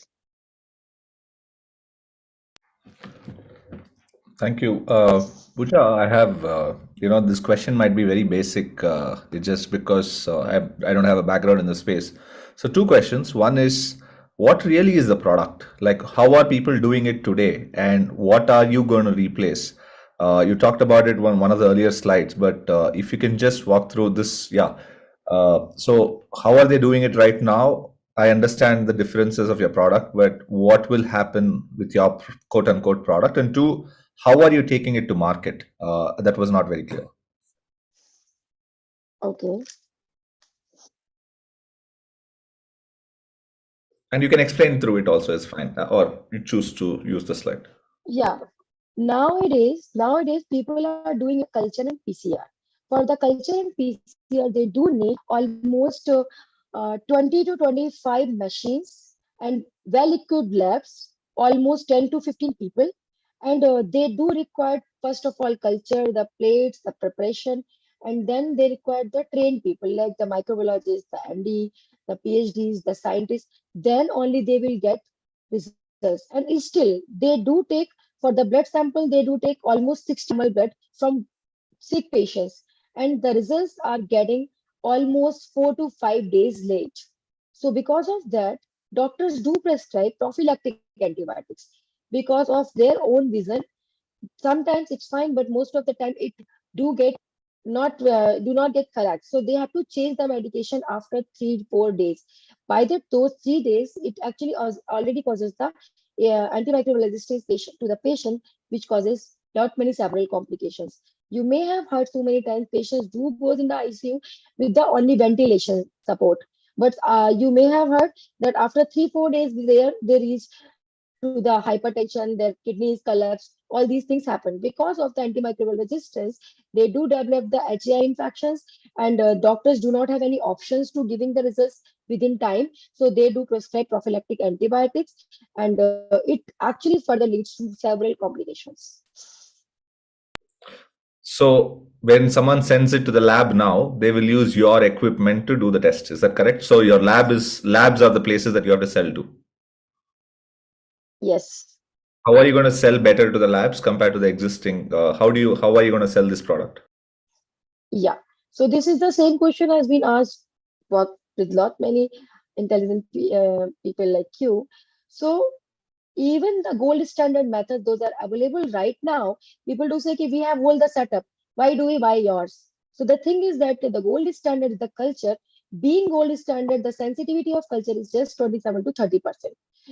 Thank you. Pooja, I have, this question might be very basic just because I don't have a background in the space. So 2 questions. One is, what really is the product? Like, how are people doing it today? And what are you going to replace? You talked about it on one of the earlier slides, but if you can just walk through this, yeah. So how are they doing it right now? I understand the differences of your product, but what will happen with your quote unquote product? And 2, how are you taking it to market? That was not very clear. Okay. And you can explain through it also, is fine. Or you choose to use the slide. Yeah. Nowadays, people are doing a culture and PCR. For the culture and PCR, they do need almost 20 to 25 machines and well-equipped labs, almost 10 to 15 people. And they do require, first of all, culture, the plates, the preparation, and then they require the trained people like the microbiologists, the MD, the PhDs, the scientists. Then only they will get results. And still, they do take, for the blood sample, they do take almost 60 ml blood from sick patients, and the results are getting almost 4 to 5 days late. So because of that, doctors do prescribe prophylactic antibiotics because of their own vision. Sometimes it's fine, but most of the time it do not get correct. So they have to change the medication after 3-4 days. By those 3 days, it actually already causes the antimicrobial resistance to the patient, which causes not many several complications. You may have heard so many times patients do go in the ICU with the only ventilation support. But you may have heard that after 3-4 days, they reach to the hypertension, their kidneys collapse, all these things happen. Because of the antimicrobial resistance, they do develop the HAI infections, and doctors do not have any options to giving the results within time. So they do prescribe prophylactic antibiotics, and it actually further leads to several complications. So when someone sends it to the lab now, they will use your equipment to do the test. Is that correct? So your labs are the places that you have to sell to. Yes. How are you going to sell better to the labs compared to the existing? How are you going to sell this product? Yeah. So this is the same question has been asked with lot many intelligent people like you. So even the gold standard method, those are available right now. People do say, okay, we have all the setup. Why do we buy yours? So the thing is that the gold standard is the culture. Being gold standard, the sensitivity of culture is just 27 to 30%.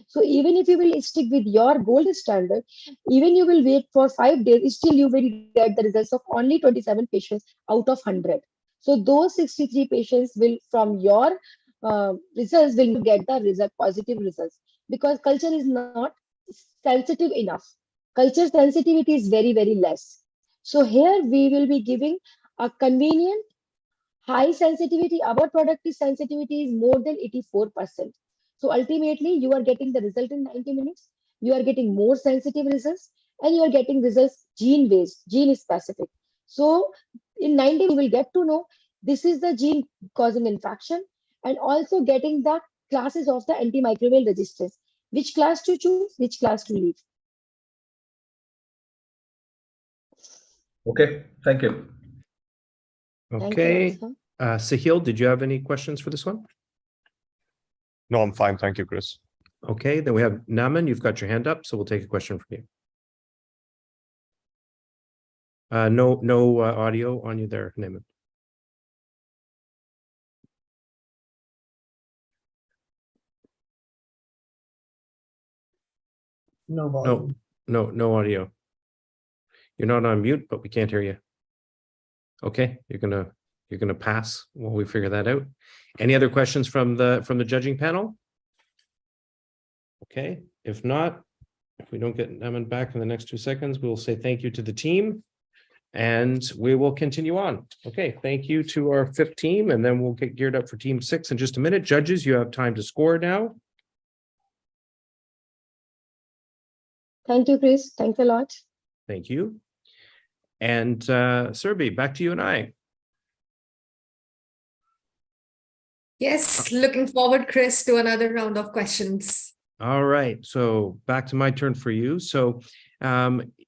So even if you will stick with your gold standard, even you will wait for 5 days, still you will get the results of only 27 patients out of 100. So those 63 patients will, from your results, will get the result, positive results, because culture is not sensitive enough. Culture sensitivity is very, very less. So here we will be giving a convenient high sensitivity. Our product is sensitivity is more than 84%. So ultimately you are getting the result in 90 minutes. You are getting more sensitive results, and you are getting results gene based, gene specific. So in 90 minutes, you will get to know this is the gene causing infection, and also getting the classes of the antimicrobial resistance, which class to choose, which class to leave. Okay, thank you. Okay. Sahil, did you have any questions for this one? No, I'm fine. Thank you, Chris. Okay, then we have Naman. You've got your hand up, so we'll take a question from you. No audio on you there, Naman. No volume. No audio. You're not on mute, but we can't hear you. Okay, you're gonna pass while we figure that out. Any other questions from the judging panel? Okay, if not, if we don't get Naman back in the next 2 seconds, we'll say thank you to the team, and we will continue on. Okay, thank you to our 5th team, and then we'll get geared up for team 6 in just a minute. Judges, you have time to score now. Thank you, Chris. Thanks a lot. Thank you. And Surabhi, back to you and I. Yes, looking forward, Chris, to another round of questions. All right, so back to my turn for you. So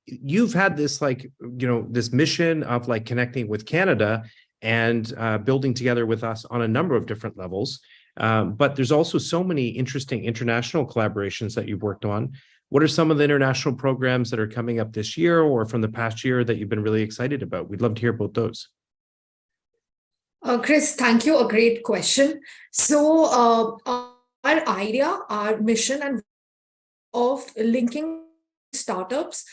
you've had this this mission of connecting with Canada and building together with us on a number of different levels. But there's also so many interesting international collaborations that you've worked on. What are some of the international programs that are coming up this year or from the past year that you've been really excited about? We'd love to hear about those. Chris, thank you. A great question. So our idea, our mission and of linking startups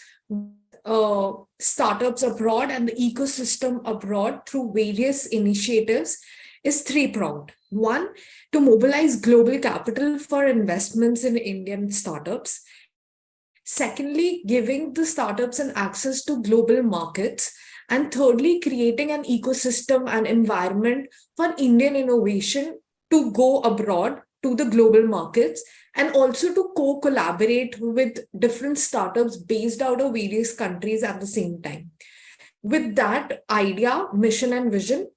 abroad and the ecosystem abroad through various initiatives is three-pronged. One, to mobilize global capital for investments in Indian startups. Secondly, giving the startups an access to global markets. And thirdly, creating an ecosystem and environment for Indian innovation to go abroad to the global markets, and also to co-collaborate with different startups based out of various countries at the same time. With that idea, mission and vision,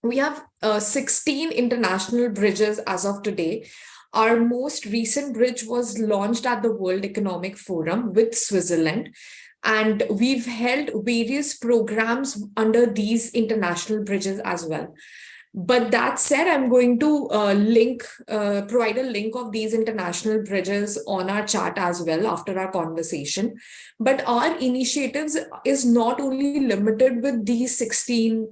we have 16 international bridges as of today. Our most recent bridge was launched at the World Economic Forum with Switzerland. And we've held various programs under these international bridges as well. But that said, I'm going to provide a link of these international bridges on our chat as well after our conversation. But our initiatives is not only limited with these 16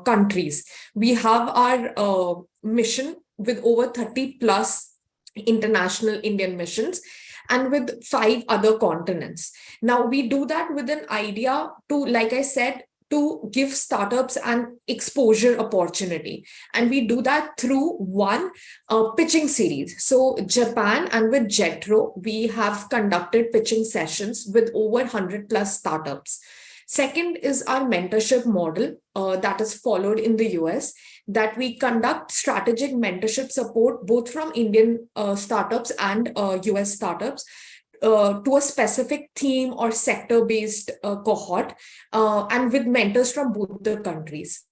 countries. We have our mission with over 30 plus international Indian missions, and with 5 other continents. Now, we do that with an idea to, like I said, to give startups an exposure opportunity. And we do that through one pitching series. So Japan and with Jetro, we have conducted pitching sessions with over 100 plus startups. Second is our mentorship model that is followed in the US, that we conduct strategic mentorship support both from Indian startups and US startups to a specific theme or sector-based cohort, and with mentors from both the countries.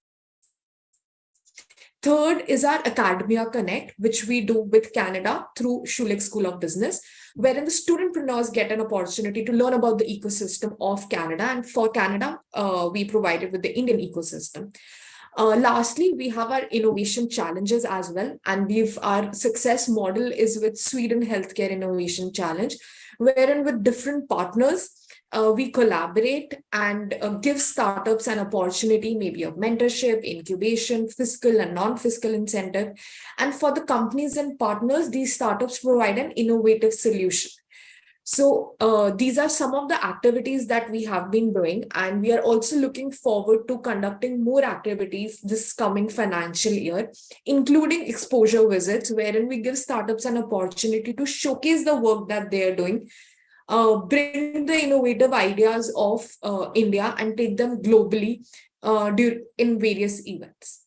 Third is our Academia Connect, which we do with Canada through Schulich School of Business, wherein the studentpreneurs get an opportunity to learn about the ecosystem of Canada. And for Canada, we provide it with the Indian ecosystem. Lastly, we have our innovation challenges as well. And our success model is with Sweden Healthcare Innovation Challenge, wherein with different partners, we collaborate and give startups an opportunity, maybe of mentorship, incubation, fiscal and non-fiscal incentive. And for the companies and partners, these startups provide an innovative solution. So these are some of the activities that we have been doing, and we are also looking forward to conducting more activities this coming financial year, including exposure visits, wherein we give startups an opportunity to showcase the work that they are doing, bring the innovative ideas of India and take them globally in various events.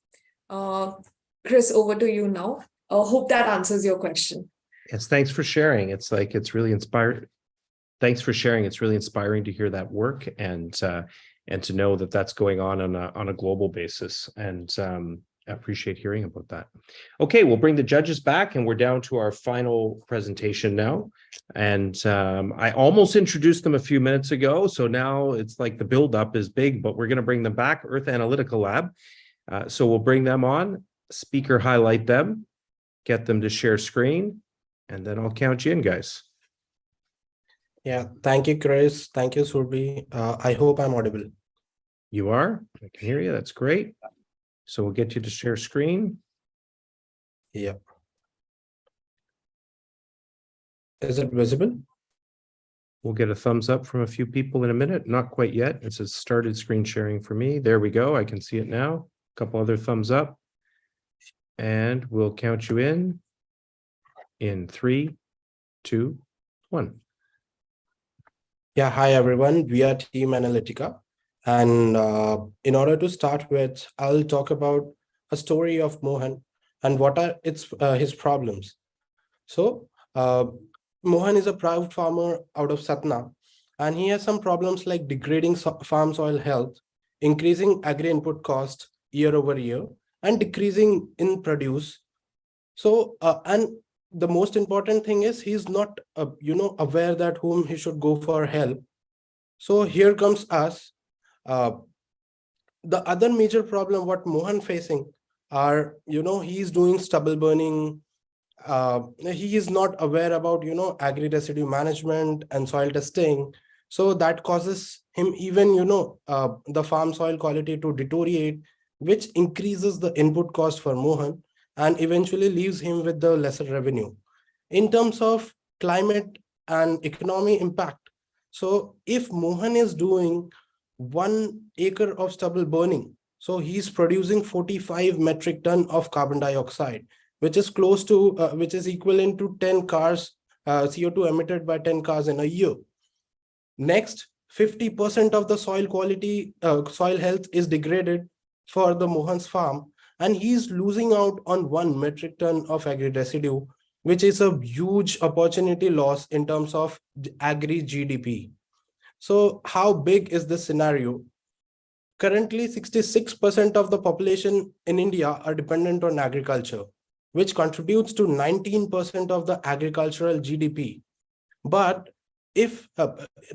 Chris, over to you now. Hope that answers your question. Yes, thanks for sharing. It's really inspired. Thanks for sharing. It's really inspiring to hear that work and to know that that's going on a global basis. And I appreciate hearing about that. Okay, we'll bring the judges back, and we're down to our final presentation now. And I almost introduced them a few minutes ago, so now it's like the buildup is big, but we're going to bring them back. Earth Analytical Lab. So we'll bring them on. Speaker highlight them, get them to share screen, and then I'll count you in, guys. Yeah, thank you, Chris. Thank you, Surbi. I hope I'm audible. You are? I can hear you. That's great. So we'll get you to share screen. Yeah. Is it visible? We'll get a thumbs up from a few people in a minute. Not quite yet. It says started screen sharing for me. There we go. I can see it now. A couple other thumbs up. And we'll count you in 3, 2, 1. Yeah, hi everyone. We are Team Analytica. And in order to start with, I'll talk about a story of Mohan and what are his problems. So Mohan is a proud farmer out of Satna, and he has some problems like degrading farm soil health, increasing agri input cost year over year, and decreasing in produce. So, and the most important thing is he's not, aware that whom he should go for help. So here comes us. The other major problem what Mohan facing are, he's doing stubble burning. He is not aware about, agri residue management and soil testing. So that causes him even, the farm soil quality to deteriorate, which increases the input cost for Mohan and eventually leaves him with the lesser revenue. In terms of climate and economy impact, so if Mohan is doing 1 acre of stubble burning, so he's producing 45 metric ton of carbon dioxide, which is close to, which is equivalent to 10 cars, CO2 emitted by 10 cars in a year. Next, 50% of the soil quality, soil health is degraded for the Mohan's farm, and he's losing out on 1 metric ton of agri residue, which is a huge opportunity loss in terms of agri GDP. So how big is this scenario? Currently, 66% of the population in India are dependent on agriculture, which contributes to 19% of the agricultural GDP. But if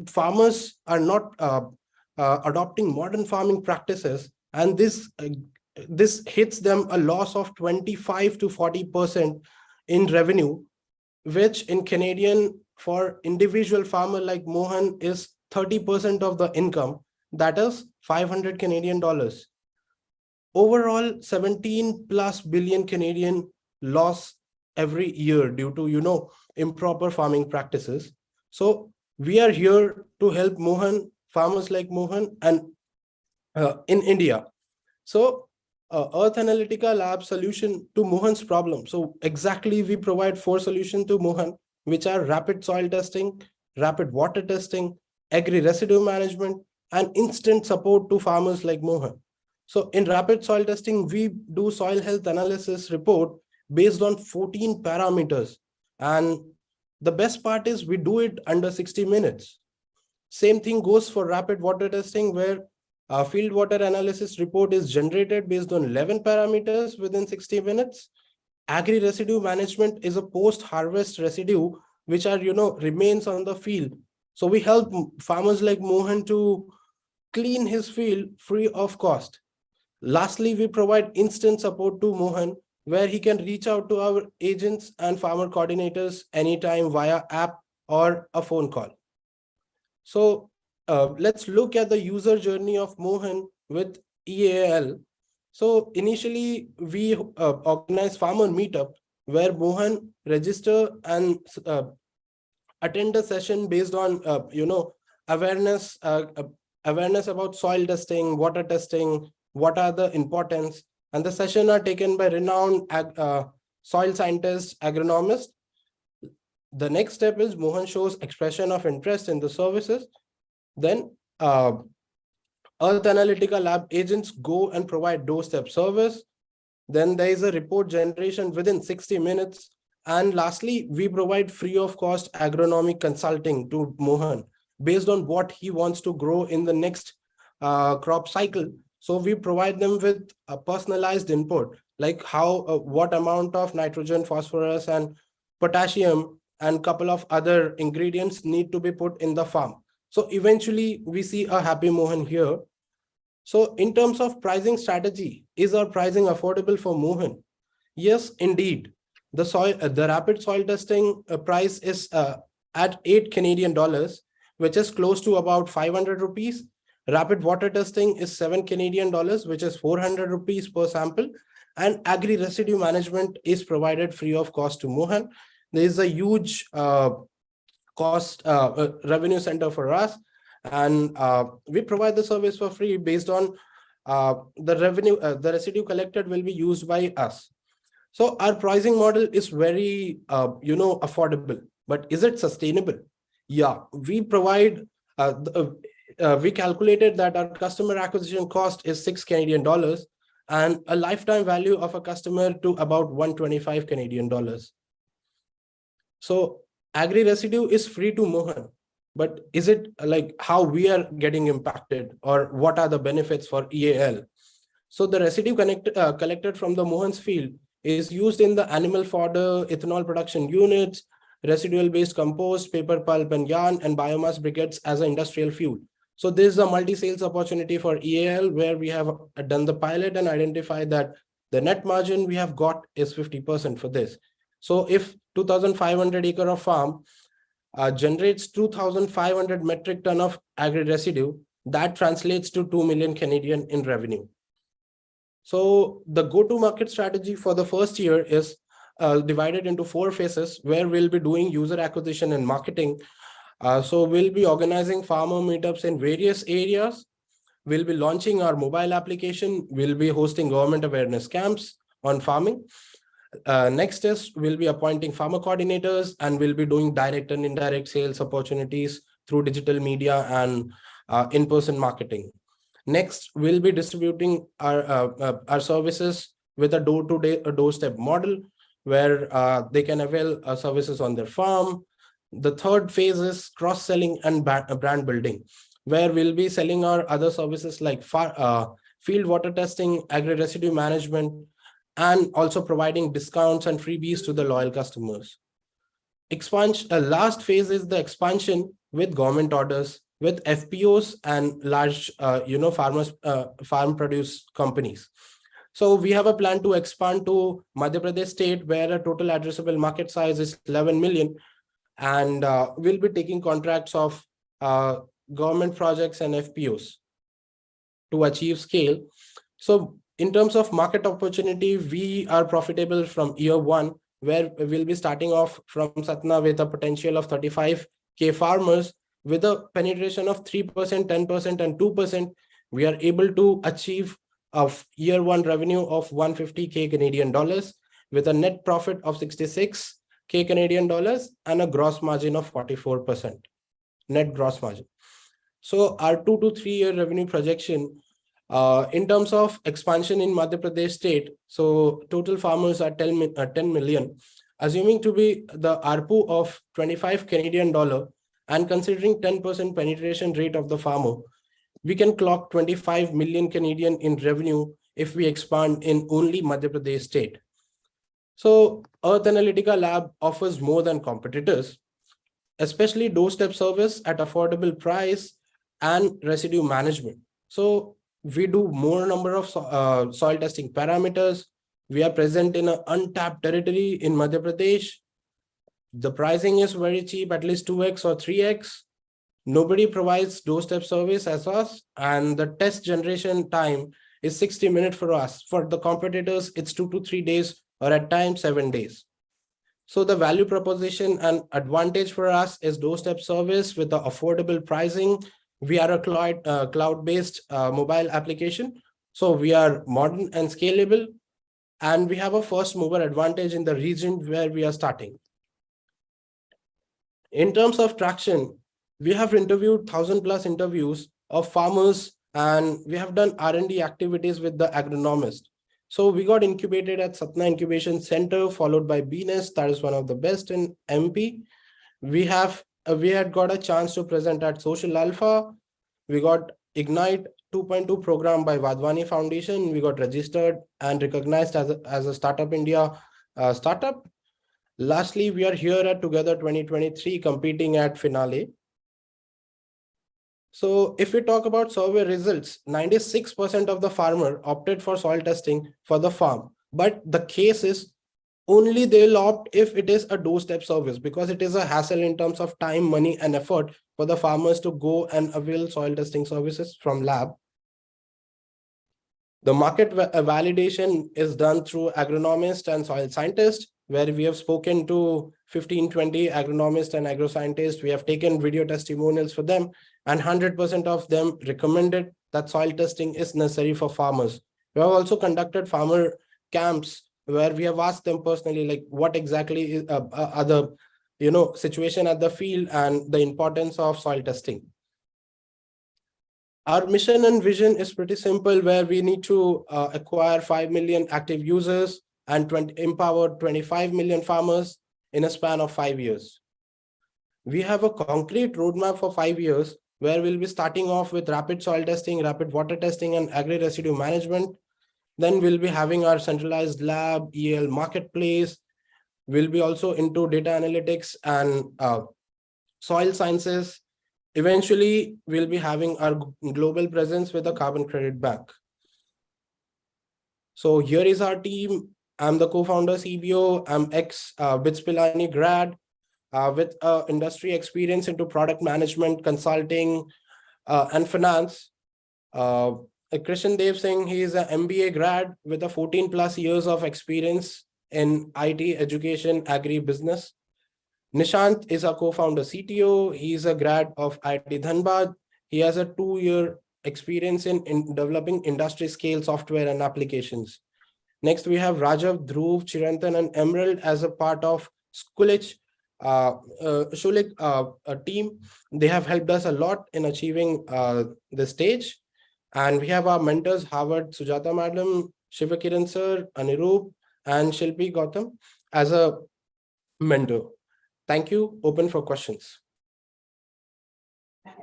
farmers are not adopting modern farming practices, and this hits them a loss of 25 to 40% in revenue, which in Canadian for individual farmer like Mohan is 30% of the income, that is 500 Canadian dollars. Overall, 17 plus billion Canadian loss every year due to, improper farming practices. So we are here to help Mohan, farmers like Mohan, and in India. So Earth Analytica Lab solution to Mohan's problem. So exactly we provide 4 solutions to Mohan, which are rapid soil testing, rapid water testing, agri residue management, and instant support to farmers like Mohan. So in rapid soil testing, we do soil health analysis report based on 14 parameters. And the best part is we do it under 60 minutes. Same thing goes for rapid water testing, where a field water analysis report is generated based on 11 parameters within 60 minutes. Agri residue management is a post-harvest residue, which are, remains on the field. So we help farmers like Mohan to clean his field free of cost. Lastly, we provide instant support to Mohan, where he can reach out to our agents and farmer coordinators anytime via app or a phone call. So let's look at the user journey of Mohan with EAL. So initially, we organize farmer meetup where Mohan register and attend a session based on awareness awareness about soil testing, water testing, what are the importance, and the session are taken by renowned soil scientists, agronomists. The next step is Mohan shows expression of interest in the services. Then Earth Analytica Lab agents go and provide doorstep service. Then there is a report generation within 60 minutes. And lastly, we provide free of cost agronomic consulting to Mohan based on what he wants to grow in the next crop cycle. So we provide them with a personalized input, like how, what amount of nitrogen, phosphorus, and potassium, and couple of other ingredients need to be put in the farm. So eventually we see a happy Mohan here. So in terms of pricing strategy, is our pricing affordable for Mohan? Yes, indeed. The rapid soil testing price is at 8 Canadian dollars, which is close to about 500 rupees. Rapid water testing is 7 Canadian dollars, which is 400 rupees per sample. And agri residue management is provided free of cost to Mohan. There is a huge cost revenue center for us, and we provide the service for free based on the revenue. The residue collected will be used by us. So our pricing model is very affordable, but is it sustainable? Yeah, we provide we calculated that our customer acquisition cost is 6 Canadian dollars and a lifetime value of a customer to about 125 Canadian dollars. So agri residue is free to Mohan, but is it like how we are getting impacted, or what are the benefits for EAL? So the residue collected from the Mohan's field is used in the animal fodder, ethanol production units, residual based compost, paper pulp and yarn, and biomass briquettes as an industrial fuel. So this is a multi-sales opportunity for EAL, where we have done the pilot and identified that the net margin we have got is 50% for this. So if 2,500 acre of farm generates 2,500 metric ton of agri residue, that translates to 2 million Canadian in revenue. So the go-to-market strategy for the first year is divided into 4 phases, where we'll be doing user acquisition and marketing. So we'll be organizing farmer meetups in various areas. We'll be launching our mobile application. We'll be hosting government awareness camps on farming. Next is we'll be appointing farmer coordinators, and we'll be doing direct and indirect sales opportunities through digital media and in-person marketing. Next, we'll be distributing our services with a doorstep model, where they can avail services on their farm. The third phase is cross-selling and brand building, where we'll be selling our other services like field water testing, agri residue management, and also providing discounts and freebies to the loyal customers. Last phase is the expansion with government orders, with FPOs and large, farm produce companies. So we have a plan to expand to Madhya Pradesh state, where a total addressable market size is 11 million. And we'll be taking contracts of government projects and FPOs to achieve scale. So in terms of market opportunity, we are profitable from year 1, where we'll be starting off from Satna with a potential of 35K farmers with a penetration of 3%, 10%, and 2%. We are able to achieve a year 1 revenue of 150K Canadian dollars with a net profit of 66K Canadian dollars and a gross margin of 44%, net gross margin. So our 2 to 3 year revenue projection, in terms of expansion in Madhya Pradesh state, so total farmers are 10 million, assuming to be the ARPU of 25 Canadian dollar and considering 10% penetration rate of the farmer, we can clock 25 million Canadian in revenue if we expand in only Madhya Pradesh state. So Earth Analytica Lab offers more than competitors, especially doorstep service at affordable price and residue management. So We do more number of soil testing parameters. We are present in an untapped territory in Madhya Pradesh. The pricing is very cheap, at least 2x or 3x. Nobody provides doorstep service as us, and the test generation time is 60 minutes for us. For the competitors, it's 2 to 3 days, or at times 7 days. So the value proposition and advantage for us is doorstep service with the affordable pricing. We are a cloud-based mobile application. So we are modern and scalable, and we have a first mover advantage in the region where we are starting. In terms of traction, we have interviewed 1,000+ interviews of farmers, and we have done R&D activities with the agronomist. So we got incubated at Satna Incubation Center, followed by BNES, that is one of the best in MP. We had got a chance to present at Social Alpha. We got Ignite 2.2 program by Vadvani Foundation. We got registered and recognized as a Startup India startup. Lastly, we are here at Together 2023 competing at Finale. So if we talk about survey results, 96% of the farmer opted for soil testing for the farm. But the case is only they'll opt if it is a doorstep service, because it is a hassle in terms of time, money, and effort for the farmers to go and avail soil testing services from lab. The market validation is done through agronomists and soil scientists, where we have spoken to 15-20 agronomists and agroscientists. We have taken video testimonials for them, and 100% of them recommended that soil testing is necessary for farmers. We have also conducted farmer camps where we have asked them personally, like what exactly is the situation at the field and the importance of soil testing. Our mission and vision is pretty simple, where we need to acquire 5 million active users and empower 25 million farmers in a span of 5 years. We have a concrete roadmap for 5 years, where we'll be starting off with rapid soil testing, rapid water testing, and agri-residue management. Then we'll be having our centralized lab, EL marketplace. We'll be also into data analytics and soil sciences. Eventually, we'll be having our global presence with the Carbon Credit Bank. So here is our team. I'm the co-founder, CBO. I'm ex-BITS Pilani grad with industry experience into product management, consulting, and finance. Krishan Dev Singh, he is an MBA grad with a 14+ years of experience in IT, education, agri-business. Nishant is a co-founder CTO. He's a grad of IIT Dhanbad. He has a 2-year experience in developing industry scale software and applications. Next, we have Rajav, Dhruv, Chirantan, and Emerald as a part of Schulich team. They have helped us a lot in achieving the stage. And we have our mentors, Harvard, Sujata Madam, Shivakiran Sir, Anirudh, and Shilpi Gautam as a mentor. Thank you. Open for questions.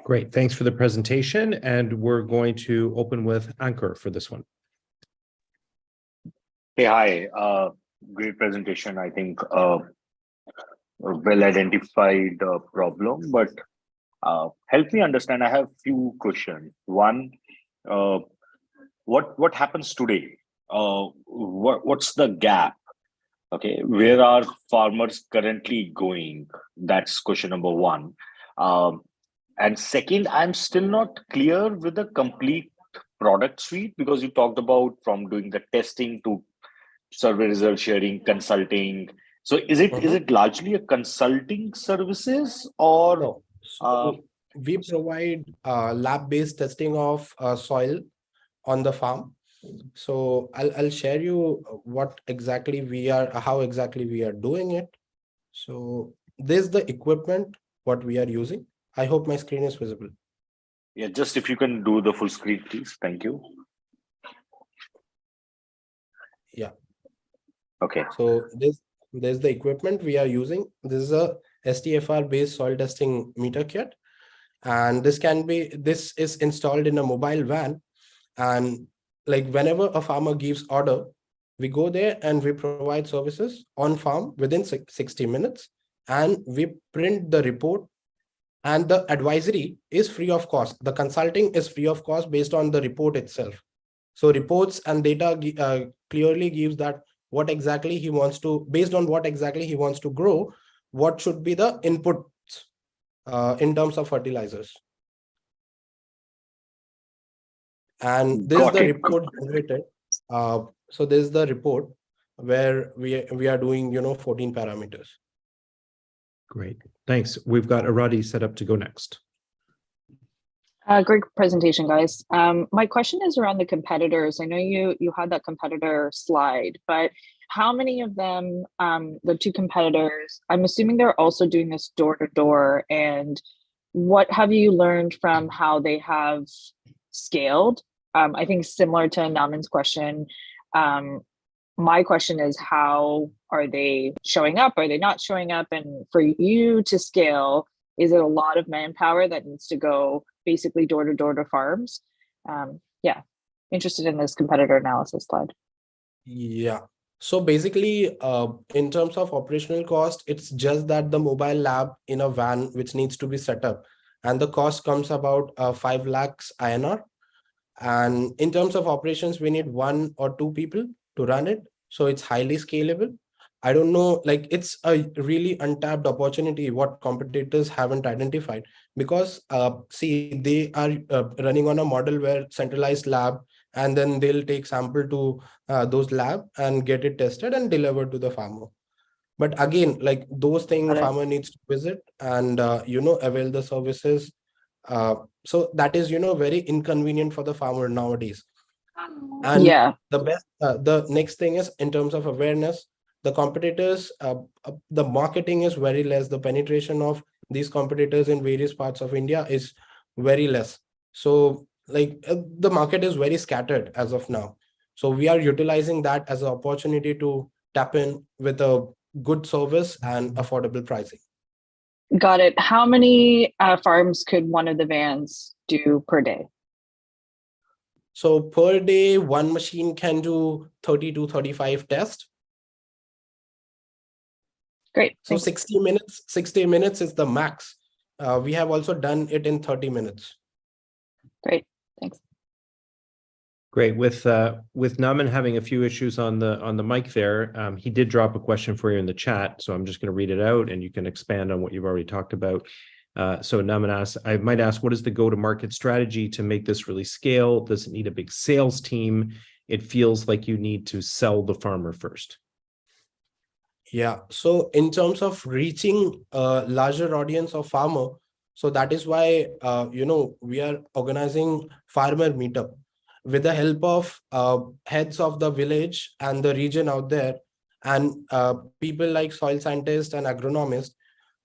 Great. Thanks for the presentation. And we're going to open with Ankur for this one. Hey, hi. Great presentation. I think a well-identified problem, but help me understand. I have few questions. One, what happens today? What's the gap? Okay, where are farmers currently going? That's question number one. And second, I'm still not clear with the complete product suite, because you talked about from doing the testing to survey result sharing, consulting. So is it largely a consulting services, or no? So we provide lab-based testing of soil on the farm. So I'll share you what exactly we are, how exactly we are doing it. So this is the equipment what we are using. I hope my screen is visible. Yeah, just if you can do the full screen, please. Thank you. Yeah. Okay. So there's the equipment we are using. This is a STFR based soil testing meter kit, and this is installed in a mobile van. And like whenever a farmer gives order, we go there and we provide services on farm within 60 minutes, and we print the report And the advisory is free of cost. The consulting is free of cost based on the report itself. So reports and data clearly gives that what exactly he wants to, based on what exactly he wants to grow, what should be the inputs in terms of fertilizers. And this is the report generated. So this is the report where we are doing, 14 parameters. Great, thanks. We've got Arati set up to go next. Great presentation, guys. My question is around the competitors. I know you had that competitor slide, but how many of them, the two competitors, I'm assuming they're also doing this door to door, and what have you learned from how they have scaled? I think similar to Naman's question, my question is, how are they showing up? Are they not showing up? And for you to scale, is it a lot of manpower that needs to go basically door to door to farms? Yeah, interested in this competitor analysis slide. Yeah. So basically, in terms of operational cost, it's just that the mobile lab in a van, which needs to be set up, and the cost comes about 5 lakhs INR. And in terms of operations, we need 1 or 2 people to run it. So it's highly scalable. I don't know, like it's a really untapped opportunity what competitors haven't identified, because see, they are running on a model where centralized lab, and then they'll take sample to those lab and get it tested and delivered to the farmer. But again, like those things farmer needs to visit and avail the services. So that is very inconvenient for the farmer nowadays. And yeah, the next thing is in terms of awareness, the competitors, the marketing is very less. The penetration of these competitors in various parts of India is very less. So like the market is very scattered as of now. So we are utilizing that as an opportunity to tap in with a good service and affordable pricing. got it. How many farms could one of the vans do per day? So per day, one machine can do 30 to 35 tests. Great. So 60 minutes is the max. We have also done it in 30 minutes. Great, thanks. Great. With Naman having a few issues on the mic there, he did drop a question for you in the chat. So I'm just going to read it out and you can expand on what you've already talked about. So Naman asks, I might ask, what is the go-to-market strategy to make this really scale? Does it need a big sales team? It feels like you need to sell the farmer first. Yeah. So in terms of reaching a larger audience of farmer, so that is why, we are organizing farmer meetup with the help of heads of the village and the region out there, and people like soil scientists and agronomists,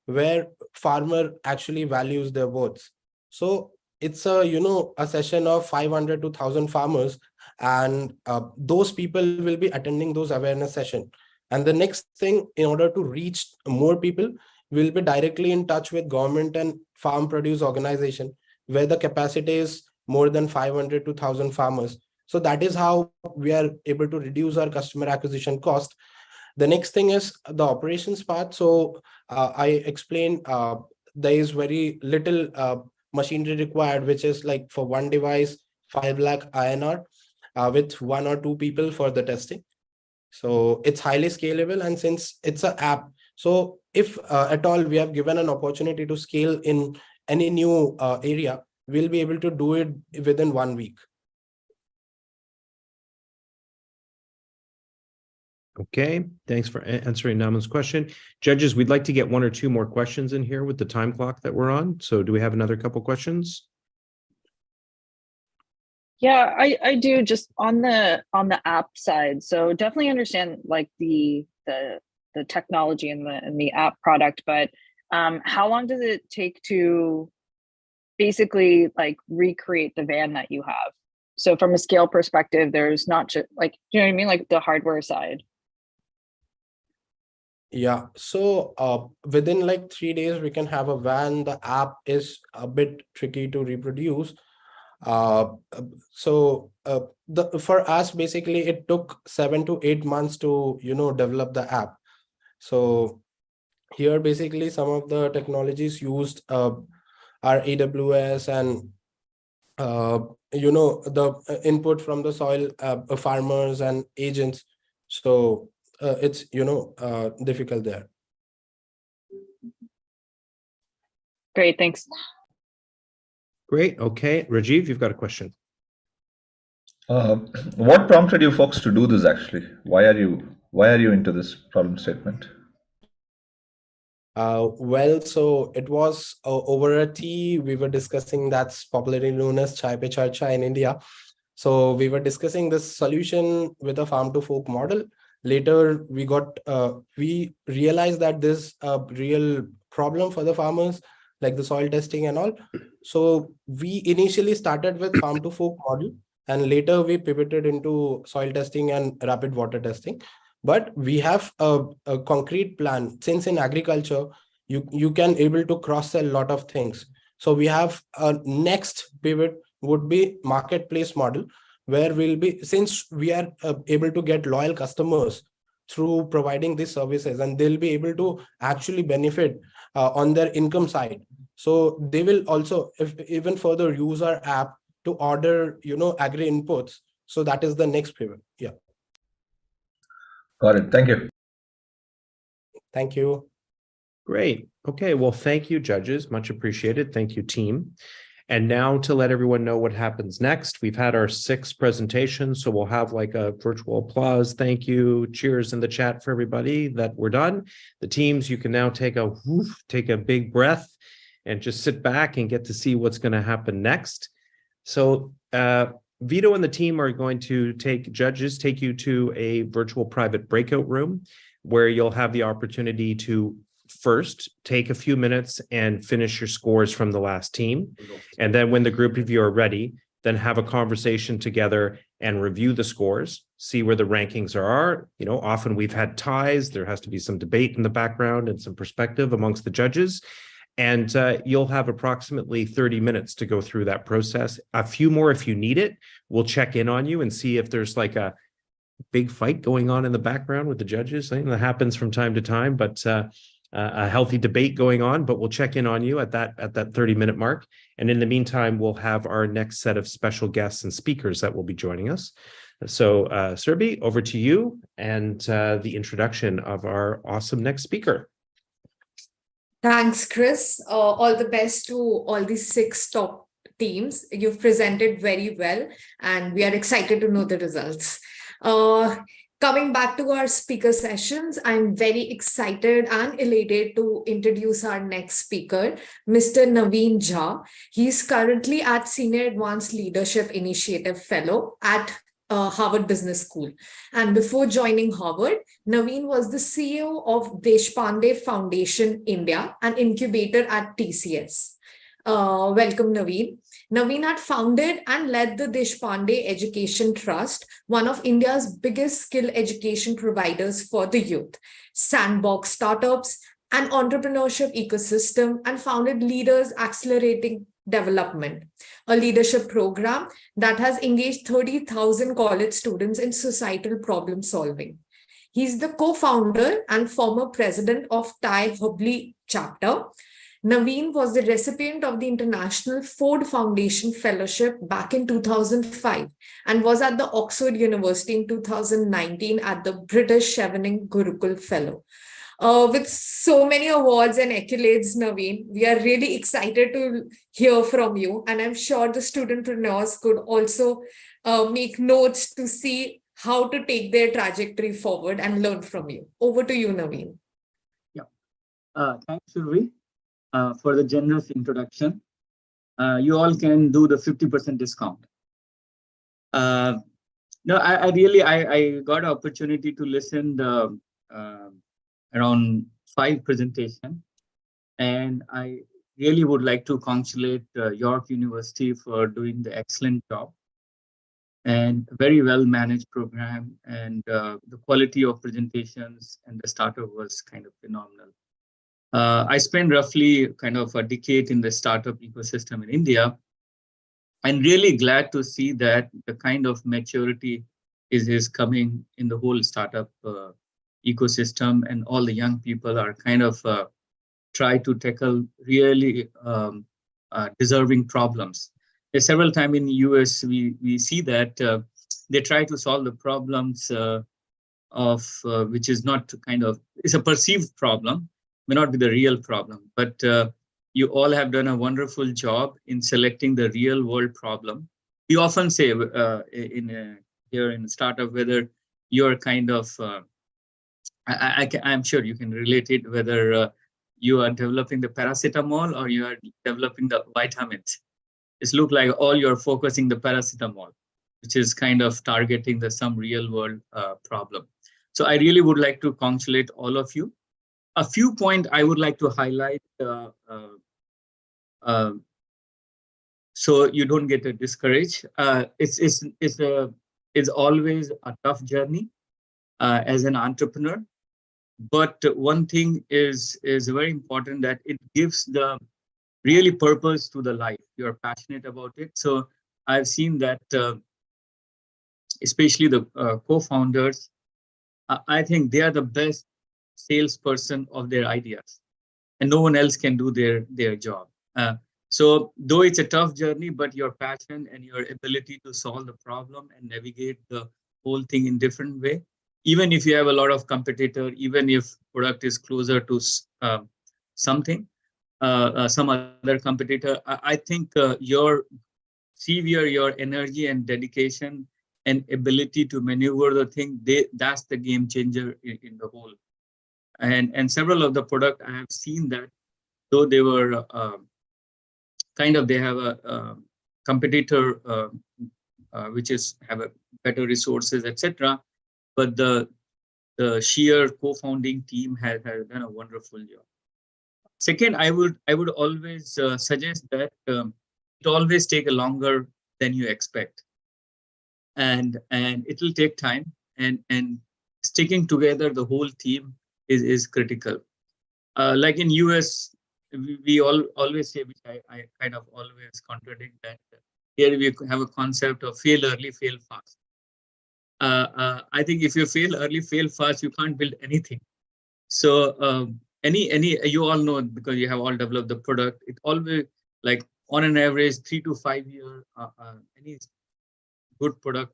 where farmer actually values their words. So it's a session of 500 to 1,000 farmers, and those people will be attending those awareness session. And the next thing, in order to reach more people, we'll be directly in touch with government and farm produce organization, where the capacity is more than 500 to 1,000 farmers. So that is how we are able to reduce our customer acquisition cost. The next thing is the operations part. So I explained there is very little machinery required, which is like for one device, 5 lakh INR with 1 or 2 people for the testing. So it's highly scalable, and since it's an app, so if at all we have given an opportunity to scale in any new area, we'll be able to do it within 1 week. Okay, thanks for answering Naman's question. Judges, we'd like to get 1 or 2 more questions in here with the time clock that we're on. So do we have another couple questions? Yeah, I do, just on the app side. So definitely understand like the technology and the app product, but how long does it take to basically like recreate the van that you have? So from a scale perspective, there's not just like, you know what I mean? Like the hardware side. Yeah, so within like 3 days, we can have a van. The app is a bit tricky to reproduce. So for us, basically, it took 7 to 8 months to, develop the app. So here, basically, some of the technologies used our AWS and the input from the soil farmers and agents. So it's difficult there. Great, thanks. Great. Okay, Rajiv, you've got a question. What prompted you folks to do this actually? Why are you into this problem statement? So it was over a tea. We were discussing, that's popularly known as chai pe charcha in India. So we were discussing this solution with a farm to fork model. Later, we realized that there's a real problem for the farmers, like the soil testing and all. So we initially started with farm to fork model, and later we pivoted into soil testing and rapid water testing. But we have a concrete plan, since in agriculture, you can able to cross sell a lot of things. So we have a next pivot would be marketplace model, where we'll be, since we are able to get loyal customers through providing these services, and they'll be able to actually benefit on their income side. So they will also even further use our app to order, agri inputs. So that is the next pivot. Yeah. Got it. Thank you. Thank you. Great. Okay. Well, thank you, judges. Much appreciated. Thank you, team. And now to let everyone know what happens next, we've had our 6 presentations, so we'll have like a virtual applause. Thank you. Cheers in the chat for everybody that we're done. The teams, you can now take a big breath and just sit back and get to see what's going to happen next. So Vito and the team are going to take you to a virtual private breakout room where you'll have the opportunity to first take a few minutes and finish your scores from the last team. And then when the group of you are ready, then have a conversation together and review the scores, see where the rankings are. Often we've had ties. There has to be some debate in the background and some perspective amongst the judges. And you'll have approximately 30 minutes to go through that process. A few more if you need it. We'll check in on you and see if there's like a big fight going on in the background with the judges. I think that happens from time to time, but a healthy debate going on, but we'll check in on you at that 30-minute mark. And in the meantime, we'll have our next set of special guests and speakers that will be joining us. So Surabhi, over to you and the introduction of our awesome next speaker. Thanks, Chris. All the best to all these 6 top teams. You've presented very well, and we are excited to know the results. Coming back to our speaker sessions, I'm very excited and elated to introduce our next speaker, Mr. Naveen Jha. He's currently at Senior Advanced Leadership Initiative Fellow at Harvard Business School. And before joining Harvard, Naveen was the CEO of Deshpande Foundation India, an incubator at TCS. Welcome, Naveen. Naveen had founded and led the Deshpande Education Trust, one of India's biggest skill education providers for the youth, sandbox startups, and entrepreneurship ecosystem, and founded Leaders Accelerating Development, a leadership program that has engaged 30,000 college students in societal problem solving. He's the co-founder and former president of Thai Hubli chapter. Naveen was the recipient of the International Ford Foundation Fellowship back in 2005 and was at the Oxford University in 2019 at the British Chevening Gurukul Fellow. With so many awards and accolades, Naveen, we are really excited to hear from you. And I'm sure the studentpreneurs could also make notes to see how to take their trajectory forward and learn from you. Over to you, Naveen. Yeah. Thanks, Surabhi, for the generous introduction. You all can do the 50% discount. No, I got an opportunity to listen to around 5 presentations, and I really would like to congratulate York University for doing the excellent job and very well managed program, and the quality of presentations and the startup was kind of phenomenal. I spent roughly kind of a decade in the startup ecosystem in India. I'm really glad to see that the kind of maturity is coming in the whole startup ecosystem, and all the young people are kind of try to tackle really deserving problems. There's several times in the US, we see that they try to solve the problems which is not it's a perceived problem, may not be the real problem, but you all have done a wonderful job in selecting the real world problem. We often say here in startup, whether you're I'm sure you can relate it, whether you are developing the paracetamol or you are developing the vitamins. It's look like all you're focusing the paracetamol, which is targeting some real world problem. So I really would like to congratulate all of you. A few points I would like to highlight so you don't get discouraged. It's always a tough journey as an entrepreneur. But one thing is very important, that it gives the really purpose to the life. You're passionate about it. So I've seen that, especially the co-founders, I think they are the best salesperson of their ideas, and no one else can do their job. So though it's a tough journey, but your passion and your ability to solve the problem and navigate the whole thing in different way, even if you have a lot of competitor, even if product is closer to something, some other competitor, I think your CV, your energy and dedication and ability to maneuver the thing, that's the game changer in the whole. And several of the product I have seen that, though they were they have a competitor which have a better resources, etc. But the sheer co-founding team has done a wonderful job. Second, I would always suggest that it always take a longer than you expect, and it will take time, and sticking together the whole team is critical. Like in US, we always say, which I always contradict, that here we have a concept of fail early, fail fast. I think if you fail early, fail fast, you can't build anything. So you all know, because you have all developed the product, it always, like on an average 3 to 5 years, any good product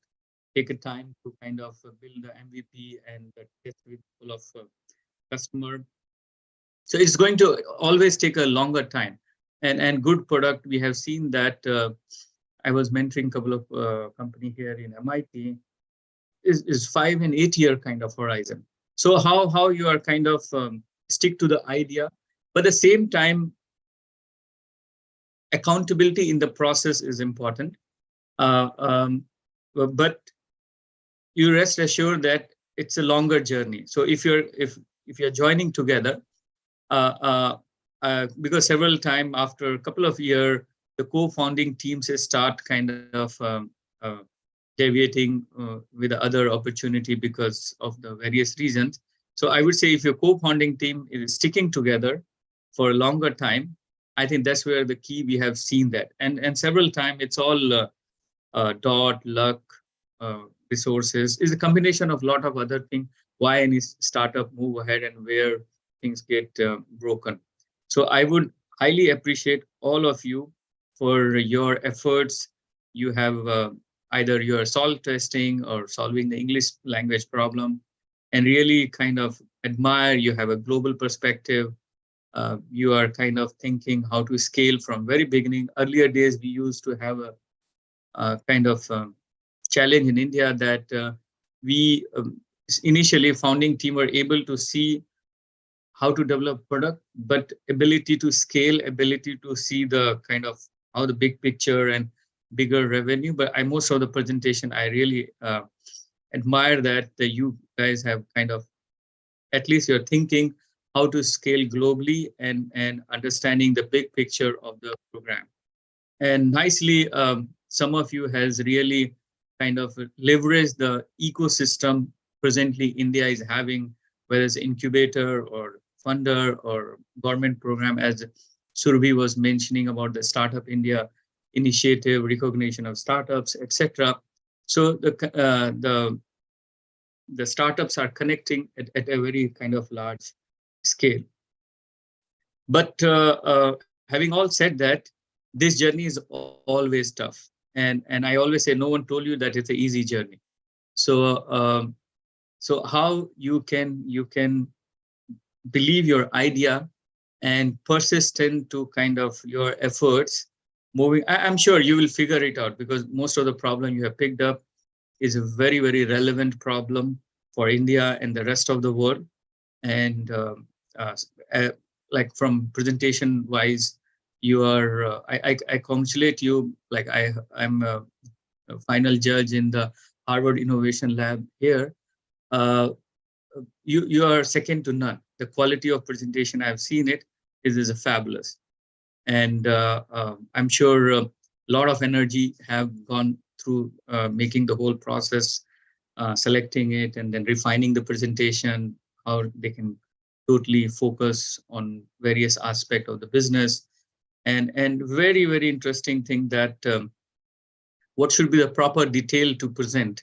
take a time to build the MVP and the test with full of customer. So it's going to always take a longer time, and good product. We have seen that. I was mentoring a couple of company here in MIT. Is 5 and 8 year horizon. So how you are stick to the idea, but at the same time, accountability in the process is important. But you rest assured that it's a longer journey. So if you're joining together, because several times after a couple of years, the co-founding teams start deviating with other opportunity because of the various reasons. So I would say, if your co-founding team is sticking together for a longer time, I think that's where the key. We have seen that, and several times it's all luck, resources. Is a combination of a lot of other things. Why any startup move ahead and where things get broken. So I would highly appreciate all of you for your efforts. You have either you're solve testing or solving the English language problem, and really admire. You have a global perspective. You are thinking how to scale from very beginning. Earlier days, we used to have a challenge in India that we initially founding team were able to see how to develop product, but ability to scale, ability to see the how the big picture and bigger revenue. But most of the presentation, I really admire that you guys have at least you're thinking how to scale globally and understanding the big picture of the program. And nicely, some of you has really leveraged the ecosystem presently India is having, whether it's incubator or funder or government program, as Surabhi was mentioning about the Startup India initiative, recognition of startups, etc. So the startups are connecting at a very large scale. But having all said that, this journey is always tough. And I always say, no one told you that it's an easy journey. So so how you can believe your idea and persistent to kind of your efforts moving. I'm sure you will figure it out, because most of the problem you have picked up is a very, very relevant problem for India and the rest of the world. And uh, like from presentation wise, you are, I congratulate you. Like I'm a final judge in the Harvard Innovation Lab here. You are second to none. The quality of presentation, I've seen it, is fabulous. And I'm sure a lot of energy have gone through making the whole process, selecting it, and then refining the presentation, how they can totally focus on various aspects of the business. And very, very interesting thing that what should be the proper detail to present.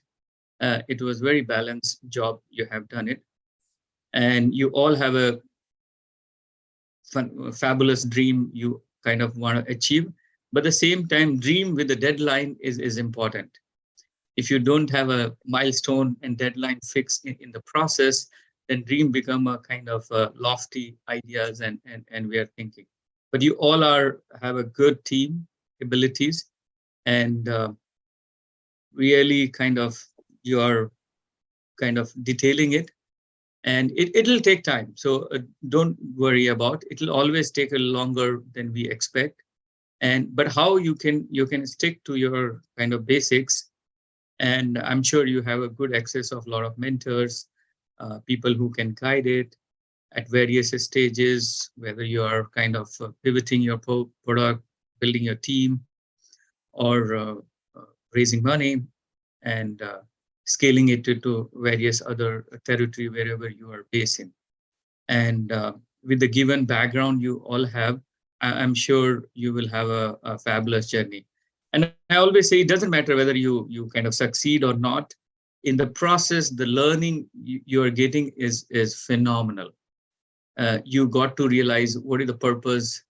It was very balanced job. You have done it. And you all have a fabulous dream you kind of want to achieve. But at the same time, dream with a deadline is important. If you don't have a milestone and deadline fixed in the process, then dream become a kind of lofty ideas and we are thinking. But you all have a good team abilities, and really kind of you are kind of detailing it, and it'll take time. So don't worry about it. It'll always take a longer than we expect. But how you can stick to your kind of basics. And I'm sure you have a good access of a lot of mentors, people who can guide it at various stages, whether you are kind of pivoting your product, building your team, or raising money and scaling it to various other territory wherever you are based in. And with the given background you all have, I'm sure you will have a fabulous journey. And I always say it doesn't matter whether you kind of succeed or not. In the process, the learning you are getting is phenomenal. You got to realize what is the purpose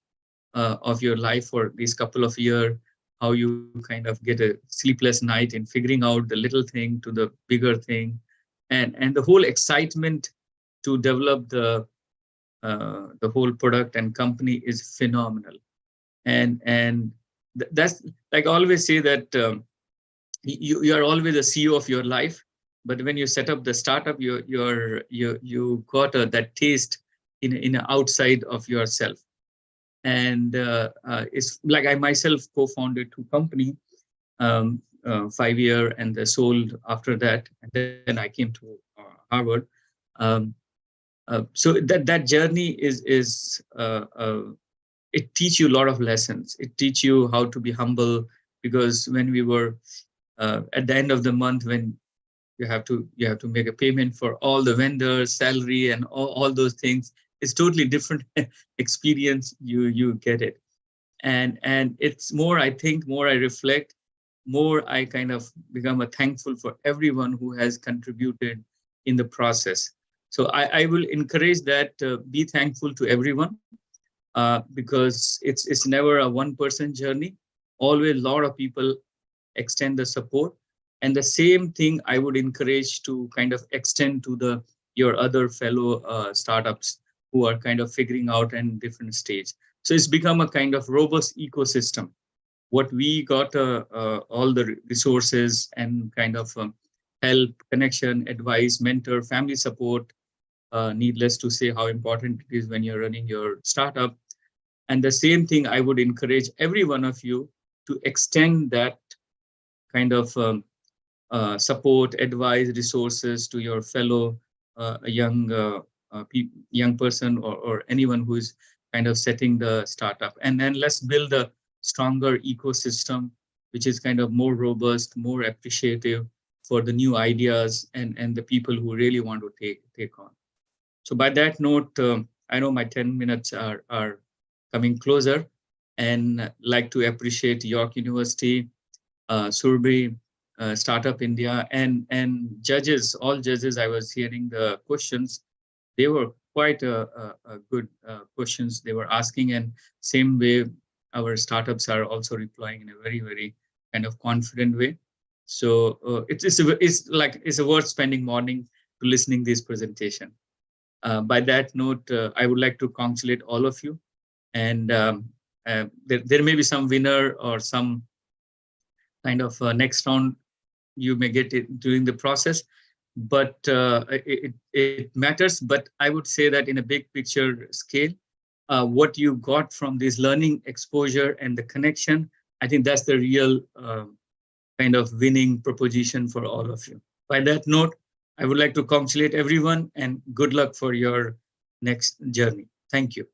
of your life for these couple of years, how you kind of get a sleepless night in figuring out the little thing to the bigger thing, and the whole excitement to develop the whole product and company is phenomenal. And that's, like I always say that you are always the CEO of your life, but when you set up the startup, you got that taste in outside of yourself. And it's like I myself co-founded 2 companies, 5 years, and they sold after that. And then I came to Harvard. So that journey is it teach you a lot of lessons. It teach you how to be humble, because when we were at the end of the month, when you have to make a payment for all the vendors, salary, and all those things, it's totally different experience. You get it, and it's more. I think more I reflect, more I kind of become thankful for everyone who has contributed in the process. So I will encourage that, be thankful to everyone, because it's never a one-person journey. Always a lot of people extend the support. And the same thing I would encourage to kind of extend to your other fellow startups who are kind of figuring out in different stage. So it's become a kind of robust ecosystem. What we got all the resources and kind of help, connection, advice, mentor, family support. Needless to say how important it is when you're running your startup. And the same thing I would encourage every one of you to extend that kind of support, advice, resources to your fellow young person or anyone who is kind of setting the startup. And then let's build a stronger ecosystem, which is kind of more robust, more appreciative for the new ideas and the people who really want to take on. So by that note, I know my 10 minutes are coming closer, and like to appreciate York University, Surabhi, Startup India, and judges, all judges. I was hearing the questions. They were quite good questions they were asking, and same way our startups are also deploying in a very, very kind of confident way. So it's worth spending morning to listening this presentation. By that note, I would like to congratulate all of you. And there may be some winner or some kind of next round you may get it during the process, but it matters. But I would say that in a big picture scale, what you got from this learning exposure and the connection, I think that's the real kind of winning proposition for all of you. By that note, I would like to congratulate everyone and good luck for your next journey. Thank you.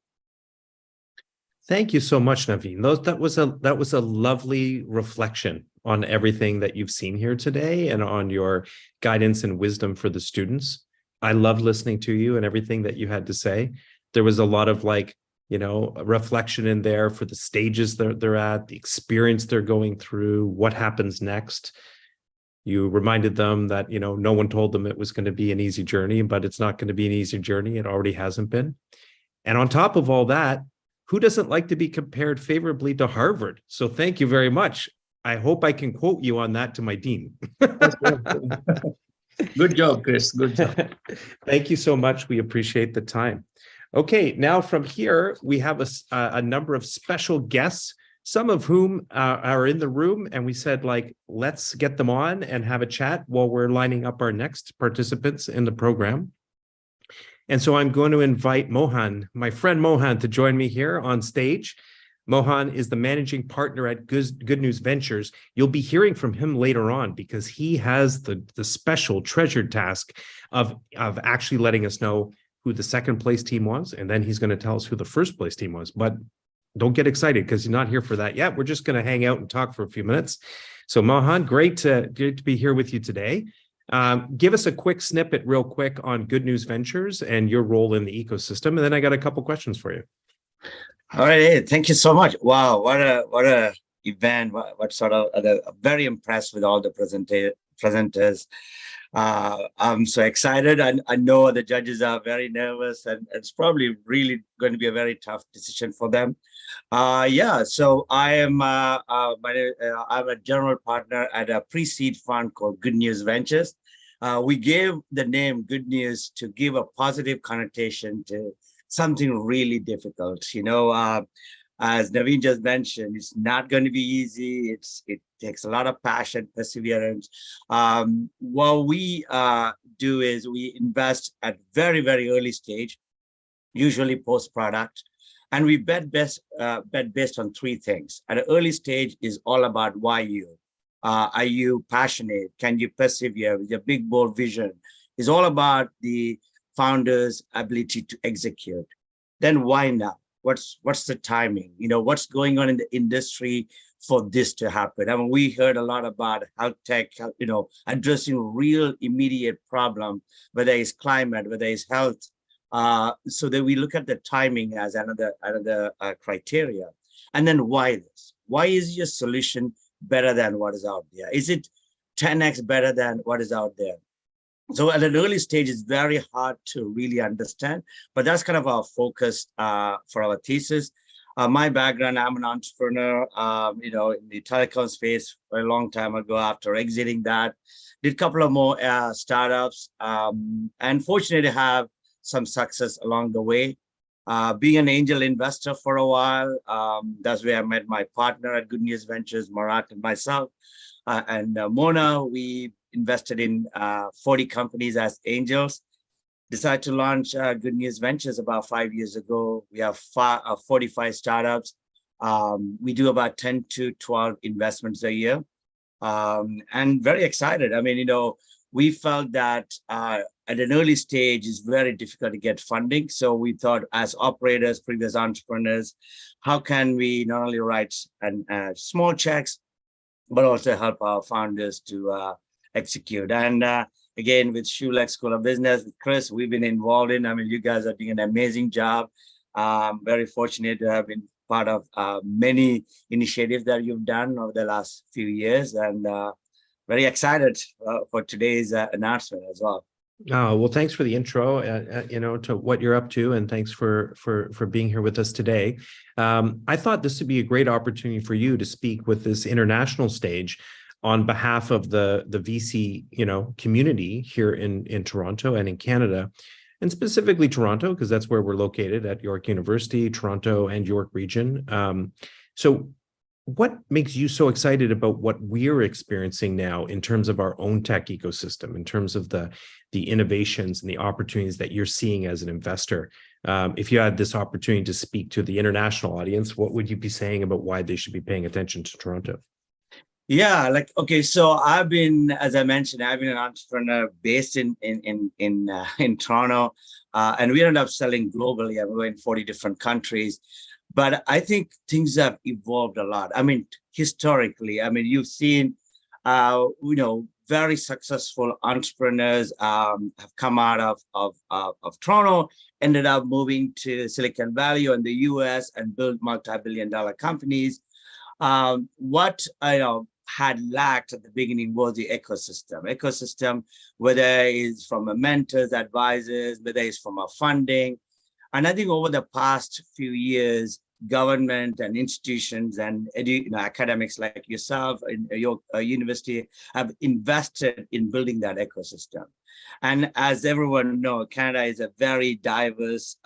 Thank you so much, Naveen. That was a lovely reflection on everything that you've seen here today and on your guidance and wisdom for the students. I love listening to you and everything that you had to say. There was a lot of reflection in there for the stages that they're at, the experience they're going through, what happens next. You reminded them that, no one told them it was going to be an easy journey, but it's not going to be an easy journey. It already hasn't been. And on top of all that, who doesn't like to be compared favorably to Harvard? So thank you very much. I hope I can quote you on that to my dean. Good job, Chris. Good job. Thank you so much. We appreciate the time. Okay, now from here, we have a number of special guests, some of whom are in the room, and we said, let's get them on and have a chat while we're lining up our next participants in the program. And so I'm going to invite Mohan, my friend Mohan, to join me here on stage. Mohan is the managing partner at Good News Ventures. You'll be hearing from him later on because he has the special treasured task of actually letting us know who the second place team was, and then he's going to tell us who the first place team was. But don't get excited because you're not here for that yet. We're just going to hang out and talk for a few minutes. So Mohan, great to be here with you today. Give us a quick snippet real quick on Good News Ventures and your role in the ecosystem. And then I got a couple questions for you. All right. Hey, thank you so much. Wow. What a event. What sort of, very impressed with all the presenters. I'm so excited. I know the judges are very nervous and it's probably really going to be a very tough decision for them. So I am I'm a general partner at a pre-seed fund called Good News Ventures. We gave the name Good News to give a positive connotation to something really difficult. As Naveen just mentioned, it's not going to be easy. It takes a lot of passion, perseverance. What we do is we invest at very, very early stage, usually post-product, and we bet based on three things. At an early stage is all about why you. Are you passionate? Can you persevere with your big, bold vision? It's all about the founder's ability to execute. Then why now? What's the timing? What's going on in the industry for this to happen? I mean, we heard a lot about health tech, addressing real immediate problem, whether it's climate, whether it's health. So that we look at the timing as another criteria. And then why this? Why is your solution better than what is out there? Is it 10x better than what is out there? So at an early stage, it's very hard to really understand, but that's kind of our focus for our thesis. My background, I'm an entrepreneur, in the telecom space for a long time ago. After exiting that, did a couple of more startups, and fortunate to have some success along the way. Being an angel investor for a while, that's where I met my partner at Good News Ventures, Marat, and myself. And Mona, we invested in 40 companies as angels. Decided to launch Good News Ventures about 5 years ago. We have 45 startups. We do about 10 to 12 investments a year. And very excited. I mean, we felt that at an early stage, it's very difficult to get funding. So we thought as operators, previous entrepreneurs, how can we not only write small checks, but also help our founders to execute. And again, with Schulich School of Business, with Chris, we've been involved in, you guys are doing an amazing job. Very fortunate to have been part of many initiatives that you've done over the last few years, and very excited for today's announcement as well. Well, thanks for the intro, to what you're up to, and thanks for being here with us today. I thought this would be a great opportunity for you to speak with this international stage on behalf of the VC, community here in Toronto and in Canada, and specifically Toronto, because that's where we're located at York University, Toronto and York region. So what makes you so excited about what we're experiencing now in terms of our own tech ecosystem, in terms of the innovations and the opportunities that you're seeing as an investor? If you had this opportunity to speak to the international audience, what would you be saying about why they should be paying attention to Toronto? Yeah, okay, so as I mentioned, I've been an entrepreneur based in Toronto, and we ended up selling globally. I'm going 40 different countries. But I think things have evolved a lot. I mean, historically, you've seen, very successful entrepreneurs have come out of Toronto, ended up moving to Silicon Valley or in the US and built multi-billion-dollar companies. What had lacked at the beginning was the ecosystem, whether it's from a mentors, advisors, whether it's from a funding. And I think over the past few years, government and institutions and academics like yourself and your university have invested in building that ecosystem. And as everyone knows, Canada is a very diverse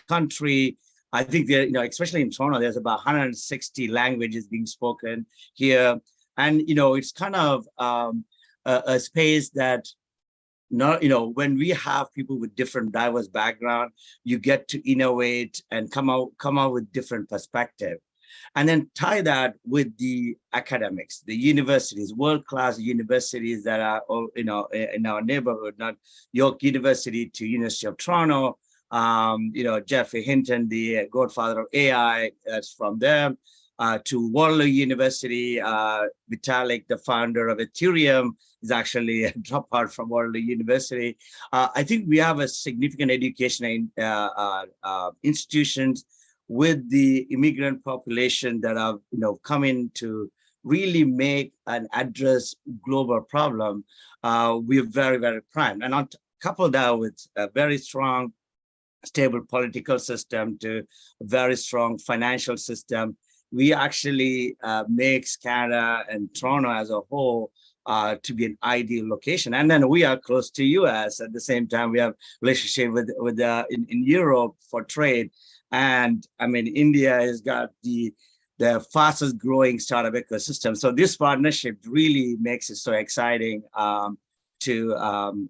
country. I think there, especially in Toronto, there's about 160 languages being spoken here. And, it's kind of a space that when we have people with different diverse background, you get to innovate and come out with different perspective, and then tie that with the academics, the universities, world-class universities that are in our neighborhood, not York University to University of Toronto, Jeffrey Hinton, the godfather of AI, that's from them, to Waterloo University. Vitalik, the founder of Ethereum, is actually a dropout from Waterloo University. I think we have a significant education institutions with the immigrant population that have come in to really make and address global problem. We're very, very primed. And on couple that with a very strong, stable political system to a very strong financial system, we actually makes Canada and Toronto as a whole to be an ideal location. And then we are close to US. At the same time, we have relationship with in Europe for trade. And India has got the fastest growing startup ecosystem. So this partnership really makes it so exciting to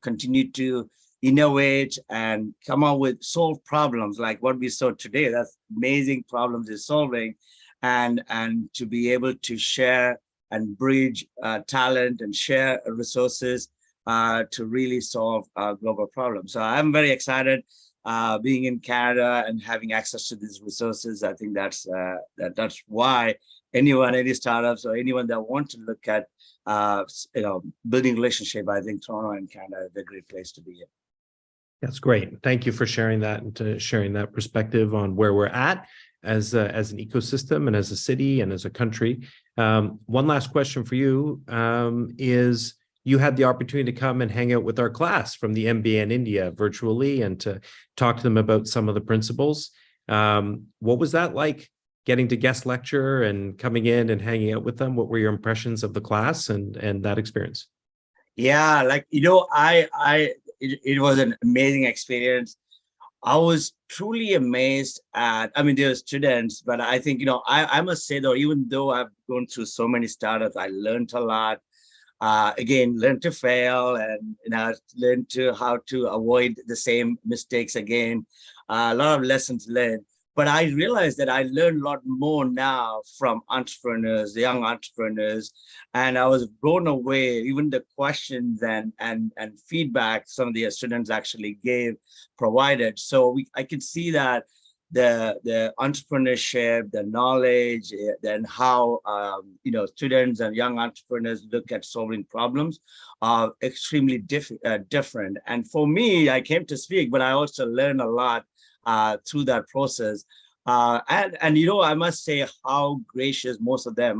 continue to innovate and come up with solve problems like what we saw today. That's amazing problems is solving, and to be able to share and bridge talent and share resources to really solve global problems. So I'm very excited being in Canada and having access to these resources. I think that's why any startups or anyone that wants to look at building relationship, I think Toronto and Canada is a great place to be in. That's great. Thank you for sharing that and to sharing that perspective on where we're at as an ecosystem and as a city and as a country. One last question for you is, you had the opportunity to come and hang out with our class from the MBA in India virtually and to talk to them about some of the principles. What was that like, getting to guest lecture and coming in and hanging out with them? What were your impressions of the class and that experience? Yeah, it was an amazing experience. I was truly amazed at, there are students, but I think, I must say though, even though I've gone through so many startups, I learned a lot. Again, learned to fail and learned how to avoid the same mistakes again. A lot of lessons learned. But I realized that I learned a lot more now from entrepreneurs, the young entrepreneurs, and I was blown away. Even the questions and feedback some of the students actually provided. So I could see that the entrepreneurship, the knowledge, then how students and young entrepreneurs look at solving problems are extremely different. And for me, I came to speak, but I also learned a lot through that process. And I must say how gracious most of them.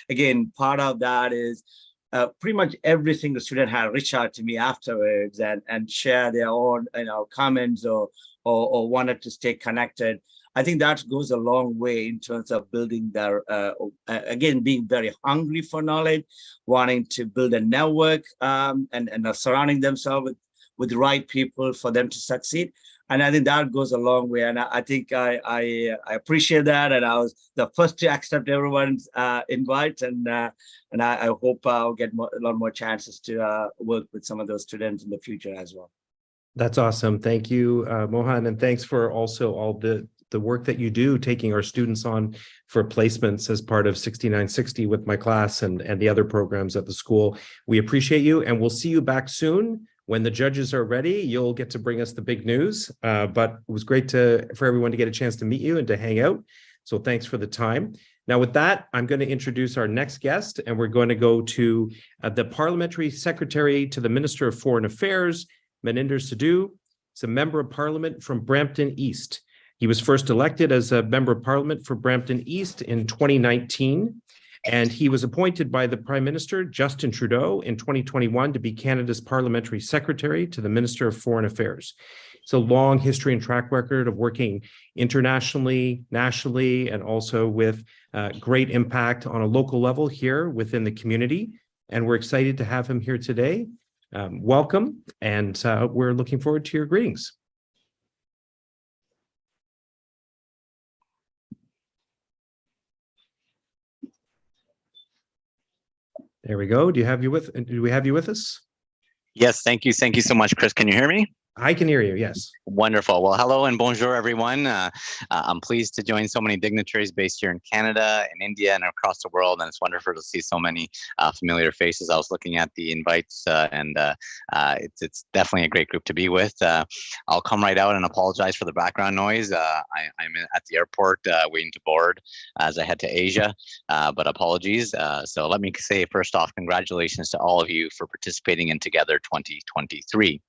Again, part of that is pretty much every single student had reached out to me afterwards and share their own, comments or wanted to stay connected. I think that goes a long way in terms of building their, again, being very hungry for knowledge, wanting to build a network, and surrounding themselves with the right people for them to succeed. And I think that goes a long way. And I think I appreciate that. And I was the first to accept everyone's invite. And I hope I'll get a lot more chances to work with some of those students in the future as well. That's awesome. Thank you, Mohan. And thanks for also all the work that you do, taking our students on for placements as part of 6960 with my class and the other programs at the school. We appreciate you, and we'll see you back soon. When the judges are ready, you'll get to bring us the big news. But it was great for everyone to get a chance to meet you and to hang out. So thanks for the time. Now, with that, I'm going to introduce our next guest, and we're going to go to the Parliamentary Secretary to the Minister of Foreign Affairs, Maninder Sidhu. He's a Member of Parliament from Brampton East. He was first elected as a Member of Parliament for Brampton East in 2019. And he was appointed by the Prime Minister, Justin Trudeau, in 2021 to be Canada's Parliamentary Secretary to the Minister of Foreign Affairs. It's a long history and track record of working internationally, nationally, and also with great impact on a local level here within the community. And we're excited to have him here today. Welcome, and we're looking forward to your greetings. There we go. Do we have you with us? Yes, thank you. Thank you so much, Chris. Can you hear me? I can hear you, yes. Wonderful. Well, hello and bonjour, everyone. I'm pleased to join so many dignitaries based here in Canada, in India, and across the world. And it's wonderful to see so many familiar faces. I was looking at the invites, and it's definitely a great group to be with. I'll come right out and apologize for the background noise. I'm at the airport waiting to board as I head to Asia, but apologies. So let me say first off, congratulations to all of you for participating in Together 2023.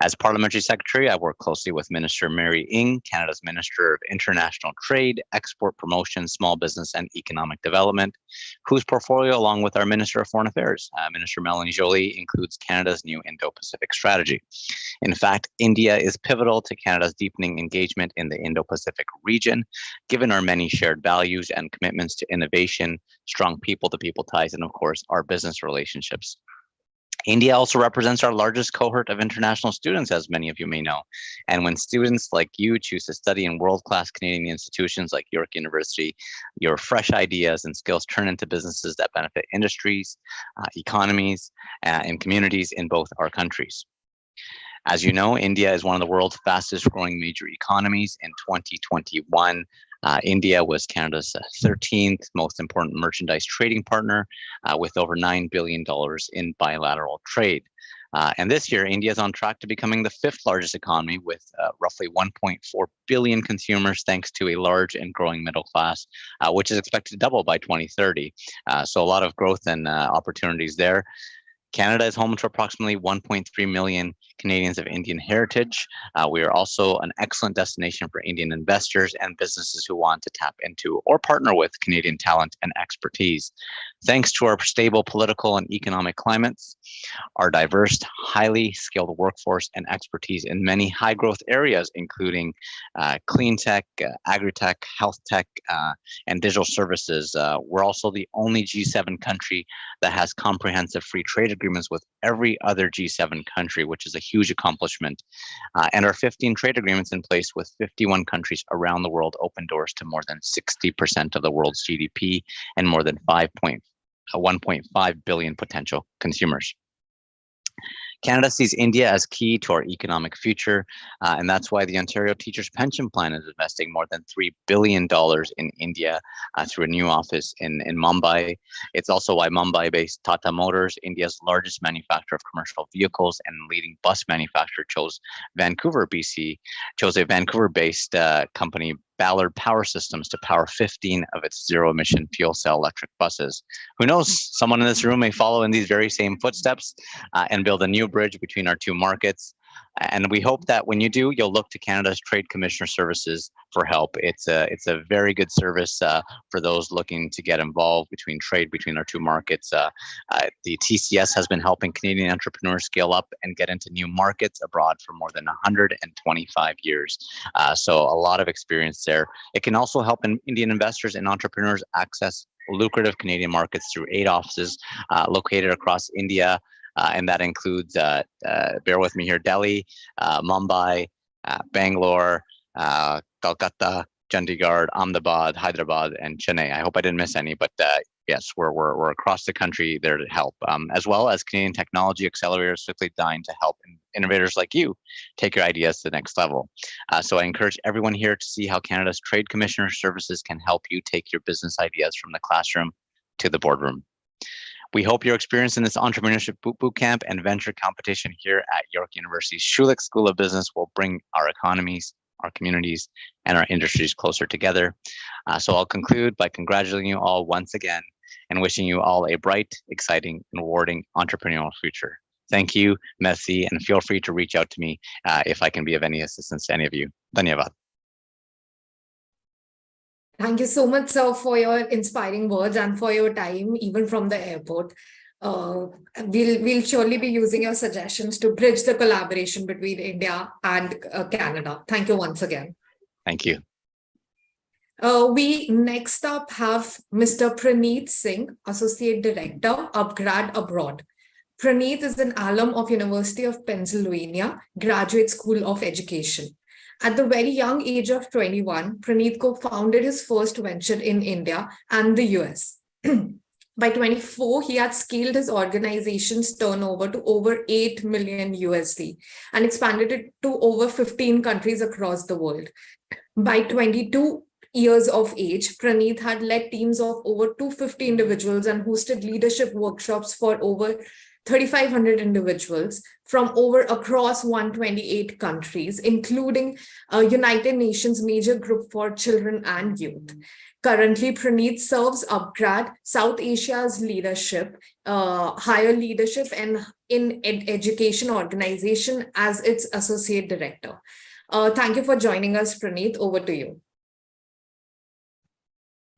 As Parliamentary Secretary, I work closely with Minister Mary Ng, Canada's Minister of International Trade, Export Promotion, Small Business and Economic Development, whose portfolio, along with our Minister of Foreign Affairs, Minister Melanie Joly, includes Canada's new Indo-Pacific strategy. In fact, India is pivotal to Canada's deepening engagement in the Indo-Pacific region, given our many shared values and commitments to innovation, strong people-to-people ties, and of course, our business relationships. India also represents our largest cohort of international students, as many of you may know. And when students like you choose to study in world-class Canadian institutions like York University, your fresh ideas and skills turn into businesses that benefit industries, economies, and communities in both our countries. As you know, India is one of the world's fastest growing major economies. In 2021, India was Canada's 13th most important merchandise trading partner, with over $9 billion in bilateral trade. And this year, India is on track to becoming the 5th largest economy with roughly 1.4 billion consumers, thanks to a large and growing middle class, which is expected to double by 2030. So a lot of growth and opportunities there. Canada is home to approximately 1.3 million Canadians of Indian heritage. We are also an excellent destination for Indian investors and businesses who want to tap into or partner with Canadian talent and expertise. Thanks to our stable political and economic climates, our diverse, highly skilled workforce and expertise in many high growth areas, including clean tech, agri-tech, health tech, and digital services. We're also the only G7 country that has comprehensive free trade agreements with every other G7 country, which is a huge accomplishment. And our 15 trade agreements in place with 51 countries around the world open doors to more than 60% of the world's GDP and more than 1.5 billion potential consumers. Canada sees India as key to our economic future, and that's why the Ontario Teachers Pension Plan is investing more than $3 billion in India through a new office in Mumbai. It's also why Mumbai-based Tata Motors, India's largest manufacturer of commercial vehicles and leading bus manufacturer, chose a Vancouver-based company, Ballard Power Systems, to power 15 of its zero-emission fuel cell electric buses. Who knows, someone in this room may follow in these very same footsteps and build a new bridge between our two markets. And we hope that when you do, you'll look to Canada's Trade Commissioner Services for help. It's a very good service for those looking to get involved between our two markets. The TCS has been helping Canadian entrepreneurs scale up and get into new markets abroad for more than 125 years. So a lot of experience there. It can also help Indian investors and entrepreneurs access lucrative Canadian markets through 8 offices located across India. And that includes, bear with me here, Delhi, Mumbai, Bangalore, Kolkata, Chandigarh, Ahmedabad, Hyderabad, and Chennai. I hope I didn't miss any, but yes, we're across the country there to help, as well as Canadian technology accelerators strictly designed to help innovators like you take your ideas to the next level. So I encourage everyone here to see how Canada's Trade Commissioner Services can help you take your business ideas from the classroom to the boardroom. We hope your experience in this entrepreneurship bootcamp and venture competition here at York University's Schulich School of Business will bring our economies, our communities, and our industries closer together. So I'll conclude by congratulating you all once again and wishing you all a bright, exciting, and rewarding entrepreneurial future. Thank you, merci, and feel free to reach out to me if I can be of any assistance to any of you. Dhanyavad. Thank you so much, sir, for your inspiring words and for your time, even from the airport. We'll surely be using your suggestions to bridge the collaboration between India and Canada. Thank you once again. Thank you. We next up have Mr. Praneeth Singh, Associate Director, Upgrad Abroad. Praneeth is an alum of University of Pennsylvania Graduate School of Education. At the very young age of 21, Praneeth co-founded his first venture in India and the US. By 24, he had scaled his organization's turnover to over 8 million USD and expanded it to over 15 countries across the world. By 22 years of age, Praneeth had led teams of over 250 individuals and hosted leadership workshops for over 3,500 individuals from across 128 countries, including United Nations major group for children and youth. Currently, Praneeth serves Upgrad, South Asia's leadership, higher leadership and in education organization as its associate director. Thank you for joining us, Praneeth. Over to you.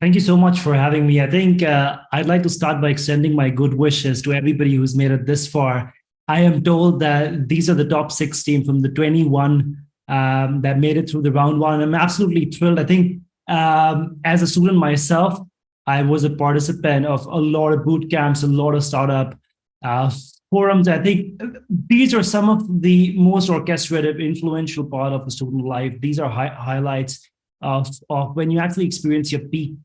Thank you so much for having me. I think I'd like to start by extending my good wishes to everybody who's made it this far. I am told that these are the top 6 team from the 21 that made it through the round 1. I'm absolutely thrilled. I think as a student myself, I was a participant of a lot of boot camps, a lot of startup forums. I think these are some of the most orchestrated, influential part of the student life. These are highlights of when you actually experience your peak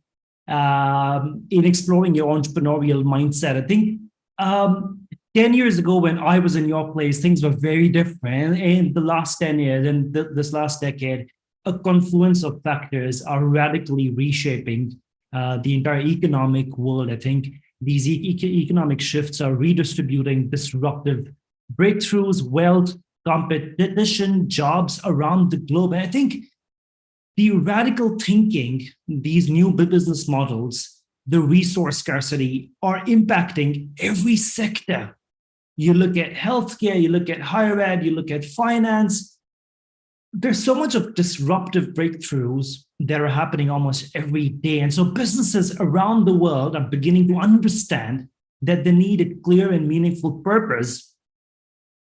in exploring your entrepreneurial mindset. I think 10 years ago when I was in your place, things were very different. In the last 10 years and this last decade, a confluence of factors are radically reshaping the entire economic world. I think these economic shifts are redistributing disruptive breakthroughs, wealth, competition, jobs around the globe. And I think the radical thinking, these new business models, the resource scarcity are impacting every sector. You look at healthcare, you look at higher ed, you look at finance. There's so much of disruptive breakthroughs that are happening almost every day. And so businesses around the world are beginning to understand that they need a clear and meaningful purpose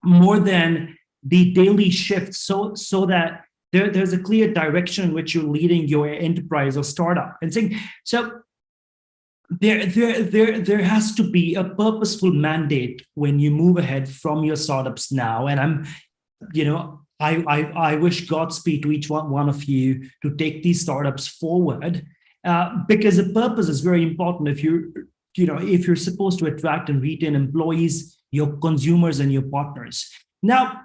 more than the daily shift so that there's a clear direction in which you're leading your enterprise or startup. And saying, so there has to be a purposeful mandate when you move ahead from your startups now. And I wish Godspeed to each one of you to take these startups forward, because the purpose is very important. If you're supposed to attract and retain employees, your consumers, and your partners. Now,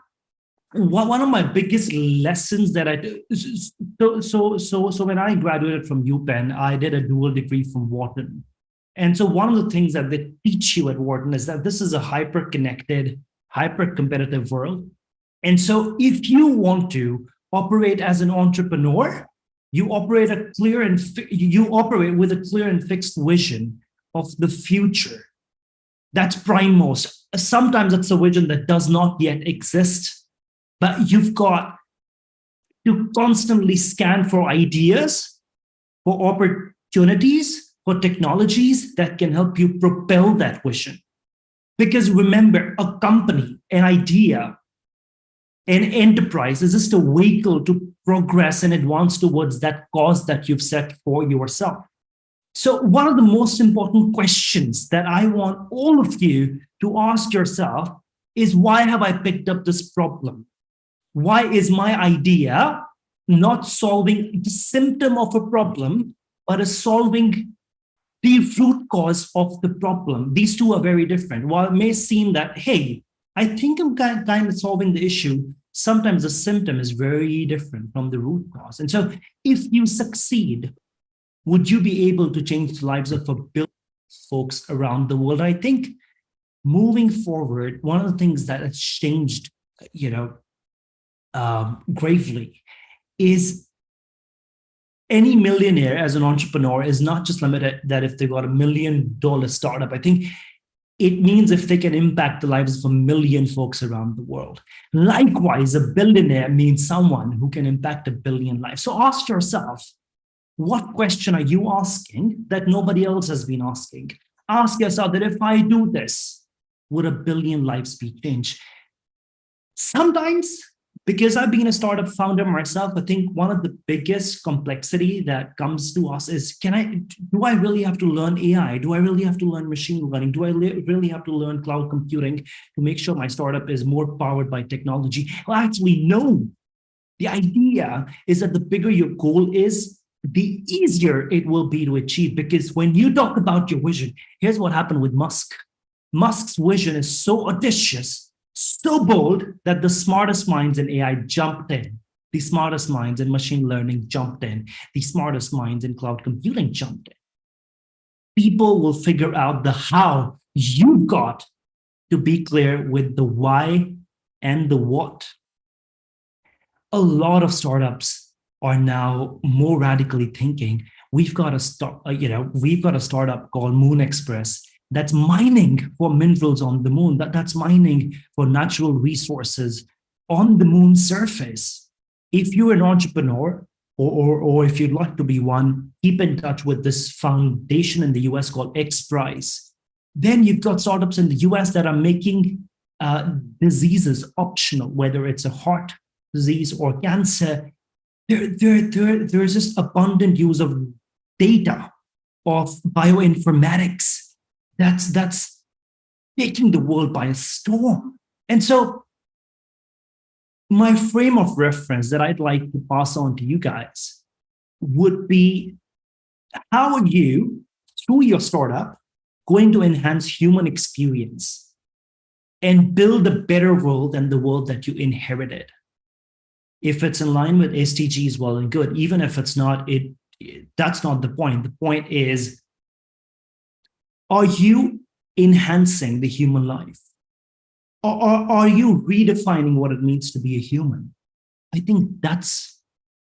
one of my biggest lessons that I do, so when I graduated from UPenn, I did a dual degree from Wharton. And so one of the things that they teach you at Wharton is that this is a hyper-connected, hyper-competitive world. And so if you want to operate as an entrepreneur, you operate with a clear and fixed vision of the future. That's primemost. Sometimes it's a vision that does not yet exist. but you've got to constantly scan for ideas, for opportunities, for technologies that can help you propel that vision. Because remember, a company, an idea, an enterprise is just a vehicle to progress and advance towards that cause that you've set for yourself. So one of the most important questions that I want all of you to ask yourself is, why have I picked up this problem? Why is my idea not solving the symptom of a problem, but is solving the root cause of the problem? These two are very different. While it may seem that, hey, I think I'm kind of solving the issue, sometimes the symptom is very different from the root cause. And so if you succeed, would you be able to change the lives of a billion folks around the world? I think moving forward, one of the things that has changed, gravely is any millionaire as an entrepreneur is not just limited that if they got $1 million startup. I think it means if they can impact the lives of 1 million folks around the world. Likewise, a billionaire means someone who can impact 1 billion lives. So ask yourself, what question are you asking that nobody else has been asking? Ask yourself that if I do this, would 1 billion lives be changed? Sometimes, because I've been a startup founder myself, I think one of the biggest complexity that comes to us is, do I really have to learn AI? Do I really have to learn machine learning? Do I really have to learn cloud computing to make sure my startup is more powered by technology? Well, actually, no. The idea is that the bigger your goal is, the easier it will be to achieve. Because when you talk about your vision, here's what happened with Musk. Musk's vision is so audacious, so bold, that the smartest minds in AI jumped in. The smartest minds in machine learning jumped in. The smartest minds in cloud computing jumped in. People will figure out the how. You've got to be clear with the why and the what. A lot of startups are now more radically thinking. We've got a startup called Moon Express that's mining for minerals on the moon, that's mining for natural resources on the moon's surface. If you're an entrepreneur, or if you'd like to be one, keep in touch with this foundation in the US called XPRIZE. Then you've got startups in the US that are making diseases optional, whether it's a heart disease or cancer. There's just abundant use of data, of bioinformatics, that's taking the world by a storm. And so my frame of reference that I'd like to pass on to you guys would be, how are you, through your startup, going to enhance human experience and build a better world than the world that you inherited? If it's in line with SDGs, well and good. Even if it's not, that's not the point. The point is, are you enhancing the human life? Or are you redefining what it means to be a human? I think that's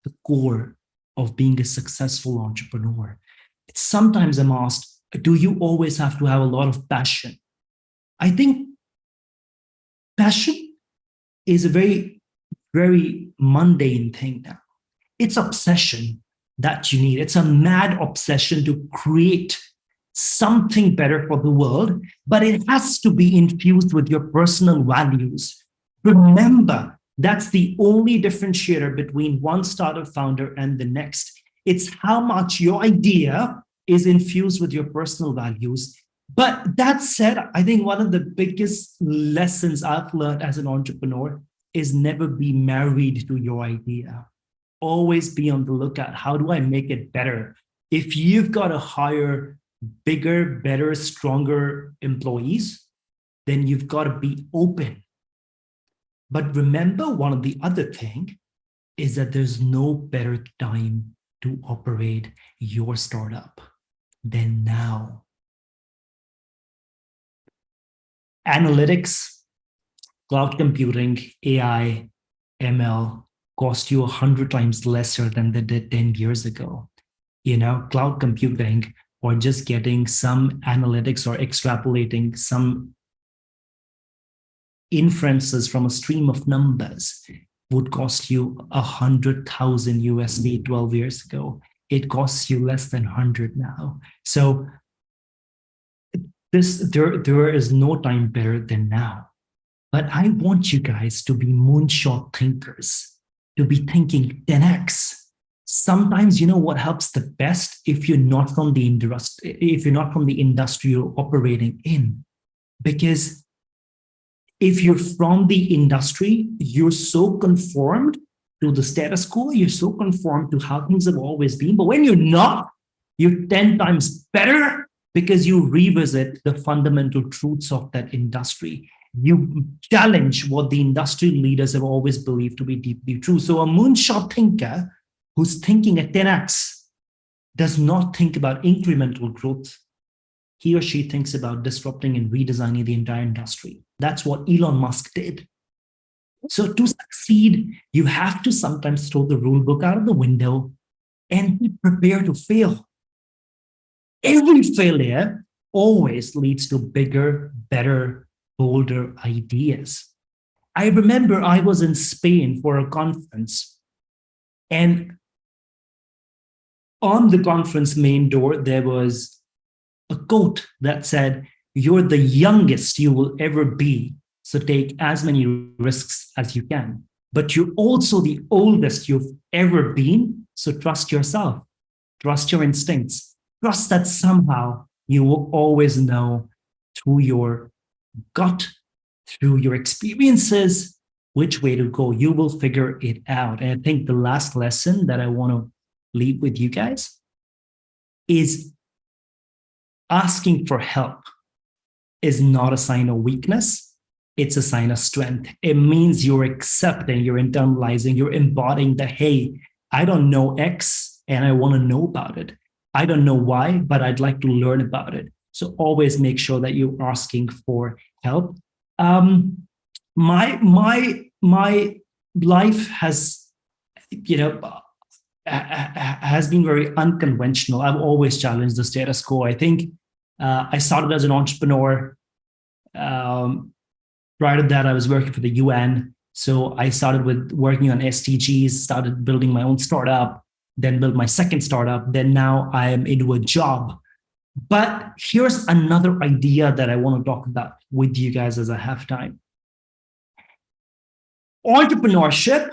the core of being a successful entrepreneur. Sometimes I'm asked, do you always have to have a lot of passion? I think passion is a very, very mundane thing now. It's obsession that you need. It's a mad obsession to create something better for the world, but it has to be infused with your personal values. Remember, that's the only differentiator between one startup founder and the next. It's how much your idea is infused with your personal values. But that said, I think one of the biggest lessons I've learned as an entrepreneur is never be married to your idea. Always be on the lookout. How do I make it better? If you've got to hire bigger, better, stronger employees, then you've got to be open. But remember, one of the other thing is that there's no better time to operate your startup than now. Analytics, cloud computing, AI, ML cost you 100 times lesser than they did 10 years ago. Cloud computing, or just getting some analytics or extrapolating some inferences from a stream of numbers would cost you 100,000 USD 12 years ago. It costs you less than 100 now. So there is no time better than now. But I want you guys to be moonshot thinkers, to be thinking 10x. Sometimes, you know what helps the best if you're not from the industry you're operating in. Because if you're from the industry, you're so conformed to the status quo, you're so conformed to how things have always been. But when you're not, you're 10 times better because you revisit the fundamental truths of that industry. You challenge what the industry leaders have always believed to be deeply true. So a moonshot thinker who's thinking at 10x does not think about incremental growth. He or she thinks about disrupting and redesigning the entire industry. That's what Elon Musk did. So to succeed, you have to sometimes throw the rule book out of the window and be prepared to fail. Every failure always leads to bigger, better, bolder ideas. I remember I was in Spain for a conference, and on the conference main door, there was a quote that said, "You're the youngest you will ever be, so take as many risks as you can. But you're also the oldest you've ever been, so trust yourself, trust your instincts, trust that somehow you will always know through your gut, through your experiences, which way to go. You will figure it out." And I think the last lesson that I want to leave with you guys is asking for help is not a sign of weakness. It's a sign of strength. It means you're accepting, you're internalizing, you're embodying that, hey, I don't know X and I want to know about it. I don't know Y, but I'd like to learn about it. So always make sure that you're asking for help. My life has, has been very unconventional. I've always challenged the status quo. I think I started as an entrepreneur. Prior to that, I was working for the UN. So I started with working on SDGs, started building my own startup, then built my second startup. Then now I am into a job. But here's another idea that I want to talk about with you guys as I have time. Entrepreneurship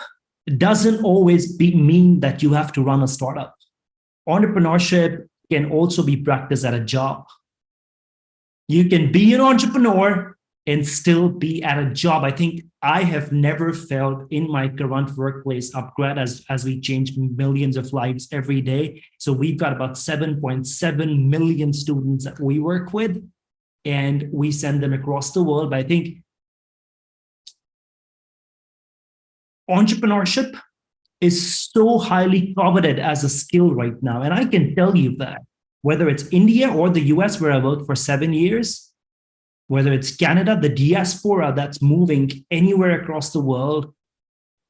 doesn't always mean that you have to run a startup. Entrepreneurship can also be practiced at a job. You can be an entrepreneur and still be at a job. I think I have never felt in my current workplace upgrade as we change millions of lives every day. So we've got about 7.7 million students that we work with, and we send them across the world. But I think entrepreneurship is so highly coveted as a skill right now. And I can tell you that whether it's India or the US, where I worked for 7 years, whether it's Canada, the diaspora that's moving anywhere across the world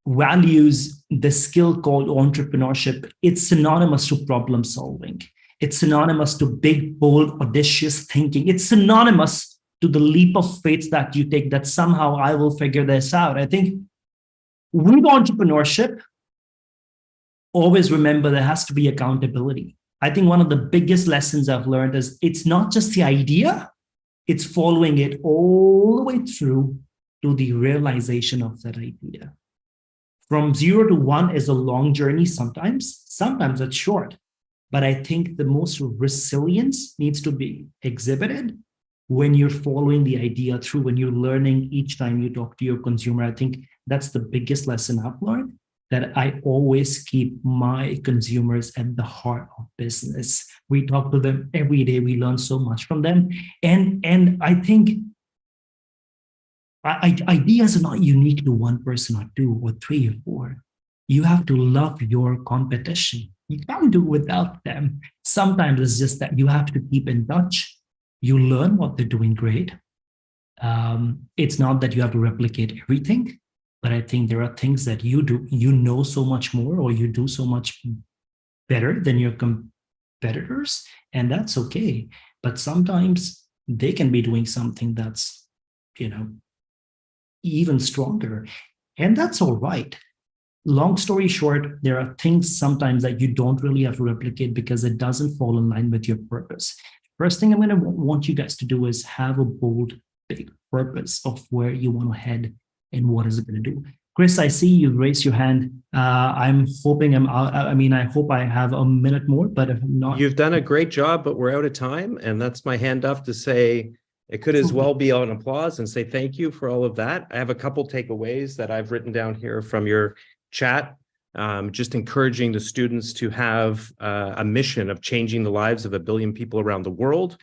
values the skill called entrepreneurship. It's synonymous to problem solving. It's synonymous to big, bold, audacious thinking. It's synonymous to the leap of faith that you take that somehow I will figure this out. I think with entrepreneurship, always remember there has to be accountability. I think one of the biggest lessons I've learned is it's not just the idea, it's following it all the way through to the realization of that idea. From 0 to 1 is a long journey sometimes it's short. But I think the most resilience needs to be exhibited when you're following the idea through, when you're learning each time you talk to your consumer. I think that's the biggest lesson I've learned, that I always keep my consumers at the heart of business. We talk to them every day. We learn so much from them. And I think ideas are not unique to one person or two or three or four. You have to love your competition. You can't do without them. Sometimes it's just that you have to keep in touch. You learn what they're doing great. It's not that you have to replicate everything. But I think there are things that you do, you know so much more, or you do so much better than your competitors, and that's okay. But sometimes they can be doing something that's, even stronger. And that's all right. Long story short, there are things sometimes that you don't really have to replicate because it doesn't fall in line with your purpose. First thing I'm going to want you guys to do is have a bold, big purpose of where you want to head and what is it going to do. Chris, I see you raised your hand. I'm hoping I hope I have a minute more, but if not. You've done a great job, but we're out of time. And that's my hand up to say it could as well be an applause and say thank you for all of that. I have a couple takeaways that I've written down here from your chat, just encouraging the students to have a mission of changing the lives of 1 billion people around the world,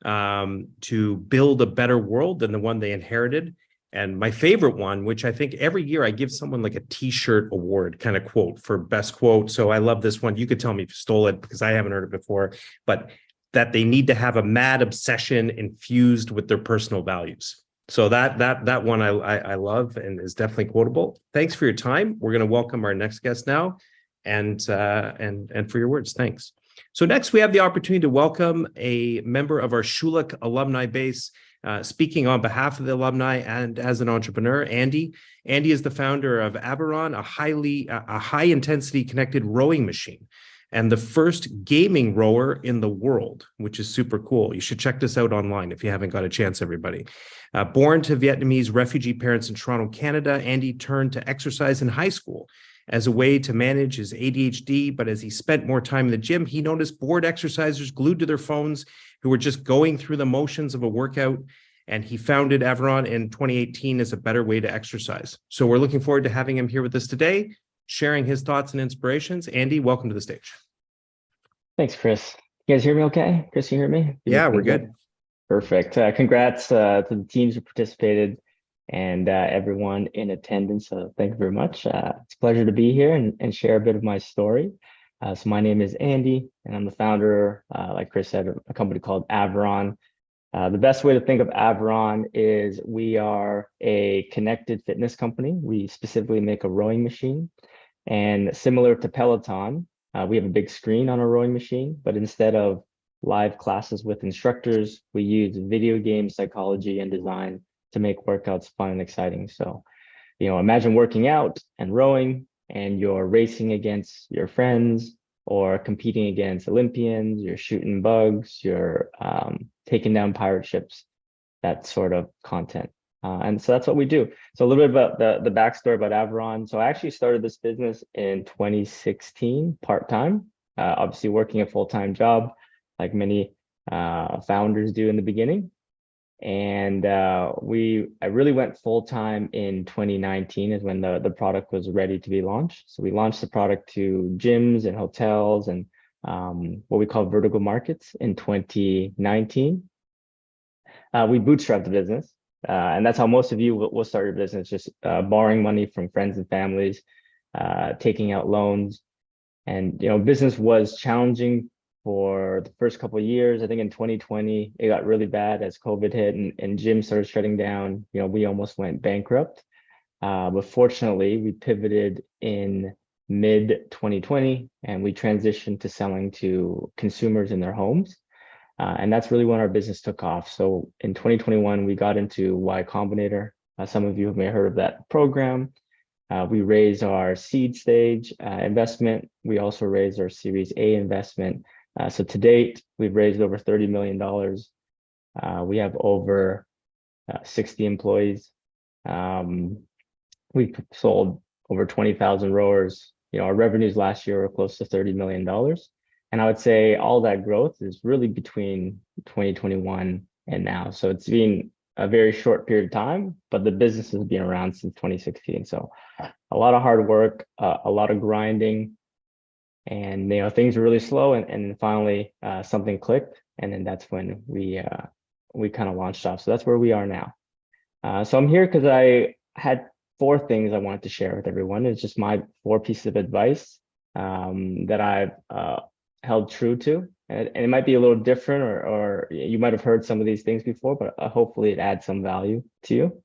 to build a better world than the one they inherited. And my favorite one, which I think every year I give someone like a t-shirt award kind of quote for best quote. So I love this one. You could tell me if you stole it because I haven't heard it before, but that they need to have a mad obsession infused with their personal values. So that one I love and is definitely quotable. Thanks for your time. We're going to welcome our next guest now, and for your words. Thanks. So next we have the opportunity to welcome a member of our Schulich alumni base, speaking on behalf of the alumni and as an entrepreneur, Andy. Andy is the founder of Averon, a high intensity connected rowing machine, and the first gaming rower in the world, which is super cool. You should check this out online if you haven't got a chance, everybody. Born to Vietnamese refugee parents in Toronto, Canada, Andy turned to exercise in high school as a way to manage his ADHD, but as he spent more time in the gym, he noticed bored exercisers glued to their phones who were just going through the motions of a workout, and he founded Averon in 2018 as a better way to exercise. So we're looking forward to having him here with us today, sharing his thoughts and inspirations. Andy, welcome to the stage. Thanks, Chris. You guys hear me okay? Chris, you hear me? Yeah, we're good. Perfect. Congrats to the teams who participated and everyone in attendance. So thank you very much. It's a pleasure to be here and share a bit of my story. So my name is Andy, and I'm the founder, like Chris said, of a company called Averon. The best way to think of Averon is we are a connected fitness company. We specifically make a rowing machine, and similar to Peloton, we have a big screen on our rowing machine, but instead of live classes with instructors, we use video game psychology and design to make workouts fun and exciting. So, imagine working out and rowing, and you're racing against your friends or competing against Olympians, you're shooting bugs, you're taking down pirate ships, that sort of content. And so that's what we do. So a little bit about the backstory about Averon. So I actually started this business in 2016, part-time, obviously working a full-time job like many founders do in the beginning. And I really went full-time in 2019 is when the product was ready to be launched. So we launched the product to gyms and hotels and what we call vertical markets in 2019. We bootstrapped the business. And that's how most of you will start your business, just borrowing money from friends and families, taking out loans. And, business was challenging for the first couple of years. I think in 2020, it got really bad as COVID hit and gyms started shutting down. We almost went bankrupt. But fortunately, we pivoted in mid 2020 and we transitioned to selling to consumers in their homes. And that's really when our business took off. So in 2021, we got into Y Combinator. Some of you may have heard of that program. We raised our seed stage investment. We also raised our Series A investment. So to date, we've raised over $30 million. We have over 60 employees. We've sold over 20,000 rowers. Our revenues last year were close to $30 million. And I would say all that growth is really between 2021 and now. So it's been a very short period of time, but the business has been around since 2016. So a lot of hard work, a lot of grinding, and things were really slow. And finally something clicked, and then that's when we kind of launched off. So that's where we are now. So I'm here because I had 4 things I wanted to share with everyone. It's just my 4 pieces of advice that I've held true to, and it might be a little different, or you might have heard some of these things before, but hopefully it adds some value to you.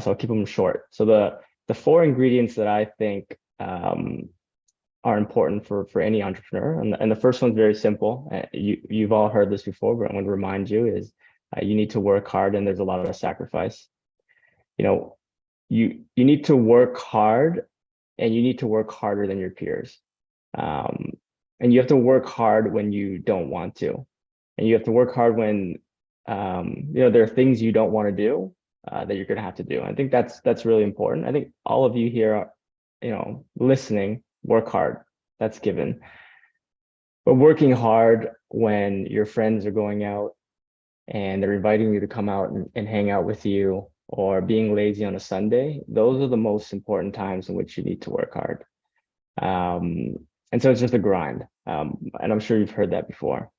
So I'll keep them short. So the 4 ingredients that I think are important for any entrepreneur, and the first one's very simple. You've all heard this before, but I want to remind you is you need to work hard, and there's a lot of sacrifice. you need to work hard, and you need to work harder than your peers. And you have to work hard when you don't want to, and you have to work hard when there are things you don't want to do that you're going to have to do. I think that's really important. I think all of you here are, listening, work hard. That's given. But working hard when your friends are going out and they're inviting you to come out and hang out with you, or being lazy on a Sunday, those are the most important times in which you need to work hard. And so it's just a grind. And I'm sure you've heard that before.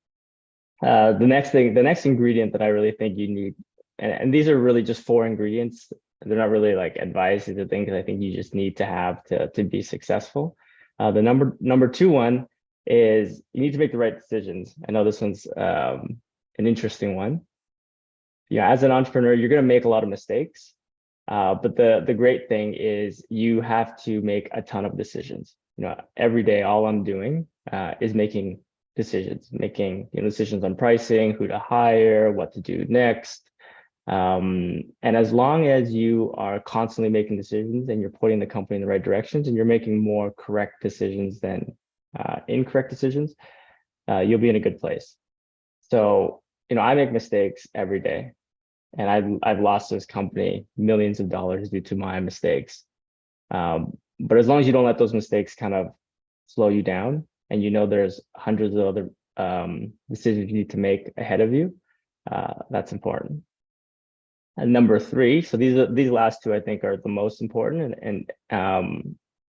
The next ingredient that I really think you need, and these are really just 4 ingredients. They're not really like advice. These are things I think you just need to have to be successful. The number 2 one is you need to make the right decisions. I know this one's an interesting one. As an entrepreneur, you're going to make a lot of mistakes. But the great thing is you have to make a ton of decisions. Every day, all I'm doing is making decisions, making decisions on pricing, who to hire, what to do next. And as long as you are constantly making decisions and you're putting the company in the right directions, and you're making more correct decisions than incorrect decisions, you'll be in a good place. So, I make mistakes every day, and I've lost this company millions of dollars due to my mistakes. But as long as you don't let those mistakes kind of slow you down, and there's hundreds of other decisions you need to make ahead of you, that's important. And number 3, so these last 2 I think are the most important, and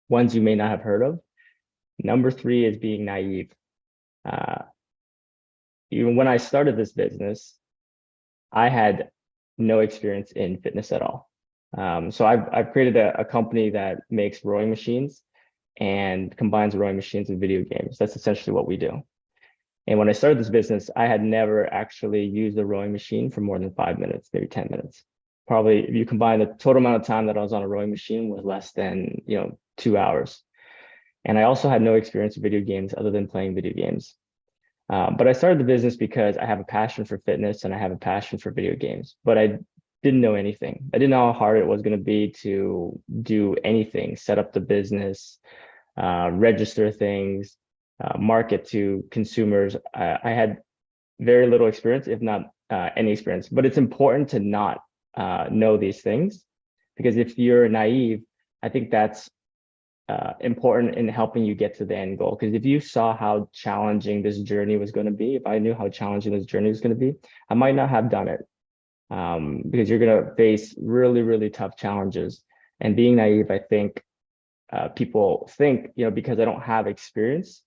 ones you may not have heard of. Number 3 is being naive. Even when I started this business, I had no experience in fitness at all. So I've created a company that makes rowing machines and combines rowing machines with video games. That's essentially what we do. And when I started this business, I had never actually used a rowing machine for more than 5 minutes, maybe 10 minutes. Probably if you combine the total amount of time that I was on a rowing machine was less than 2 hours. And I also had no experience with video games other than playing video games. But I started the business because I have a passion for fitness and I have a passion for video games, but I didn't know anything. I didn't know how hard it was going to be to do anything, set up the business, register things, market to consumers. I had very little experience, if not any experience, but it's important to not know these things, because if you're naive, I think that's important in helping you get to the end goal. Because if you saw how challenging this journey was going to be, if I knew how challenging this journey was going to be, I might not have done it, because you're going to face really, really tough challenges. And being naive, I think people think, because I don't have experience,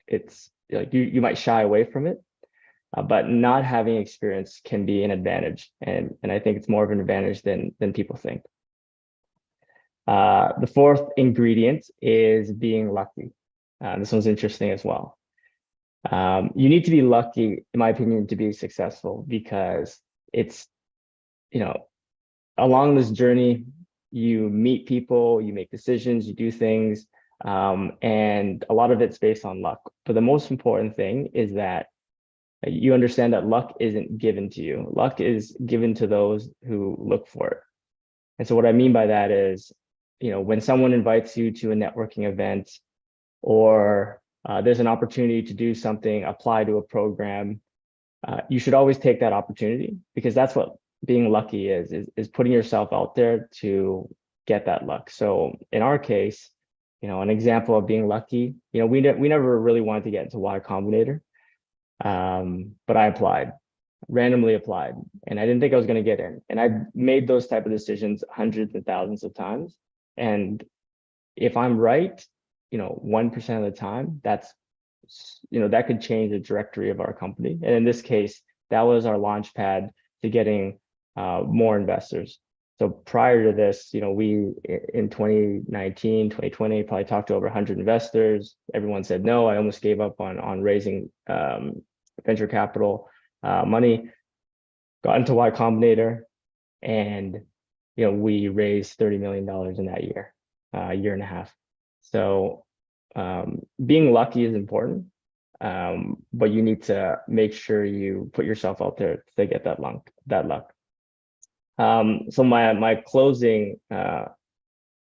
it's like you might shy away from it. But not having experience can be an advantage, and I think it's more of an advantage than people think. The 4th ingredient is being lucky. This one's interesting as well. You need to be lucky, in my opinion, to be successful, because it's, along this journey, you meet people, you make decisions, you do things, and a lot of it's based on luck. But the most important thing is that you understand that luck isn't given to you. Luck is given to those who look for it. And so what I mean by that is, when someone invites you to a networking event, or there's an opportunity to do something, apply to a program, you should always take that opportunity, because that's what being lucky is putting yourself out there to get that luck. So in our case, an example of being lucky, we never really wanted to get into Y Combinator. But I randomly applied, and I didn't think I was going to get in. And I made those type of decisions hundreds and thousands of times. And if I'm right, 1% of the time, that could change the trajectory of our company. And in this case, that was our launch pad to getting more investors. So prior to this, we in 2019, 2020, probably talked to over 100 investors. Everyone said no. I almost gave up on raising venture capital money. Got into Y Combinator, and we raised $30 million in that year, year and a half. So being lucky is important, but you need to make sure you put yourself out there to get that luck. So my closing kind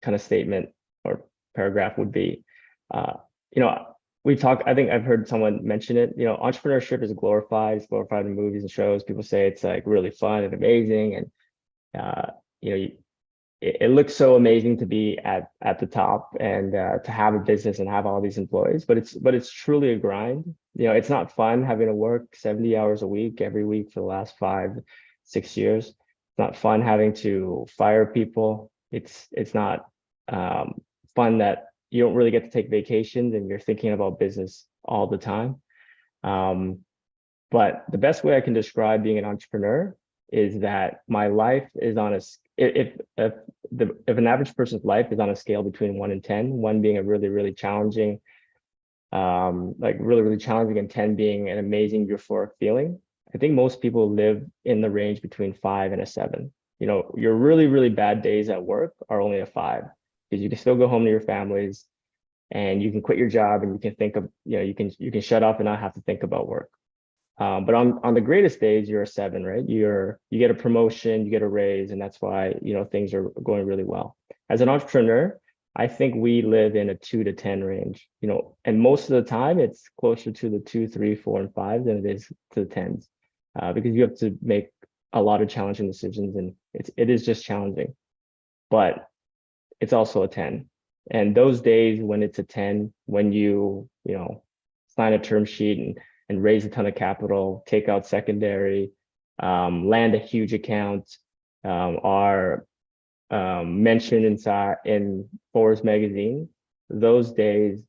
of statement or paragraph would be, we talk, I think I've heard someone mention it, entrepreneurship is glorified. It's glorified in movies and shows. People say it's like really fun and amazing. And, it looks so amazing to be at the top and to have a business and have all these employees, but it's truly a grind. It's not fun having to work 70 hours a week, every week for the last 5-6 years. It's not fun having to fire people. It's not fun that you don't really get to take vacations and you're thinking about business all the time. But the best way I can describe being an entrepreneur is that my life is on a, if an average person's life is on a scale between 1 and 10, 1 being a really, really challenging, really challenging, and 10 being an amazing euphoric feeling. I think most people live in the range between 5 and a 7. Your really, really bad days at work are only a 5, because you can still go home to your families and you can quit your job and you can think of, you can shut off and not have to think about work. But on the greatest days, you're a 7, right? You get a promotion, you get a raise, and that's why, things are going really well. As an entrepreneur, I think we live in a 2 to 10 range, and most of the time it's closer to the 2, 3, 4, and 5 than it is to the 10s, because you have to make a lot of challenging decisions, and it is just challenging, but it's also a 10. And those days when it's a 10, when you sign a term sheet and raise a ton of capital, take out secondary, land a huge account, are mentioned in Forbes magazine, those days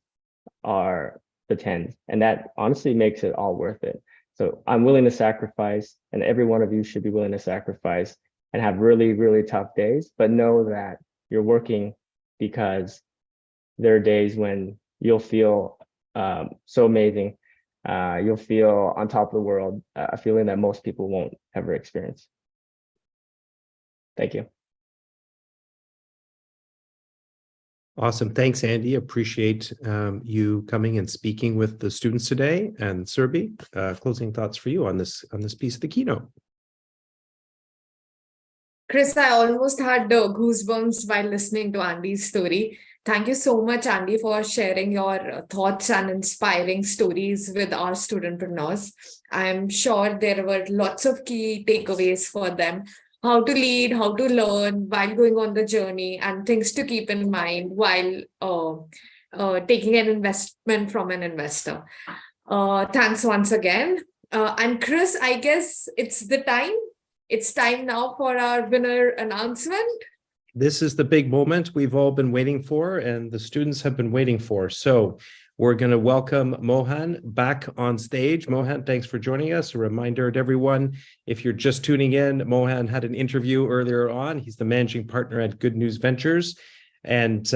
are the 10s. And that honestly makes it all worth it. So I'm willing to sacrifice, and every one of you should be willing to sacrifice and have really, really tough days, but know that you're working, because there are days when you'll feel so amazing. You'll feel on top of the world, a feeling that most people won't ever experience. Thank you. Awesome. Thanks, Andy. Appreciate you coming and speaking with the students today. And Surabhi, closing thoughts for you on this piece of the keynote. Chris, I almost had goosebumps while listening to Andy's story. Thank you so much, Andy, for sharing your thoughts and inspiring stories with our studentpreneurs. I'm sure there were lots of key takeaways for them: how to lead, how to learn while going on the journey, and things to keep in mind while taking an investment from an investor. Thanks once again. And Chris, I guess it's time. It's time now for our winner announcement. This is the big moment we've all been waiting for, and the students have been waiting for. So we're going to welcome Mohan back on stage. Mohan, thanks for joining us. A reminder to everyone, if you're just tuning in, Mohan had an interview earlier on. He's the managing partner at Good News Ventures, and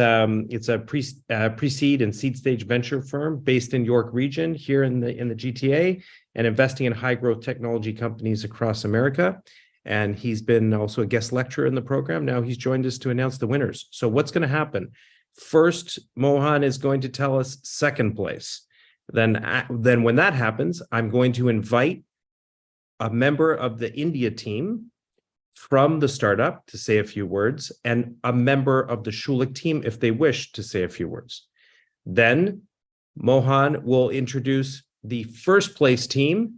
it's a pre-seed and seed stage venture firm based in York region here in the GTA, and investing in high growth technology companies across America. And he's been also a guest lecturer in the program. Now he's joined us to announce the winners. So what's going to happen? First, Mohan is going to tell us second place. Then when that happens, I'm going to invite a member of the India team from the startup to say a few words, and a member of the Schulich team, if they wish, to say a few words. Then Mohan will introduce the first place team.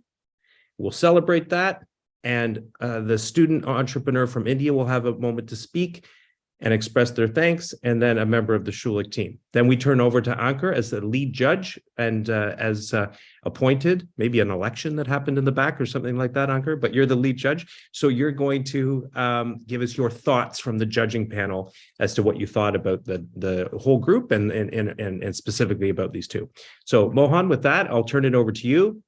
We'll celebrate that. And the student entrepreneur from India will have a moment to speak and express their thanks, and then a member of the Schulich team. Then we turn over to Ankur as the lead judge, and as appointed, maybe an election that happened in the back or something like that, Ankur, but you're the lead judge. So you're going to give us your thoughts from the judging panel as to what you thought about the whole group and specifically about these two. So Mohan, with that, I'll turn it over to you.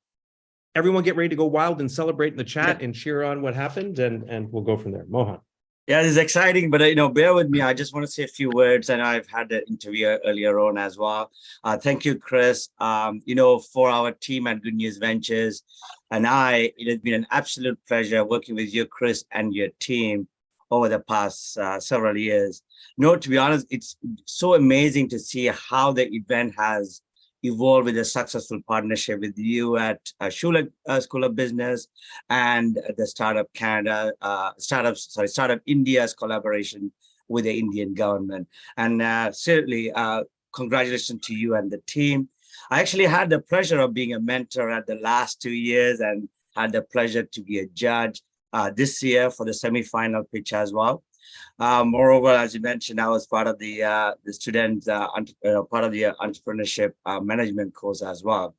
Everyone get ready to go wild and celebrate in the chat and cheer on what happened, and we'll go from there. Mohan. Yeah, this is exciting, but bear with me. I just want to say a few words, and I've had the interview earlier on as well. Thank you, Chris. For our team at Good News Ventures, and it has been an absolute pleasure working with you, Chris, and your team over the past several years. To be honest, it's so amazing to see how the event has evolved with a successful partnership with you at Schulich School of Business and the Startup Canada, Startup India's collaboration with the Indian government. And certainly, congratulations to you and the team. I actually had the pleasure of being a mentor at the last 2 years and had the pleasure to be a judge this year for the semi-final pitch as well. Moreover, as you mentioned, I was part of the student, part of the entrepreneurship management course as well.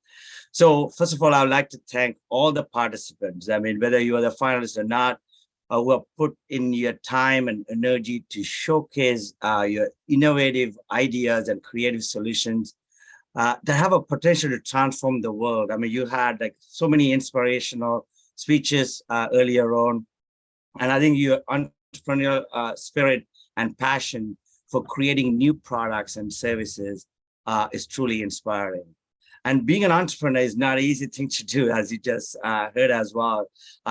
So first of all, I would like to thank all the participants. I mean, whether you are the finalists or not, who have put in your time and energy to showcase your innovative ideas and creative solutions that have a potential to transform the world. I mean, you had like so many inspirational speeches earlier on, and I think your entrepreneurial spirit and passion for creating new products and services is truly inspiring. And being an entrepreneur is not an easy thing to do, as you just heard as well.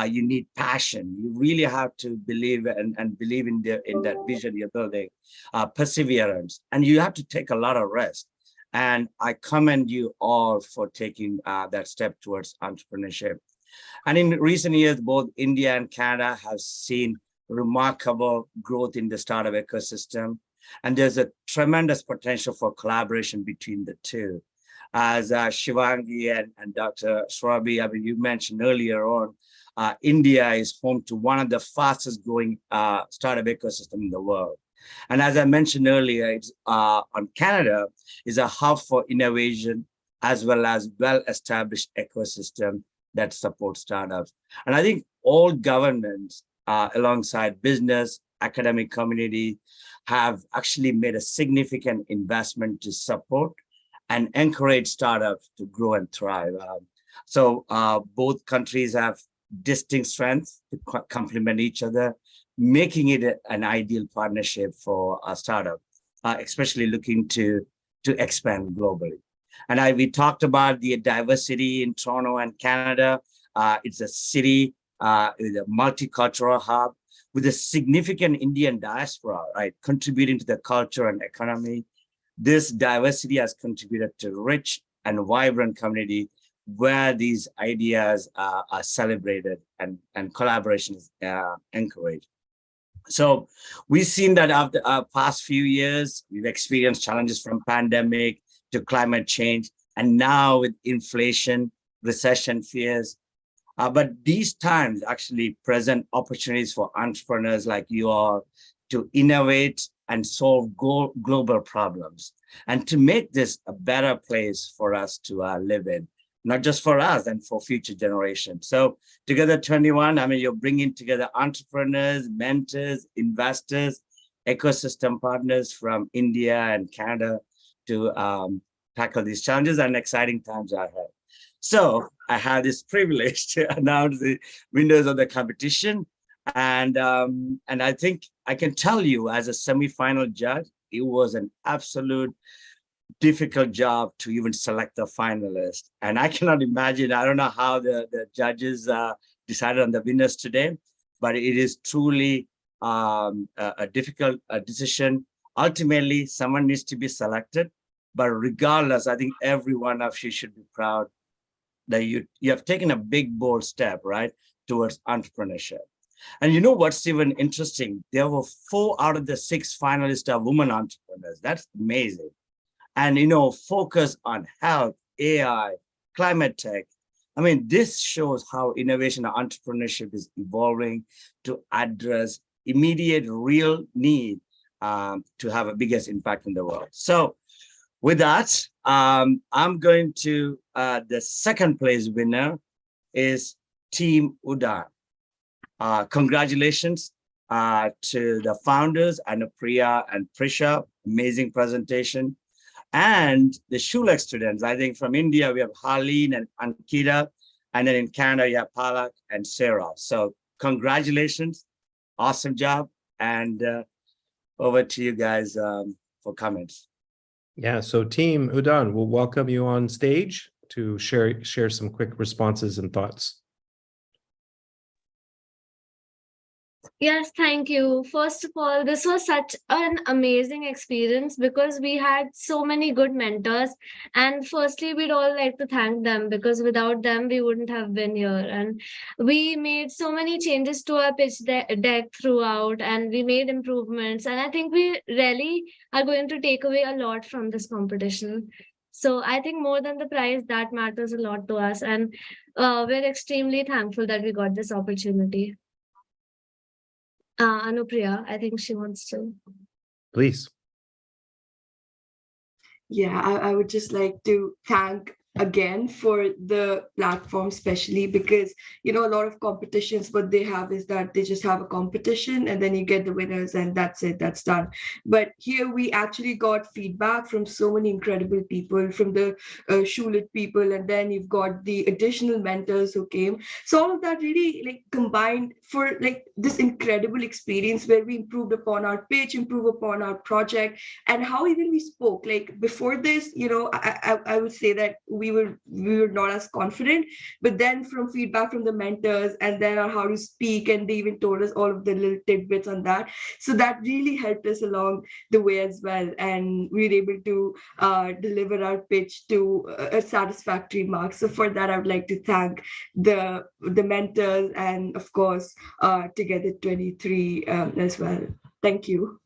You need passion. You really have to believe and believe in that vision you're building, perseverance, and you have to take a lot of rest. And I commend you all for taking that step towards entrepreneurship. And in recent years, both India and Canada have seen remarkable growth in the startup ecosystem. And there's a tremendous potential for collaboration between the two. As Shivangi and Dr. Swarbi, I mean, you mentioned earlier on, India is home to one of the fastest growing startup ecosystem in the world. And as I mentioned earlier, it's on Canada is a hub for innovation as well as well-established ecosystem that supports startups. And I think all governments alongside business, academic community have actually made a significant investment to support and encourage startups to grow and thrive. So both countries have distinct strengths to complement each other, making it an ideal partnership for a startup, especially looking to expand globally. And we talked about the diversity in Toronto and Canada. It's a city with a multicultural hub with a significant Indian diaspora, right, contributing to the culture and economy. This diversity has contributed to rich and vibrant community where these ideas are celebrated and collaboration is encouraged. So we've seen that after our past few years, we've experienced challenges from pandemic to climate change, and now with inflation, recession fears. But these times actually present opportunities for entrepreneurs like you all to innovate and solve global problems, and to make this a better place for us to live in, not just for us and for future generations. So Together 21, I mean, you're bringing together entrepreneurs, mentors, investors, ecosystem partners from India and Canada to tackle these challenges, and exciting times are ahead. So I had this privilege to announce the winners of the competition. And I think I can tell you as a semi-final judge, it was an absolute difficult job to even select the finalists. And I cannot imagine, I don't know how the judges decided on the winners today, but it is truly a difficult decision. Ultimately, someone needs to be selected, but regardless, I think every one of you should be proud that you have taken a big, bold step, right, towards entrepreneurship. And you know what's even interesting? There were 4 out of the 6 finalists are women entrepreneurs. That's amazing. And, you know, focus on health, AI, climate tech. I mean, this shows how innovation and entrepreneurship is evolving to address immediate real need to have a biggest impact in the world. So with that, I'm going to, the second place winner is Team Udan. Congratulations to the founders, Anupriya and Prisha, amazing presentation. And the Schulich students, I think from India, we have Harleen and Ankita, and then in Canada, you have Palak and Sarah. So congratulations, awesome job. And over to you guys for comments. Yeah, so Team Udan, we'll welcome you on stage to share some quick responses and thoughts. Yes, thank you. First of all, this was such an amazing experience because we had so many good mentors. And firstly, we'd all like to thank them because without them, we wouldn't have been here. And we made so many changes to our pitch deck throughout, and we made improvements. And I think we really are going to take away a lot from this competition. So I think more than the prize, that matters a lot to us. And we're extremely thankful that we got this opportunity. Anupriya, I think she wants to. Please. Yeah, I would just like to thank again for the platform, especially because a lot of competitions, what they have is that they just have a competition and then you get the winners and that's it, that's done. But here we actually got feedback from so many incredible people, from the Schulich people, and then you've got the additional mentors who came. So all of that really combined for this incredible experience where we improved upon our pitch, improved upon our project, and how even we spoke. Before this, I would say that we were not as confident, but then from feedback from the mentors and then on how to speak, and they even told us all of the little tidbits on that. So that really helped us along the way as well, and we were able to deliver our pitch to a satisfactory mark. So for that, I would like to thank the mentors and of course Together 23 as well. Thank you.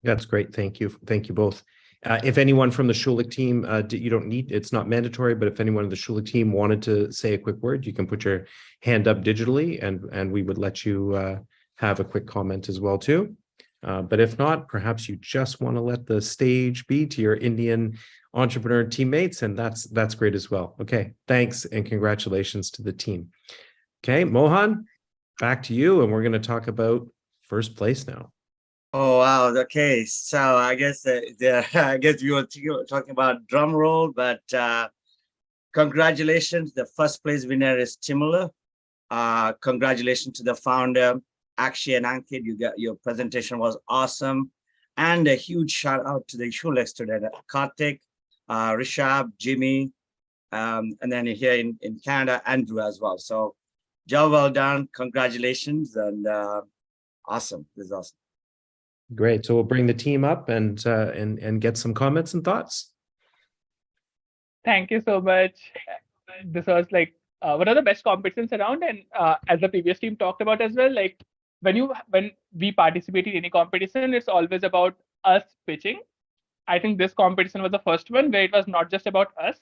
That's great. Thank you. Thank you both. If anyone from the Schulich team, you don't need, it's not mandatory, but if anyone on the Schulich team wanted to say a quick word, you can put your hand up digitally and we would let you have a quick comment as well too. But if not, perhaps you just want to let the stage be to your Indian entrepreneur teammates, and that's great as well. Okay, thanks and congratulations to the team. Okay, Mohan, back to you, and we're going to talk about first place now. Oh wow! Okay, so I guess I guess we were talking about drum roll, but congratulations! The first place winner is Timula. Congratulations to the founder, Akshay and Ankit. Your presentation was awesome, and a huge shout out to the Schulich student Karthik, Rishabh, Jimmy, and then here in Canada, Andrew as well. So, job well done! Congratulations and awesome! This is awesome. Great. So we'll bring the team up and get some comments and thoughts. Thank you so much. This was one of the best competitions around, and as the previous team talked about as well, when we participate in any competition, it's always about us pitching. I think this competition was the first one where it was not just about us.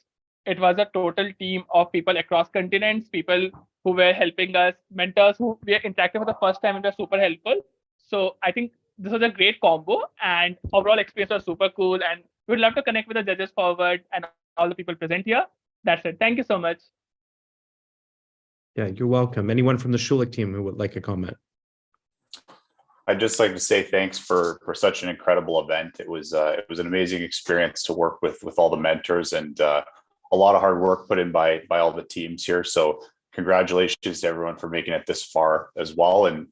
It was a total team of people across continents, people who were helping us, mentors who we interacted for the first time and were super helpful. So I think this was a great combo, and overall experience was super cool. And we'd love to connect with the judges forward and all the people present here. That's it. Thank you so much. Yeah, you're welcome. Anyone from the Schulich team who would like a comment? I'd just like to say thanks for such an incredible event. It was an amazing experience to work with all the mentors, and a lot of hard work put in by all the teams here. So congratulations to everyone for making it this far as well. And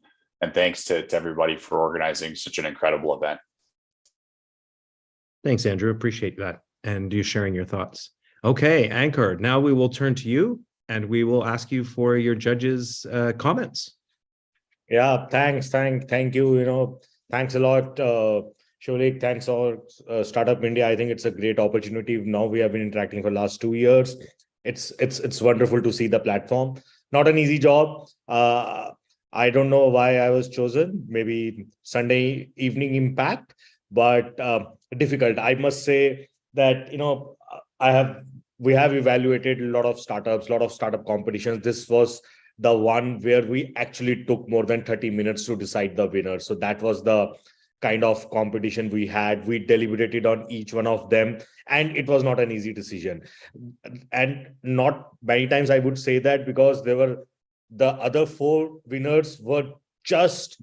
thanks to everybody for organizing such an incredible event. Thanks, Andrew. Appreciate that and you sharing your thoughts. Okay, Anchor, now we will turn to you and we will ask you for your judges' comments. Yeah, thanks. Thank you. Thanks a lot, Schulich. Thanks all Startup India. I think it's a great opportunity. Now we have been interacting for the last 2 years. It's wonderful to see the platform. Not an easy job. I don't know why I was chosen, maybe Sunday evening impact, but difficult. I must say that, we have evaluated a lot of startups, a lot of startup competitions. This was the one where we actually took more than 30 minutes to decide the winner. So that was the kind of competition we had. We deliberated on each one of them, and it was not an easy decision. And not many times I would say that, because the other 4 winners were just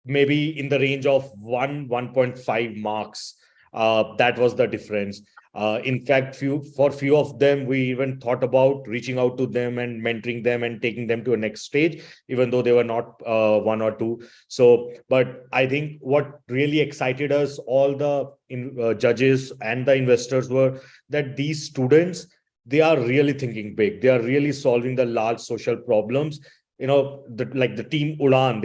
maybe in the range of 1.5 marks. That was the difference. In fact, for few of them, we even thought about reaching out to them and mentoring them and taking them to a next stage, even though they were not 1 or 2. So, but I think what really excited us, all the judges and the investors, were that these students, they are really thinking big. They are really solving the large social problems. Like the team Udan,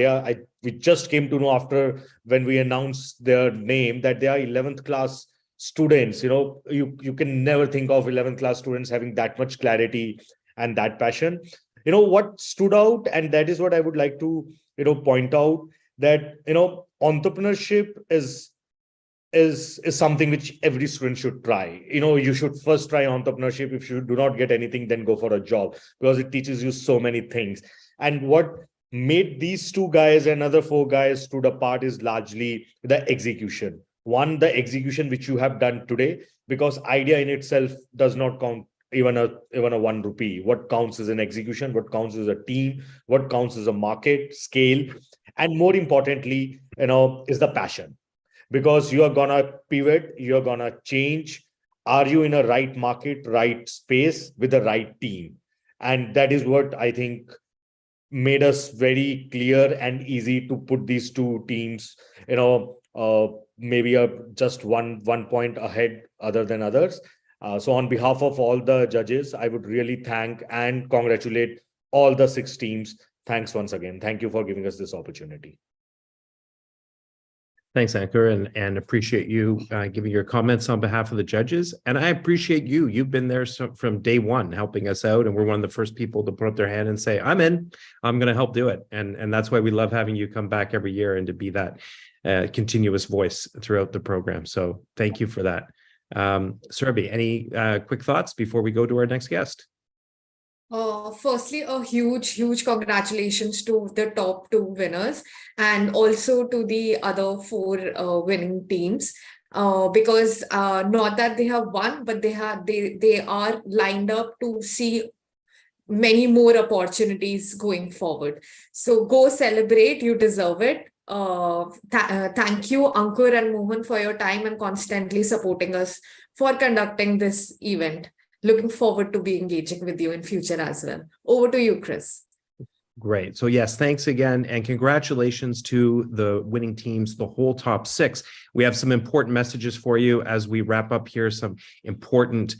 we just came to know after when we announced their name that they are 11th class students. You can never think of 11th class students having that much clarity and that passion. What stood out, and that is what I would like to point out, that entrepreneurship is something which every student should try. You should first try entrepreneurship. If you do not get anything, then go for a job, because it teaches you so many things. And what made these two guys and other four guys stood apart is largely the execution. One, the execution which you have done today, because idea in itself does not count even a 1 rupee. What counts is an execution, what counts is a team, what counts is a market scale, and more importantly, is the passion. Because you are gonna pivot, you're gonna change. Are you in a right market, right space with the right team? And that is what I think made us very clear and easy to put these two teams, maybe just one point ahead other than others. So on behalf of all the judges, I would really thank and congratulate all the 6 teams. Thanks once again. Thank you for giving us this opportunity. Thanks, Ankur, and appreciate you giving your comments on behalf of the judges. And I appreciate you. You've been there from day one, helping us out. And we're one of the first people to put up their hand and say, I'm in, I'm going to help do it. And that's why we love having you come back every year and to be that continuous voice throughout the program. So thank you for that. Surabhi, any quick thoughts before we go to our next guest? Firstly, a huge congratulations to the top 2 winners, and also to the other 4 winning teams, because not that they have won, but they are lined up to see many more opportunities going forward. So go celebrate, you deserve it. Thank you, Ankur and Mohan, for your time and constantly supporting us for conducting this event. Looking forward to be engaging with you in future as well. Over to you, Chris. Great. So yes, thanks again. And congratulations to the winning teams, the whole top 6. We have some important messages for you as we wrap up here, some important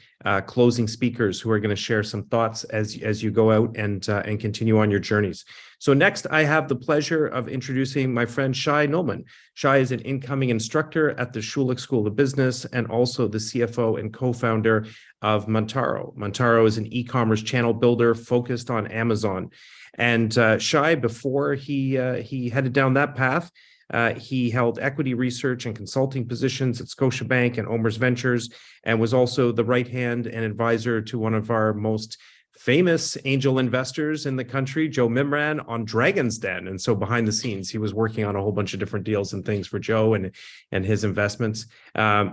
closing speakers who are going to share some thoughts as you go out and continue on your journeys. So next, I have the pleasure of introducing my friend Shai Noman. Shai is an incoming instructor at the Schulich School of Business and also the CFO and co-founder of Montaro. Montaro is an e-commerce channel builder focused on Amazon. And Shai, before he headed down that path, he held equity research and consulting positions at Scotiabank and Omer's Ventures, and was also the right hand and advisor to one of our most famous angel investors in the country, Joe Mimran, on Dragon's Den. And so behind the scenes, he was working on a whole bunch of different deals and things for Joe and his investments.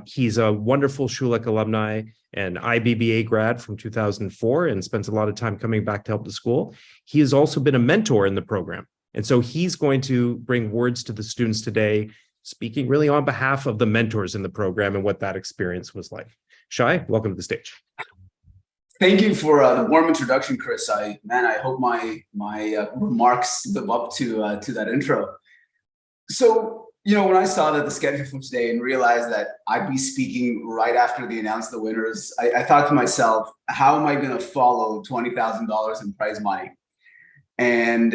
He's a wonderful Schulich alumni, an IBBA grad from 2004, and spends a lot of time coming back to help the school. He has also been a mentor in the program. And so he's going to bring words to the students today, speaking really on behalf of the mentors in the program and what that experience was like. Shai, welcome to the stage. Thank you for the warm introduction, Chris. I hope my remarks live up to that intro. So, when I saw that the schedule for today and realized that I'd be speaking right after they announced the winners, I thought to myself, how am I going to follow $20,000 in prize money? And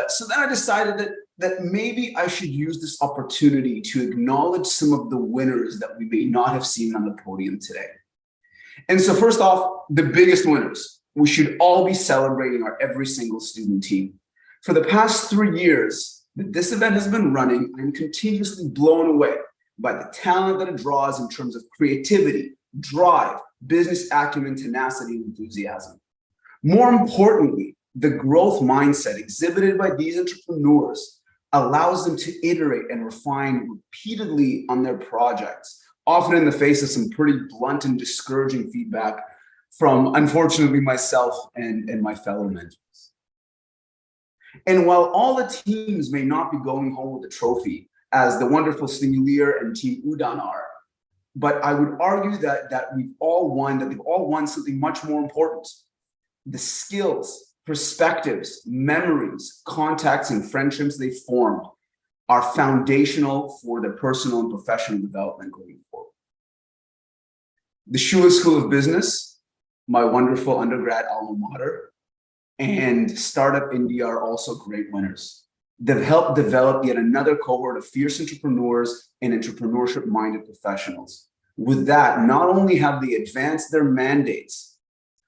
so then I decided that maybe I should use this opportunity to acknowledge some of the winners that we may not have seen on the podium today. And so first off, the biggest winners, we should all be celebrating our every single student team. For the past 3 years that this event has been running, I'm continuously blown away by the talent that it draws in terms of creativity, drive, business acumen, tenacity, and enthusiasm. More importantly, the growth mindset exhibited by these entrepreneurs allows them to iterate and refine repeatedly on their projects, often in the face of some pretty blunt and discouraging feedback from, unfortunately, myself and my fellow mentors. And while all the teams may not be going home with a trophy, as the wonderful Stimulier and Team Udan are, but I would argue that we've all won something much more important. The skills, perspectives, memories, contacts, and friendships they formed are foundational for their personal and professional development going forward. The Schulich School of Business, my wonderful undergrad alma mater, and Startup India are also great winners. They've helped develop yet another cohort of fierce entrepreneurs and entrepreneurship-minded professionals. With that, not only have they advanced their mandates,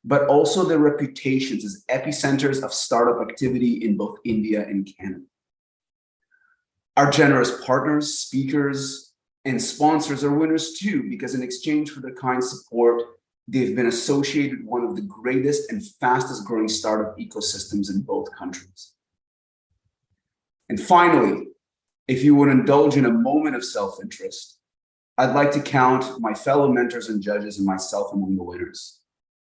but also their reputations as epicenters of startup activity in both India and Canada. Our generous partners, speakers, and sponsors are winners too, because in exchange for their kind support, they've been associated with one of the greatest and fastest growing startup ecosystems in both countries. And finally, if you would indulge in a moment of self-interest, I'd like to count my fellow mentors and judges and myself among the winners.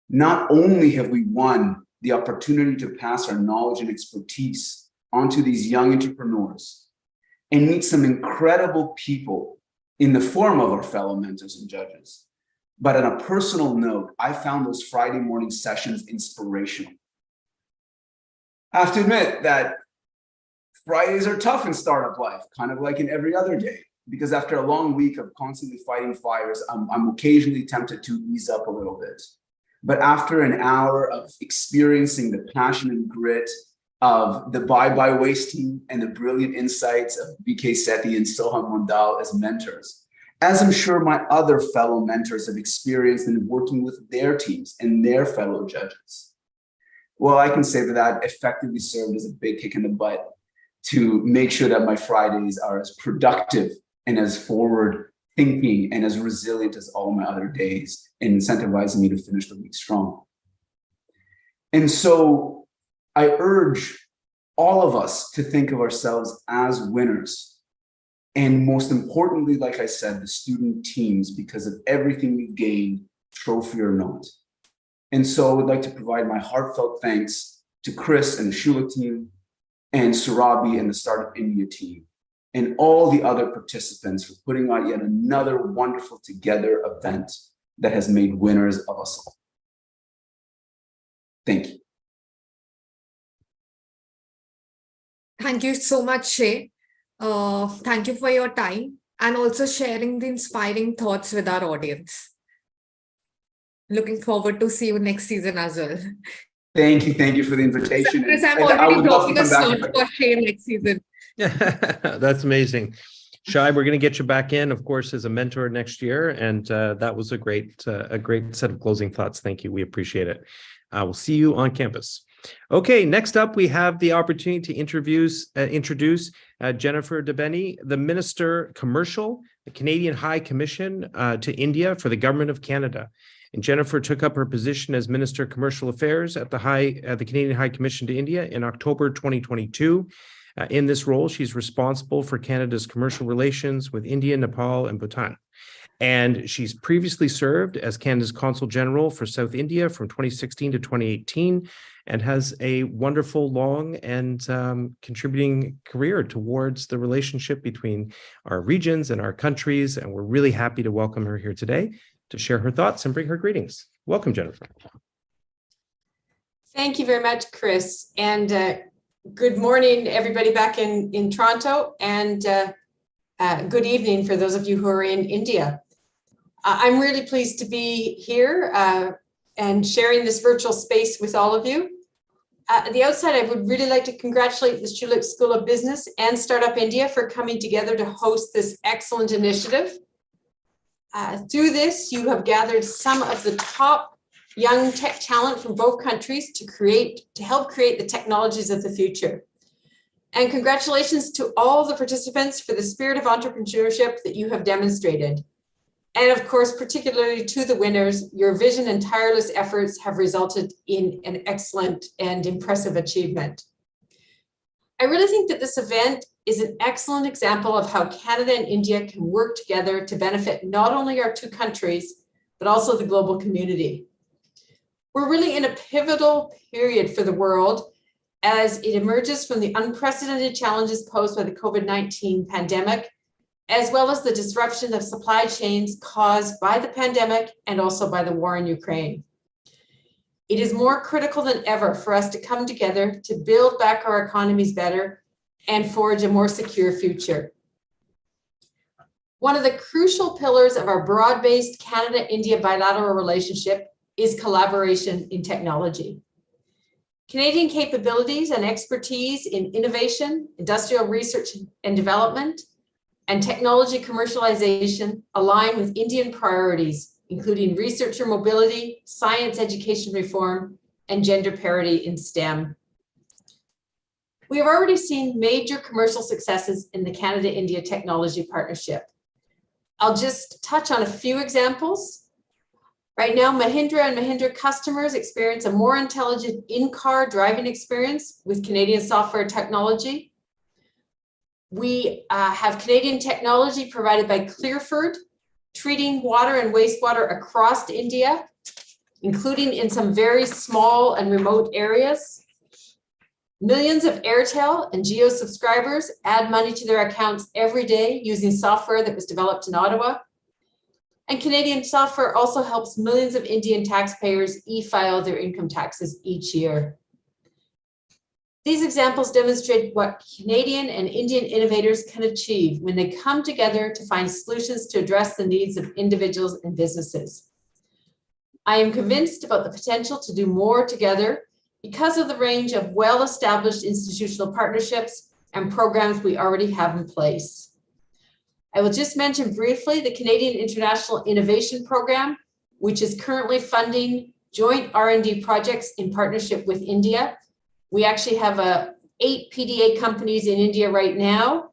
Not only have we won the opportunity to pass our knowledge and expertise onto these young entrepreneurs and meet some incredible people in the form of our fellow mentors and judges, but on a personal note, I found those Friday morning sessions inspirational. I have to admit that Fridays are tough in startup life, kind of like in every other day, because after a long week of constantly fighting fires, I'm occasionally tempted to ease up a little bit. But after an hour of experiencing the passion and grit of the Bye Bye Waste team and the brilliant insights of BK Sethi and Soham Mondal as mentors, as I'm sure my other fellow mentors have experienced in working with their teams and their fellow judges, well, I can say that effectively served as a big kick in the butt to make sure that my Fridays are as productive and as forward thinking and as resilient as all my other days, and incentivizing me to finish the week strong. And so I urge all of us to think of ourselves as winners. And most importantly, like I said, the student teams, because of everything we've gained, trophy or not. And so I would like to provide my heartfelt thanks to Chris and the Schulich team, and Surabhi and the Startup India team, and all the other participants for putting on yet another wonderful together event that has made winners of us all. Thank you. Thank you so much, Shay. Thank you for your time and also sharing the inspiring thoughts with our audience. Looking forward to see you next season as well. Thank you for the invitation. Chris, I'm and I already would love to dropping a come back. slot for Shay next season. That's amazing. Shai, we're going to get you back in, of course, as a mentor next year. And that was a great set of closing thoughts. Thank you. We appreciate it. We'll see you on campus. Okay, next up, we have the opportunity to introduce Jennifer Debeni, the Minister Commercial, the Canadian High Commission to India for the Government of Canada. And Jennifer took up her position as Minister Commercial Affairs at the Canadian High Commission to India in October 2022. In this role, she's responsible for Canada's commercial relations with India, Nepal, and Bhutan. And she's previously served as Canada's Consul General for South India from 2016 to 2018, and has a wonderful, long, and contributing career towards the relationship between our regions and our countries. And we're really happy to welcome her here today to share her thoughts and bring her greetings. Welcome, Jennifer. Thank you very much, Chris. And good morning, everybody back in Toronto, and good evening for those of you who are in India. I'm really pleased to be here and sharing this virtual space with all of you. At the outset, I would really like to congratulate the Schulich School of Business and Startup India for coming together to host this excellent initiative. Through this, you have gathered some of the top young tech talent from both countries to help create the technologies of the future. And congratulations to all the participants for the spirit of entrepreneurship that you have demonstrated. And of course, particularly to the winners, your vision and tireless efforts have resulted in an excellent and impressive achievement. I really think that this event is an excellent example of how Canada and India can work together to benefit not only our two countries, but also the global community. We're really in a pivotal period for the world as it emerges from the unprecedented challenges posed by the COVID-19 pandemic, as well as the disruption of supply chains caused by the pandemic and also by the war in Ukraine. It is more critical than ever for us to come together to build back our economies better and forge a more secure future. One of the crucial pillars of our broad-based Canada-India bilateral relationship is collaboration in technology. Canadian capabilities and expertise in innovation, industrial research and development, and technology commercialization align with Indian priorities, including researcher mobility, science education reform, and gender parity in STEM. We have already seen major commercial successes in the Canada-India Technology Partnership. I'll just touch on a few examples. Right now, Mahindra and Mahindra customers experience a more intelligent in-car driving experience with Canadian software technology. We have Canadian technology provided by Clearford, treating water and wastewater across India, including in some very small and remote areas. Millions of Airtel and Jio subscribers add money to their accounts every day using software that was developed in Ottawa. And Canadian software also helps millions of Indian taxpayers e-file their income taxes each year. These examples demonstrate what Canadian and Indian innovators can achieve when they come together to find solutions to address the needs of individuals and businesses. I am convinced about the potential to do more together because of the range of well-established institutional partnerships and programs we already have in place. I will just mention briefly the Canadian International Innovation Program, which is currently funding joint R&D projects in partnership with India. We actually have 8 PDA companies in India right now,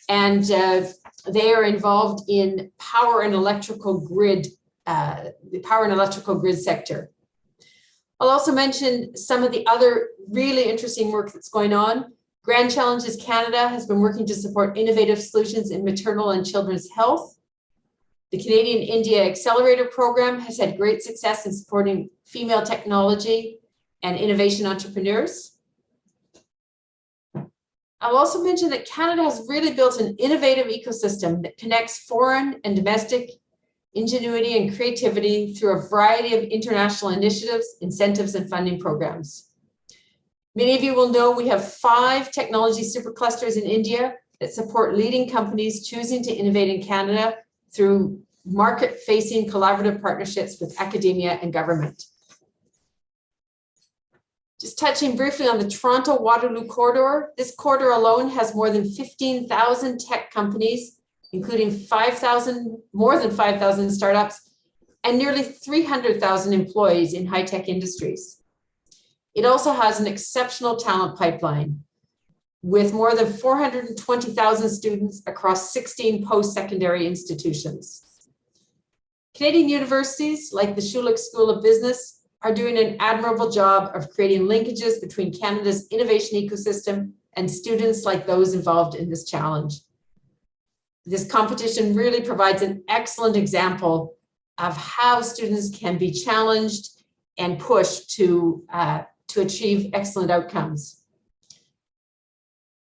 and they are involved in power and electrical grid, the power and electrical grid sector. I'll also mention some of the other really interesting work that's going on. Grand Challenges Canada has been working to support innovative solutions in maternal and children's health. The Canadian India Accelerator Program has had great success in supporting female technology and innovation entrepreneurs. I'll also mention that Canada has really built an innovative ecosystem that connects foreign and domestic ingenuity and creativity through a variety of international initiatives, incentives, and funding programs. Many of you will know we have 5 technology superclusters in India that support leading companies choosing to innovate in Canada through market-facing collaborative partnerships with academia and government. Just touching briefly on the Toronto-Waterloo corridor, this corridor alone has more than 15,000 tech companies, including more than 5,000 startups, and nearly 300,000 employees in high-tech industries. It also has an exceptional talent pipeline with more than 420,000 students across 16 post-secondary institutions. Canadian universities like the Schulich School of Business are doing an admirable job of creating linkages between Canada's innovation ecosystem and students like those involved in this challenge. This competition really provides an excellent example of how students can be challenged and pushed to achieve excellent outcomes.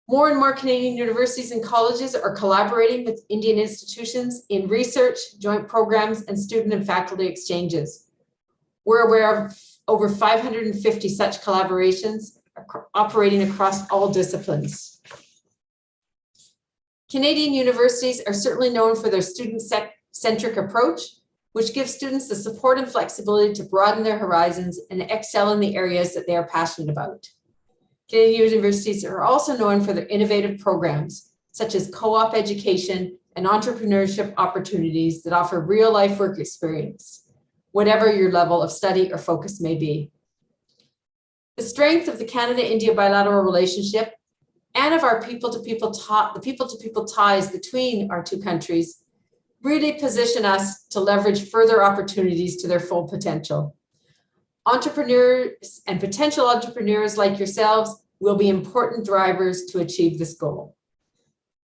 More and more Canadian universities and colleges are collaborating with Indian institutions in research, joint programs, and student and faculty exchanges. We're aware of over 550 such collaborations operating across all disciplines. Canadian universities are certainly known for their student-centric approach, which gives students the support and flexibility to broaden their horizons and excel in the areas that they are passionate about. Canadian universities are also known for their innovative programs, such as co-op education and entrepreneurship opportunities that offer real-life work experience, whatever your level of study or focus may be. The strength of the Canada-India bilateral relationship and of our people-to-people ties between our two countries really position us to leverage further opportunities to their full potential. Entrepreneurs and potential entrepreneurs like yourselves will be important drivers to achieve this goal.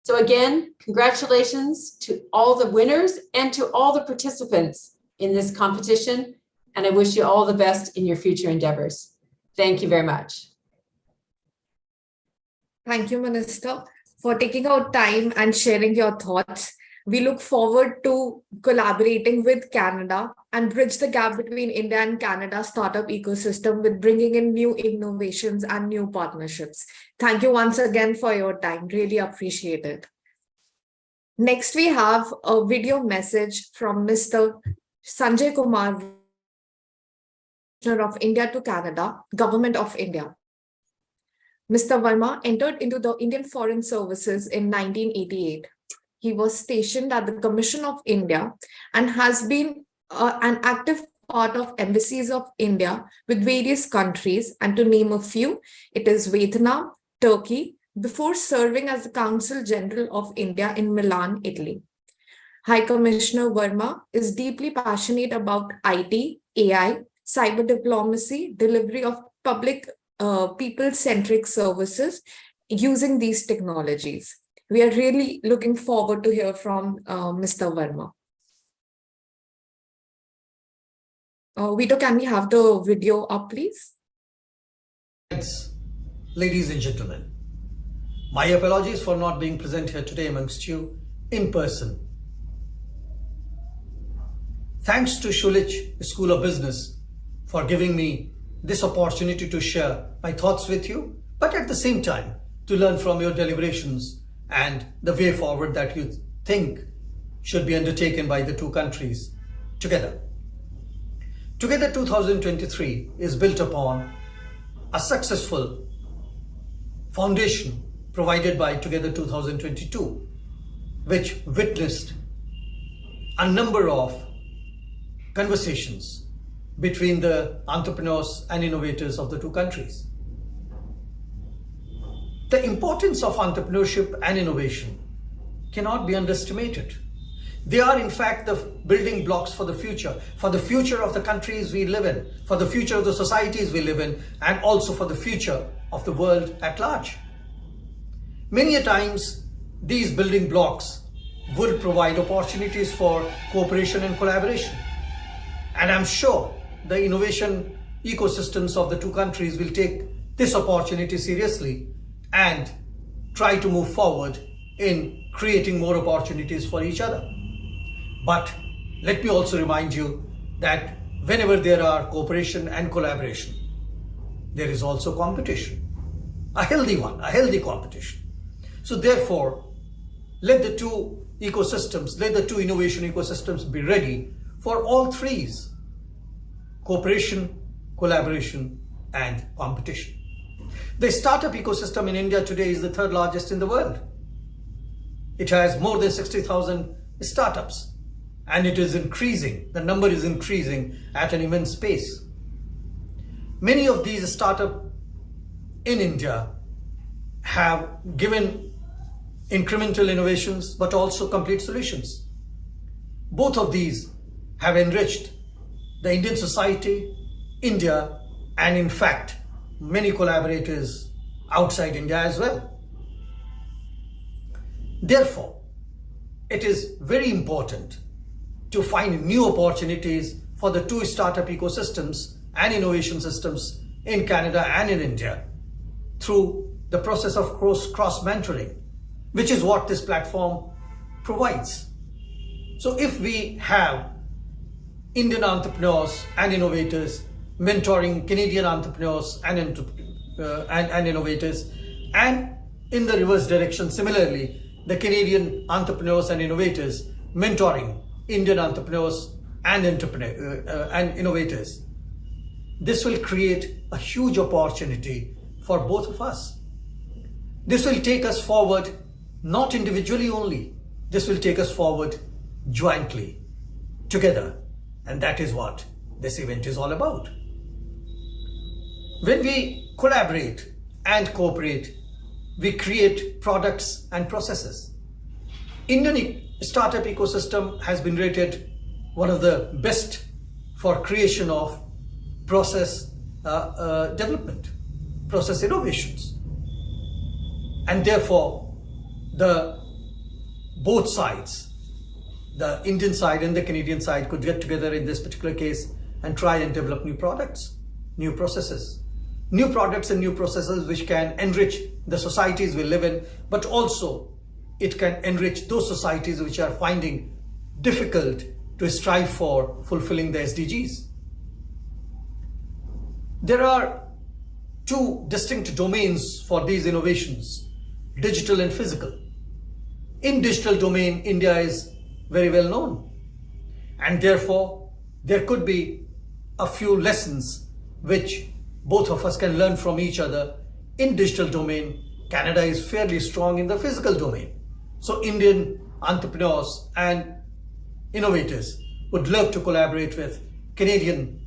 So again, congratulations to all the winners and to all the participants in this competition, and I wish you all the best in your future endeavors. Thank you very much. Thank you, Minister, for taking out time and sharing your thoughts. We look forward to collaborating with Canada and bridge the gap between India and Canada startup ecosystem with bringing in new innovations and new partnerships. Thank you once again for your time. Really appreciate it. Next, we have a video message from Mr. Sanjay Kumar of India to Canada, Government of India. Mr. Verma entered into the Indian Foreign Services in 1988. He was stationed at the Commission of India and has been an active part of embassies of India with various countries, and to name a few, it is Vietnam, Turkey, before serving as the Consul General of India in Milan, Italy. High Commissioner Verma is deeply passionate about IT, AI, cyber diplomacy, delivery of public people-centric services using these technologies. We are really looking forward to hear from Mr. Verma. Vito, can we have the video up, please? Thanks, ladies and gentlemen. My apologies for not being present here today amongst you in person. Thanks to Schulich School of Business for giving me this opportunity to share my thoughts with you, but at the same time to learn from your deliberations and the way forward that you think should be undertaken by the two countries together. Together 2023 is built upon a successful foundation provided by Together 2022, which witnessed a number of conversations between the entrepreneurs and innovators of the two countries. The importance of entrepreneurship and innovation cannot be underestimated. They are in fact the building blocks for the future of the countries we live in, for the future of the societies we live in, and also for the future of the world at large. Many a times, these building blocks will provide opportunities for cooperation and collaboration. And I'm sure the innovation ecosystems of the two countries will take this opportunity seriously and try to move forward in creating more opportunities for each other. But let me also remind you that whenever there are cooperation and collaboration, there is also competition, a healthy one, a healthy competition. So therefore, let the two ecosystems, let the two innovation ecosystems be ready for all threes: cooperation, collaboration, and competition. The startup ecosystem in India today is the third largest in the world. It has more than 60,000 startups, and it is increasing. The number is increasing at an immense pace. Many of these startups in India have given incremental innovations, but also complete solutions. Both of these have enriched the Indian society, India, and in fact, many collaborators outside India as well. Therefore, it is very important to find new opportunities for the two startup ecosystems and innovation systems in Canada and in India through the process of cross-mentoring, which is what this platform provides. So if we have Indian entrepreneurs and innovators mentoring Canadian entrepreneurs and innovators, and in the reverse direction, similarly, the Canadian entrepreneurs and innovators mentoring Indian entrepreneurs and innovators, this will create a huge opportunity for both of us. This will take us forward, not individually only. This will take us forward jointly, together. And that is what this event is all about. When we collaborate and cooperate, we create products and processes. Indian startup ecosystem has been rated one of the best for creation of process development, process innovations. And therefore, both sides, the Indian side and the Canadian side, could get together in this particular case and try and develop new products, new processes, new products and new processes which can enrich the societies we live in, but also it can enrich those societies which are finding difficult to strive for fulfilling the SDGs. There are two distinct domains for these innovations: digital and physical. In digital domain, India is very well known, and therefore there could be a few lessons which both of us can learn from each other in digital domain, Canada is fairly strong in the physical domain. So Indian entrepreneurs and innovators would love to collaborate with Canadian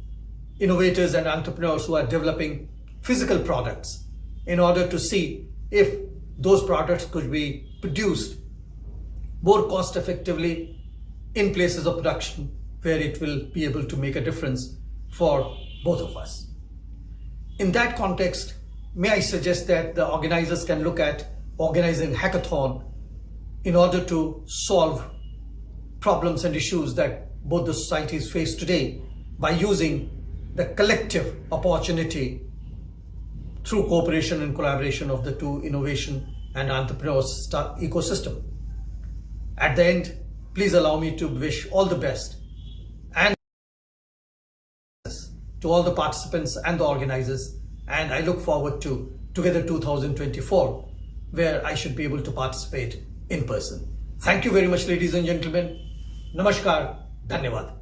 innovators and entrepreneurs who are developing physical products in order to see if those products could be produced more cost effectively in places of production where it will be able to make a difference for both of us. In that context, may I suggest that the organizers can look at organizing hackathon in order to solve problems and issues that both the societies face today by using the collective opportunity through cooperation and collaboration of the two innovation and entrepreneurs ecosystem. At the end, please allow me to wish all the best and to all the participants and the organizers, and I look forward to Together 2024, where I should be able to participate in person. Thank you very much, ladies and gentlemen. Namaskar, dhanyavad.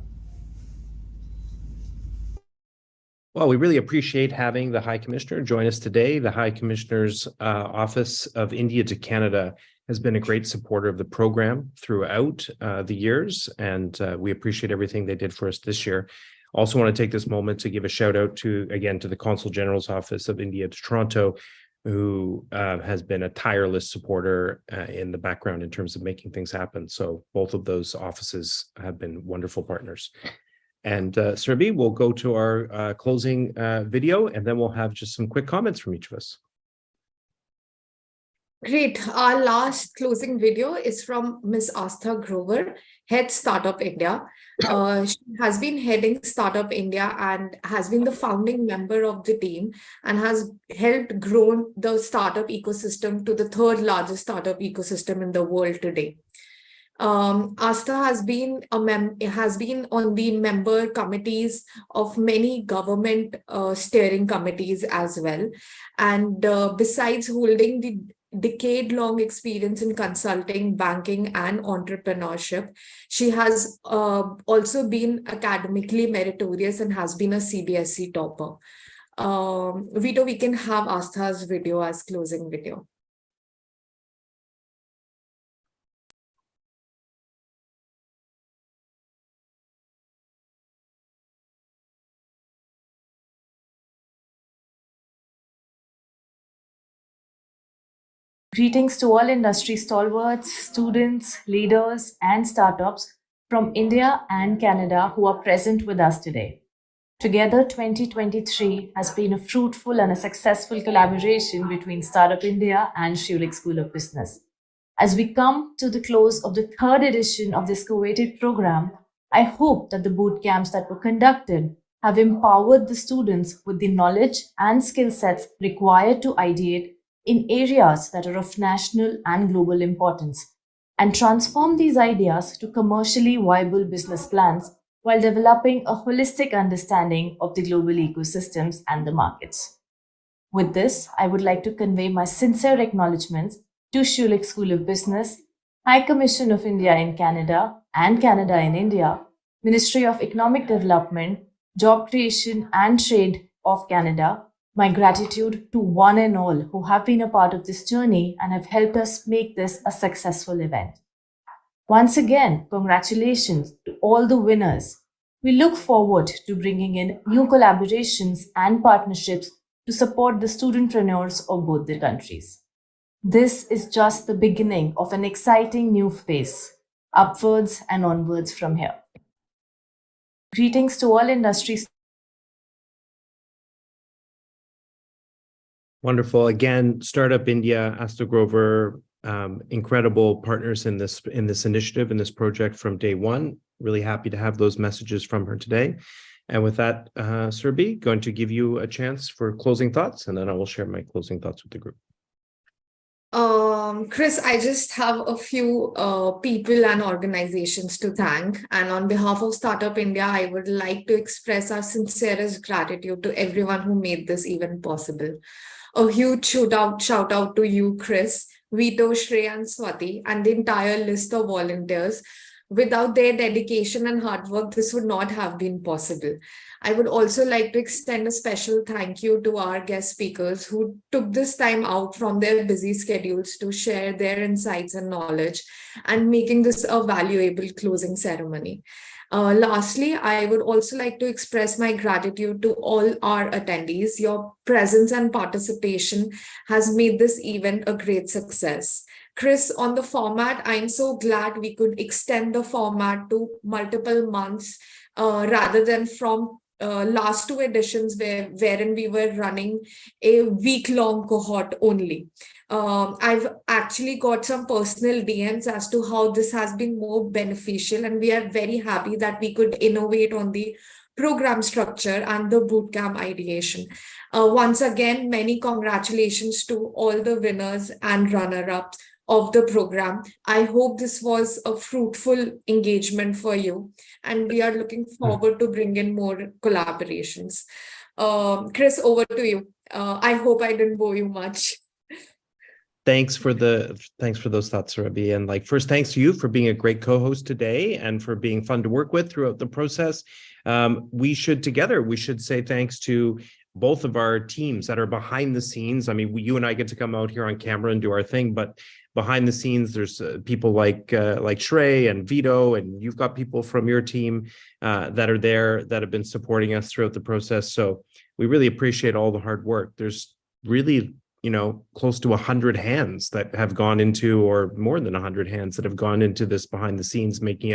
Well, we really appreciate having the High Commissioner join us today. The High Commissioner's Office of India to Canada has been a great supporter of the program throughout the years, and we appreciate everything they did for us this year. Also want to take this moment to give a shout out to the Consul General's Office of India to Toronto, who has been a tireless supporter in the background in terms of making things happen. So both of those offices have been wonderful partners. And Surabhi, we'll go to our closing video, and then we'll have just some quick comments from each of us. Great. Our last closing video is from Ms. Astha Grover, Head Startup India. She has been heading Startup India and has been the founding member of the team and has helped grow the startup ecosystem to the third largest startup ecosystem in the world today. Astha has been on the member committees of many government steering committees as well. And besides holding the decade-long experience in consulting, banking, and entrepreneurship, she has also been academically meritorious and has been a CBSE topper. Vito, we can have Astha's video as closing video. Greetings to all industry stalwarts, students, leaders, and startups from India and Canada who are present with us today. Together 2023 has been a fruitful and a successful collaboration between Startup India and Schulich School of Business. As we come to the close of the third edition of this coveted program, I hope that the boot camps that were conducted have empowered the students with the knowledge and skill sets required to ideate in areas that are of national and global importance, and transform these ideas to commercially viable business plans while developing a holistic understanding of the global ecosystems and the markets. With this, I would like to convey my sincere acknowledgements to Schulich School of Business, High Commission of India in Canada and Canada in India, Ministry of Economic Development, Job Creation and Trade of Canada. My gratitude to one and all who have been a part of this journey and have helped us make this a successful event. Once again, congratulations to all the winners. We look forward to bringing in new collaborations and partnerships to support the studentpreneurs of both the countries. This is just the beginning of an exciting new phase, upwards and onwards from here. Greetings to all industries. Wonderful. Again, Startup India, Astha Grover, incredible partners in this initiative, in this project from day one. Really happy to have those messages from her today. And with that, Surabhi, going to give you a chance for closing thoughts, and then I will share my closing thoughts with the group. Chris, I just have a few people and organizations to thank. And on behalf of Startup India, I would like to express our sincerest gratitude to everyone who made this event possible. A huge shout out to you, Chris, Vito, Shreya, and Swati, and the entire list of volunteers. without their dedication and hard work, this would not have been possible. I would also like to extend a special thank you to our guest speakers who took this time out from their busy schedules to share their insights and knowledge and making this a valuable closing ceremony. Lastly, I would also like to express my gratitude to all our attendees. Your presence and participation has made this event a great success. Chris, on the format, I'm so glad we could extend the format to multiple months rather than from last two editions wherein we were running a week-long cohort only. I've actually got some personal DMs as to how this has been more beneficial, and we are very happy that we could innovate on the program structure and the bootcamp ideation. Once again, many congratulations to all the winners and runner-ups of the program. I hope this was a fruitful engagement for you, and we are looking forward to bring in more collaborations. Chris, over to you. I hope I didn't bore you much. Thanks for those thoughts, Rabi. And first, thanks to you for being a great co-host today and for being fun to work with throughout the process. We should say thanks to both of our teams that are behind the scenes. I mean, you and I get to come out here on camera and do our thing, but behind the scenes, there's people like Shrey and Vito, and you've got people from your team that are there that have been supporting us throughout the process. So we really appreciate all the hard work. There's really, close to 100 hands that have gone into, or more than 100 hands that have gone into this behind the scenes, making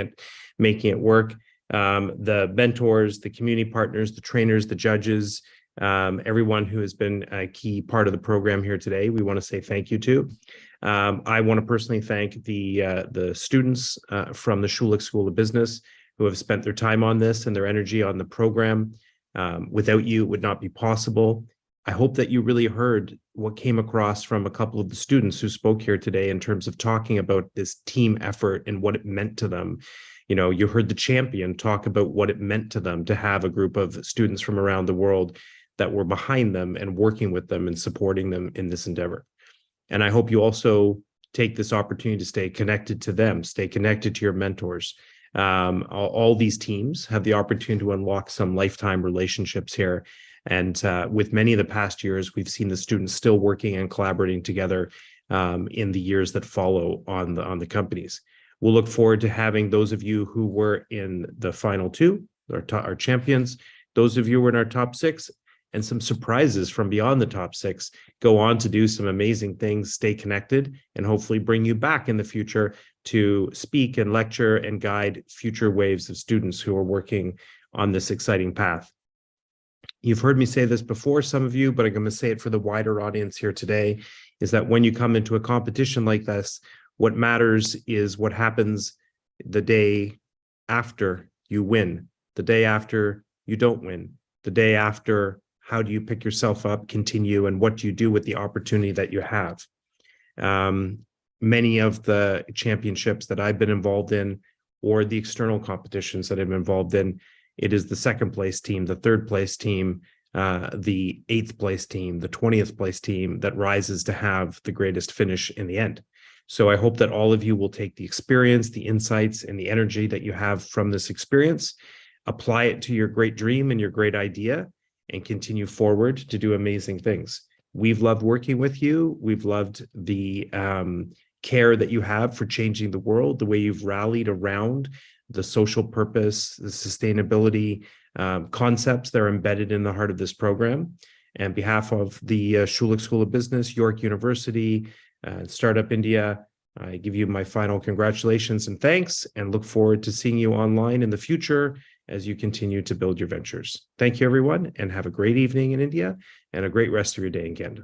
it work. The mentors, the community partners, the trainers, the judges, everyone who has been a key part of the program here today, we want to say thank you to. I want to personally thank the students from the Schulich School of Business who have spent their time on this and their energy on the program. Without you, it would not be possible. I hope that you really heard what came across from a couple of the students who spoke here today in terms of talking about this team effort and what it meant to them. You heard the champion talk about what it meant to them to have a group of students from around the world that were behind them and working with them and supporting them in this endeavor. And I hope you also take this opportunity to stay connected to them, stay connected to your mentors. All these teams have the opportunity to unlock some lifetime relationships here. And with many of the past years, we've seen the students still working and collaborating together in the years that follow on the companies. We'll look forward to having those of you who were in the final two, our champions, those of you who were in our top six, and some surprises from beyond the top six, go on to do some amazing things, stay connected, and hopefully bring you back in the future to speak and lecture and guide future waves of students who are working on this exciting path. You've heard me say this before, some of you, but I'm going to say it for the wider audience here today, is that when you come into a competition like this, what matters is what happens the day after you win, the day after you don't win, the day after. How do you pick yourself up, continue, and what do you do with the opportunity that you have? Many of the championships that I've been involved in, or the external competitions that I've been involved in, it is the second place team, the third place team, the 8th place team, the 20th place team that rises to have the greatest finish in the end. So I hope that all of you will take the experience, the insights, and the energy that you have from this experience, apply it to your great dream and your great idea, and continue forward to do amazing things. We've loved working with you. We've loved the care that you have for changing the world, the way you've rallied around the social purpose, the sustainability concepts that are embedded in the heart of this program. And on behalf of the Schulich School of Business, York University, Startup India, I give you my final congratulations and thanks, and look forward to seeing you online in the future as you continue to build your ventures. Thank you, everyone, and have a great evening in India and a great rest of your day in Canada.